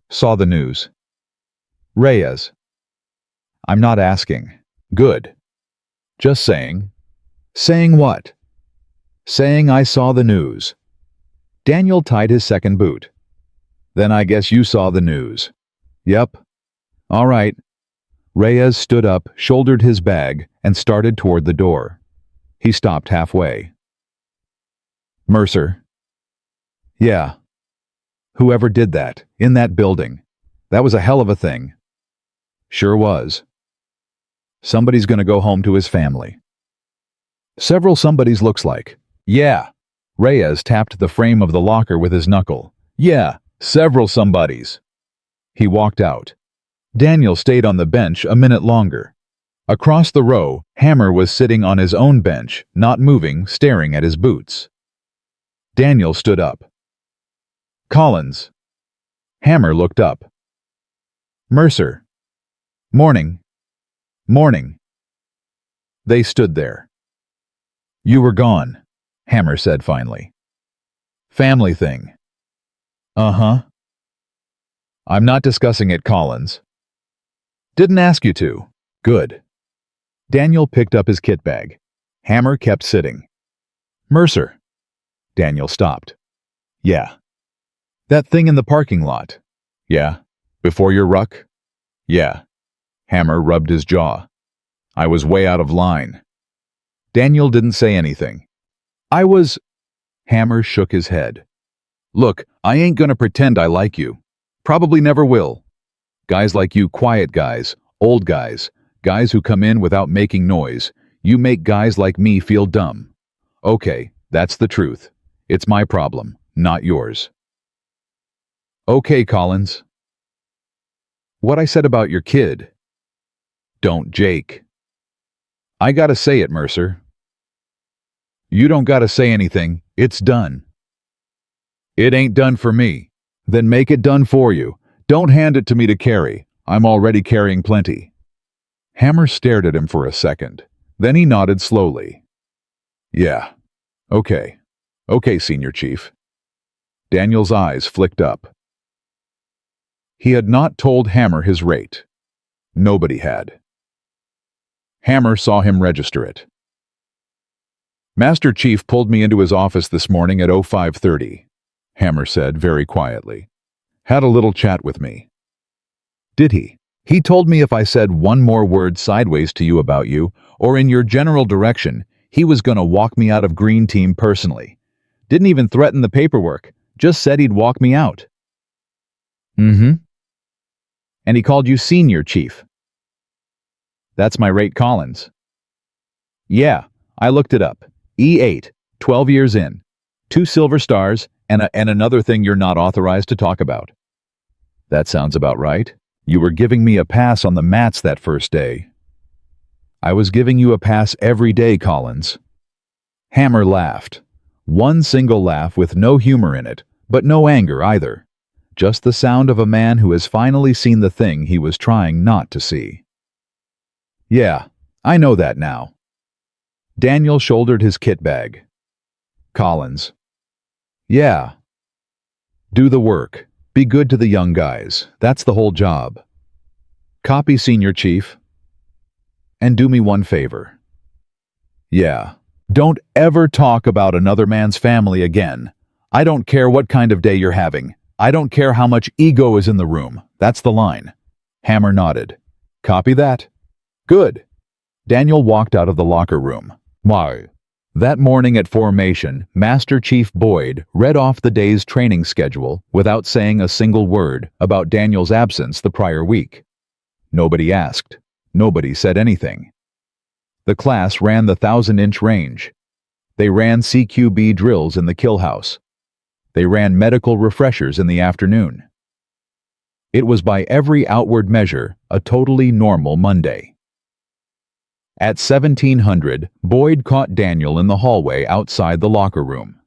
Saw the news. Reyes. I'm not asking. Good. Just saying. Saying what? Saying I saw the news. Daniel tied his second boot. Then I guess you saw the news. Yep. All right. Reyes stood up, shouldered his bag, and started toward the door. He stopped halfway. Mercer. Yeah. Whoever did that, in that building. That was a hell of a thing. Sure was. Somebody's gonna go home to his family. Several somebodies looks like. Yeah. Reyes tapped the frame of the locker with his knuckle. Yeah, several somebodies. He walked out. Daniel stayed on the bench a minute longer. Across the row, Hammer was sitting on his own bench, not moving, staring at his boots. Daniel stood up. Collins. Hammer looked up. Mercer. Morning. Morning. They stood there. You were gone, Hammer said finally. Family thing. Uh-huh. I'm not discussing it, Collins. Didn't ask you to. Good. Daniel picked up his kit bag. Hammer kept sitting. Mercer. Daniel stopped. Yeah. That thing in the parking lot. Yeah. Before your ruck? Yeah. Hammer rubbed his jaw. I was way out of line. Daniel didn't say anything. Hammer shook his head. Look, I ain't gonna pretend I like you. Probably never will. Guys like you, quiet guys, old guys, guys who come in without making noise, you make guys like me feel dumb. Okay, that's the truth. It's my problem, not yours. Okay, Collins. What I said about your kid. Don't, Jake. I gotta say it, Mercer. You don't gotta say anything. It's done. It ain't done for me. Then make it done for you. Don't hand it to me to carry. I'm already carrying plenty. Hammer stared at him for a second. Then he nodded slowly. Yeah. Okay. Okay, Senior Chief. Daniel's eyes flicked up. He had not told Hammer his rate. Nobody had. Hammer saw him register it. Master Chief pulled me into his office this morning at 05:30, Hammer said very quietly. Had a little chat with me. Did he? He told me if I said one more word sideways to you about you, or in your general direction, he was going to walk me out of Green Team personally. Didn't even threaten the paperwork, just said he'd walk me out. Mm-hmm. And he called you Senior Chief. That's my rate, Collins. Yeah, I looked it up. E8, 12 years in, 2 silver stars, and another thing you're not authorized to talk about. That sounds about right. You were giving me a pass on the mats that first day. I was giving you a pass every day, Collins. Hammer laughed. One single laugh with no humor in it, but no anger either. Just the sound of a man who has finally seen the thing he was trying not to see. Yeah, I know that now. Daniel shouldered his kit bag. Collins. Yeah. Do the work. Be good to the young guys. That's the whole job. Copy, Senior Chief. And do me one favor. Yeah. Don't ever talk about another man's family again. I don't care what kind of day you're having. I don't care how much ego is in the room. That's the line. Hammer nodded. Copy that. Good. Daniel walked out of the locker room. Why? That morning at formation, Master Chief Boyd read off the day's training schedule without saying a single word about Daniel's absence the prior week. Nobody asked. Nobody said anything. The class ran the 1,000-inch range. They ran CQB drills in the kill house. They ran medical refreshers in the afternoon. It was by every outward measure a totally normal Monday. At 1700, Boyd caught Daniel in the hallway outside the locker room.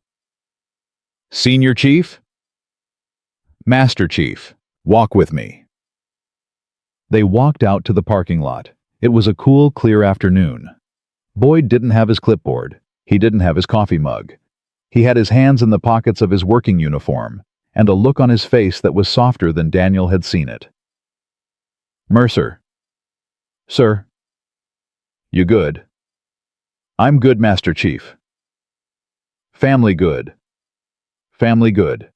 Senior Chief? Master Chief, walk with me. They walked out to the parking lot. It was a cool, clear afternoon. Boyd didn't have his clipboard. He didn't have his coffee mug. He had his hands in the pockets of his working uniform, and a look on his face that was softer than Daniel had seen it. Mercer. Sir. You good? I'm good, Master Chief. Family good. Family good.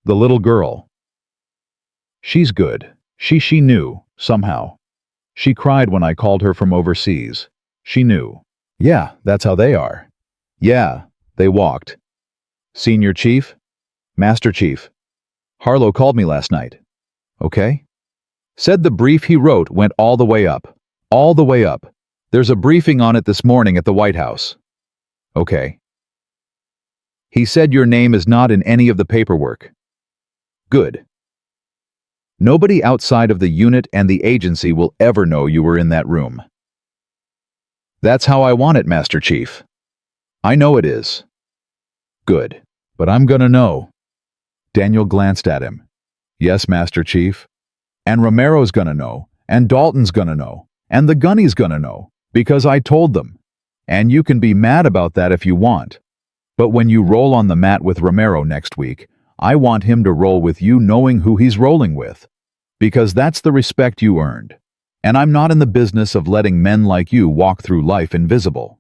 The little girl. She's good. She knew, somehow. She cried when I called her from overseas. She knew. Yeah, that's how they are. Yeah, they walked. Senior Chief? Master Chief. Harlow called me last night. Okay? Said the brief he wrote went all the way up. All the way up. There's a briefing on it this morning at the White House. Okay. He said your name is not in any of the paperwork. Good. Nobody outside of the unit and the agency will ever know you were in that room. That's how I want it, Master Chief. I know it is. Good. But I'm gonna know. Daniel glanced at him. Yes, Master Chief. And Romero's gonna know. And Dalton's gonna know. And the gunny's gonna know, because I told them. And you can be mad about that if you want. But when you roll on the mat with Romero next week, I want him to roll with you knowing who he's rolling with. Because that's the respect you earned. And I'm not in the business of letting men like you walk through life invisible.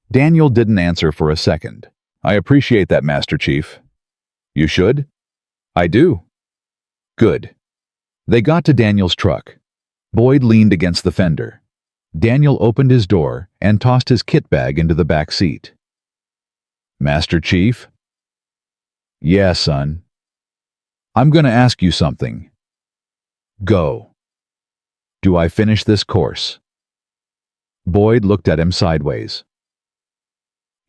Daniel didn't answer for a second. I appreciate that, Master Chief. You should? I do. Good. They got to Daniel's truck. Boyd leaned against the fender. Daniel opened his door and tossed his kit bag into the back seat. Master Chief? Yeah, son. I'm going to ask you something. Go. Do I finish this course? Boyd looked at him sideways.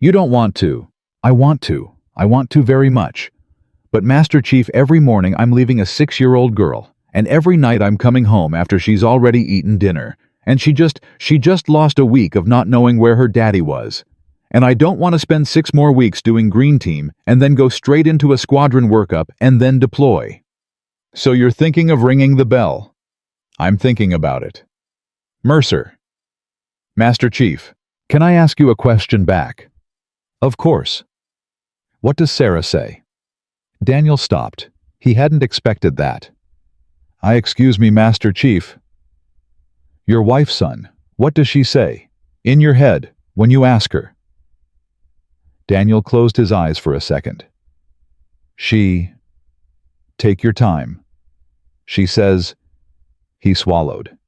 You don't want to. I want to. I want to very much. But Master Chief, every morning I'm leaving a 6-year-old girl, And every night I'm coming home after she's already eaten dinner, and she just lost a week of not knowing where her daddy was. And I don't want to spend 6 more weeks doing green team and then go straight into a squadron workup and then deploy. So you're thinking of ringing the bell? I'm thinking about it. Mercer. Master Chief, can I ask you a question back? Of course. What does Sarah say? Daniel stopped. He hadn't expected that. Excuse me, Master Chief. Your wife, son, what does she say? In your head, when you ask her. Daniel closed his eyes for a second. Take your time. She says, he swallowed.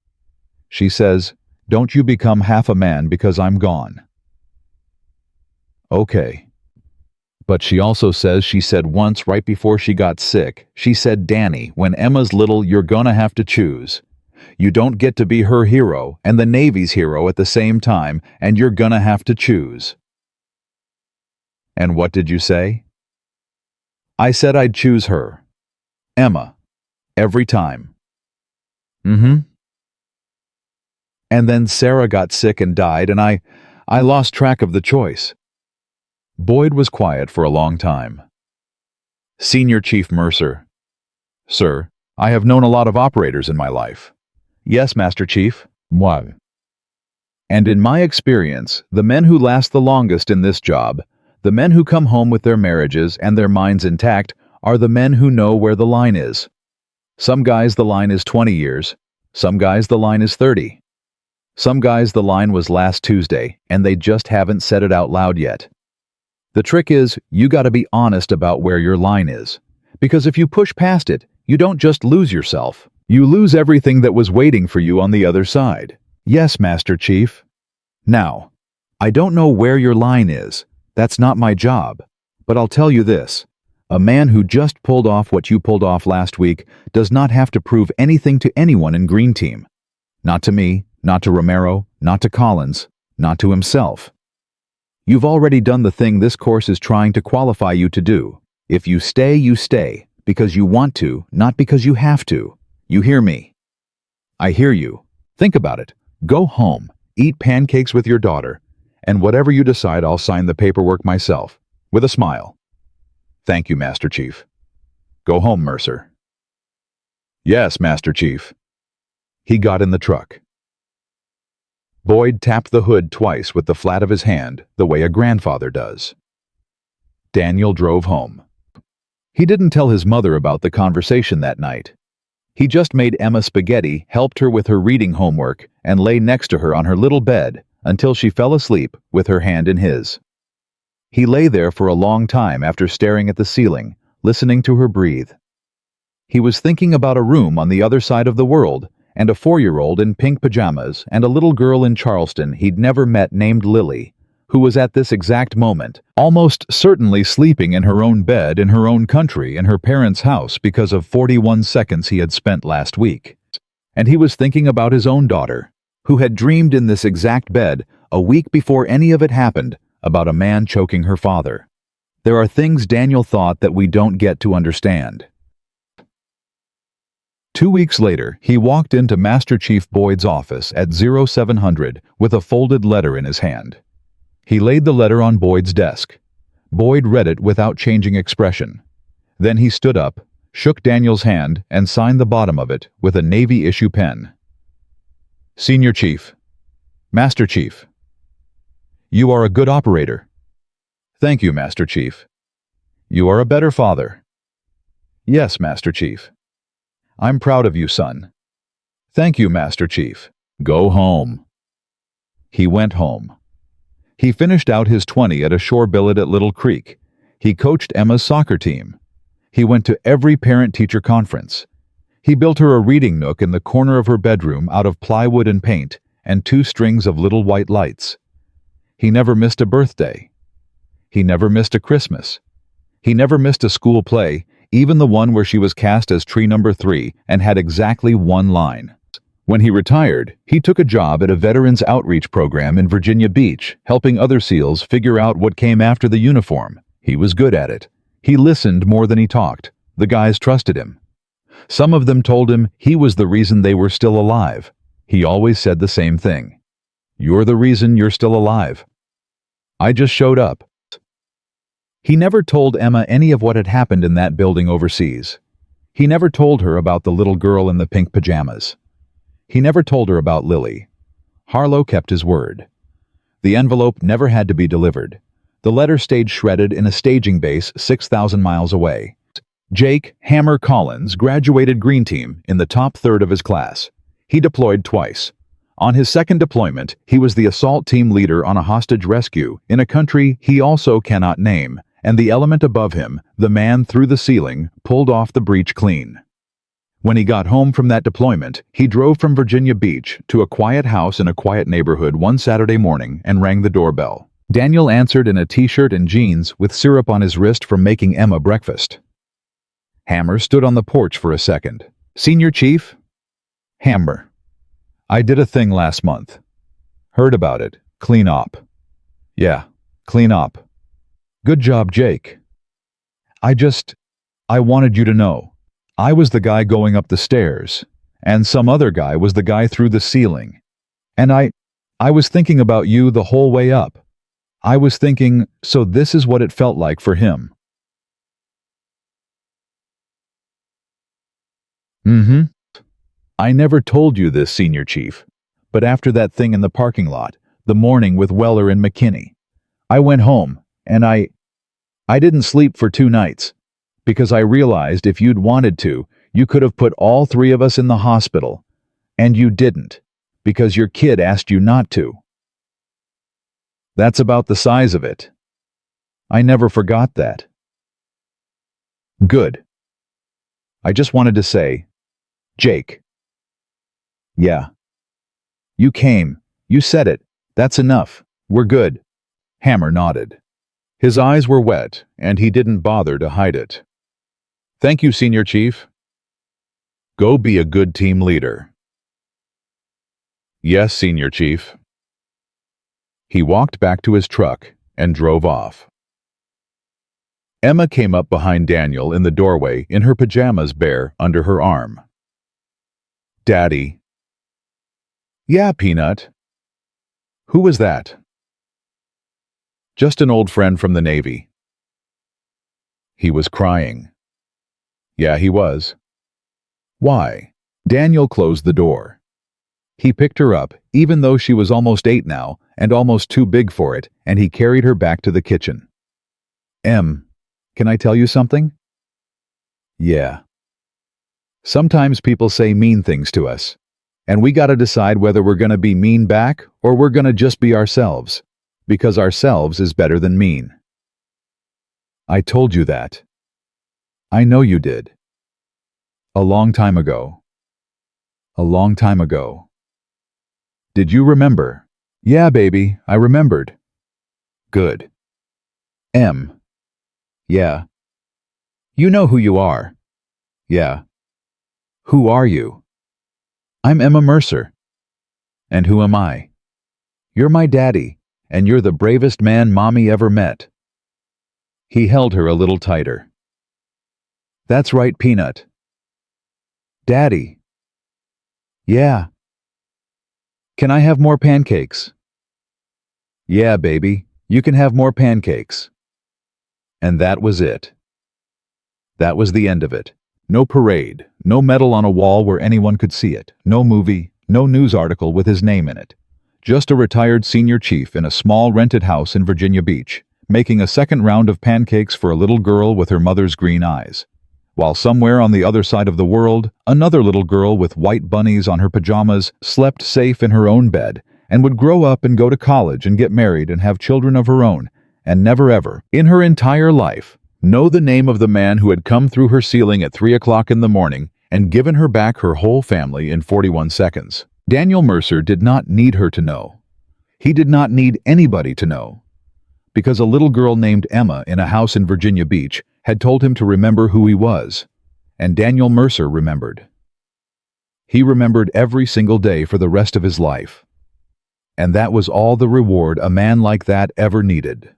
She says, don't you become half a man because I'm gone. Okay. But she also says she said once right before she got sick, she said, Danny, when Emma's little, you're gonna have to choose. You don't get to be her hero and the Navy's hero at the same time, and you're gonna have to choose. And what did you say? I said I'd choose her. Emma. Every time. And then Sarah got sick and died, and I lost track of the choice. Boyd was quiet for a long time. Senior Chief Mercer. Sir, I have known a lot of operators in my life. Yes, Master Chief. Moi. And in my experience, the men who last the longest in this job, the men who come home with their marriages and their minds intact, are the men who know where the line is. Some guys the line is 20 years, some guys the line is 30. Some guys the line was last Tuesday, and they just haven't said it out loud yet. The trick is, you gotta be honest about where your line is. Because if you push past it, you don't just lose yourself. You lose everything that was waiting for you on the other side. Yes, Master Chief. Now, I don't know where your line is. That's not my job. But I'll tell you this. A man who just pulled off what you pulled off last week does not have to prove anything to anyone in Green Team. Not to me, not to Romero, not to Collins, not to himself. You've already done the thing this course is trying to qualify you to do. If you stay, because you want to, not because you have to. You hear me? I hear you. Think about it. Go home, eat pancakes with your daughter, and whatever you decide, I'll sign the paperwork myself, with a smile. Thank you, Master Chief. Go home, Mercer. Yes, Master Chief. He got in the truck. Boyd tapped the hood twice with the flat of his hand, the way a grandfather does. Daniel drove home. He didn't tell his mother about the conversation that night. He just made Emma spaghetti, helped her with her reading homework, and lay next to her on her little bed until she fell asleep with her hand in his. He lay there for a long time after staring at the ceiling, listening to her breathe. He was thinking about a room on the other side of the world, and a 4-year-old in pink pajamas, and a little girl in Charleston he'd never met named Lily, who was at this exact moment almost certainly sleeping in her own bed in her own country in her parents' house because of 41 seconds he had spent last week. And he was thinking about his own daughter, who had dreamed in this exact bed a week before any of it happened about a man choking her father. There are things Daniel thought that we don't get to understand. 2 weeks later, he walked into Master Chief Boyd's office at 0700 with a folded letter in his hand. He laid the letter on Boyd's desk. Boyd read it without changing expression. Then he stood up, shook Daniel's hand, and signed the bottom of it with a Navy-issue pen. Senior Chief. Master Chief. You are a good operator. Thank you, Master Chief. You are a better father. Yes, Master Chief. I'm proud of you, son. Thank you, Master Chief. Go home. He went home. He finished out his 20 at a shore billet at Little Creek. He coached Emma's soccer team. He went to every parent-teacher conference. He built her a reading nook in the corner of her bedroom out of plywood and paint and 2 strings of little white lights. He never missed a birthday. He never missed a Christmas. He never missed a school play, even the one where she was cast as tree number 3 and had exactly 1 line. When he retired, he took a job at a veterans outreach program in Virginia Beach, helping other SEALs figure out what came after the uniform. He was good at it. He listened more than he talked. The guys trusted him. Some of them told him he was the reason they were still alive. He always said the same thing. "You're the reason you're still alive. I just showed up." He never told Emma any of what had happened in that building overseas. He never told her about the little girl in the pink pajamas. He never told her about Lily. Harlow kept his word. The envelope never had to be delivered. The letter stayed shredded in a staging base 6,000 miles away. Jake Hammer Collins graduated Green Team in the top third of his class. He deployed twice. On his second deployment, he was the assault team leader on a hostage rescue in a country he also cannot name, and the element above him, the man through the ceiling, pulled off the breach clean. When he got home from that deployment, he drove from Virginia Beach to a quiet house in a quiet neighborhood one Saturday morning and rang the doorbell. Daniel answered in a t-shirt and jeans with syrup on his wrist from making Emma breakfast. Hammer stood on the porch for a second. "Senior Chief?" "Hammer. I did a thing last month. Heard about it. Clean op." "Yeah, clean op." "Good job, Jake. I wanted you to know. I was the guy going up the stairs, and some other guy was the guy through the ceiling. And I was thinking about you the whole way up. I was thinking, so this is what it felt like for him." "Mm-hmm. I never told you this, Senior Chief, but after that thing in the parking lot, the morning with Weller and McKinney, I went home, and I didn't sleep for 2 nights, because I realized if you'd wanted to, you could have put all 3 of us in the hospital, and you didn't, because your kid asked you not to. That's about the size of it. I never forgot that." "Good. I just wanted to say, Jake." "Yeah. You came. You said it. That's enough. We're good." Hammer nodded. His eyes were wet, and he didn't bother to hide it. "Thank you, Senior Chief. Go be a good team leader." "Yes, Senior Chief." He walked back to his truck and drove off. Emma came up behind Daniel in the doorway in her pajamas bare under her arm. "Daddy." "Yeah, Peanut." "Who was that?" "Just an old friend from the Navy." He was crying. Yeah, he was. "Why?" Daniel closed the door. He picked her up, even though she was almost 8 now and almost too big for it, and he carried her back to the kitchen. "Em, can I tell you something?" "Yeah." "Sometimes people say mean things to us, and we gotta decide whether we're gonna be mean back or we're gonna just be ourselves, because ourselves is better than mean." "I told you that." "I know you did. A long time ago." "A long time ago." "Did you remember?" "Yeah, baby, I remembered." "Good." "Em." "Yeah." "You know who you are." "Yeah." "Who are you?" "I'm Emma Mercer." "And who am I?" "You're my daddy, and you're the bravest man Mommy ever met." He held her a little tighter. "That's right, Peanut." "Daddy." "Yeah." "Can I have more pancakes?" "Yeah, baby, you can have more pancakes." And that was it. That was the end of it. No parade, no medal on a wall where anyone could see it, no movie, no news article with his name in it. Just a retired senior chief in a small rented house in Virginia Beach, making a second round of pancakes for a little girl with her mother's green eyes. While somewhere on the other side of the world, another little girl with white bunnies on her pajamas slept safe in her own bed and would grow up and go to college and get married and have children of her own, and never ever, in her entire life, know the name of the man who had come through her ceiling at 3 o'clock in the morning and given her back her whole family in 41 seconds. Daniel Mercer did not need her to know. He did not need anybody to know. Because a little girl named Emma in a house in Virginia Beach had told him to remember who he was, and Daniel Mercer remembered. He remembered every single day for the rest of his life. And that was all the reward a man like that ever needed.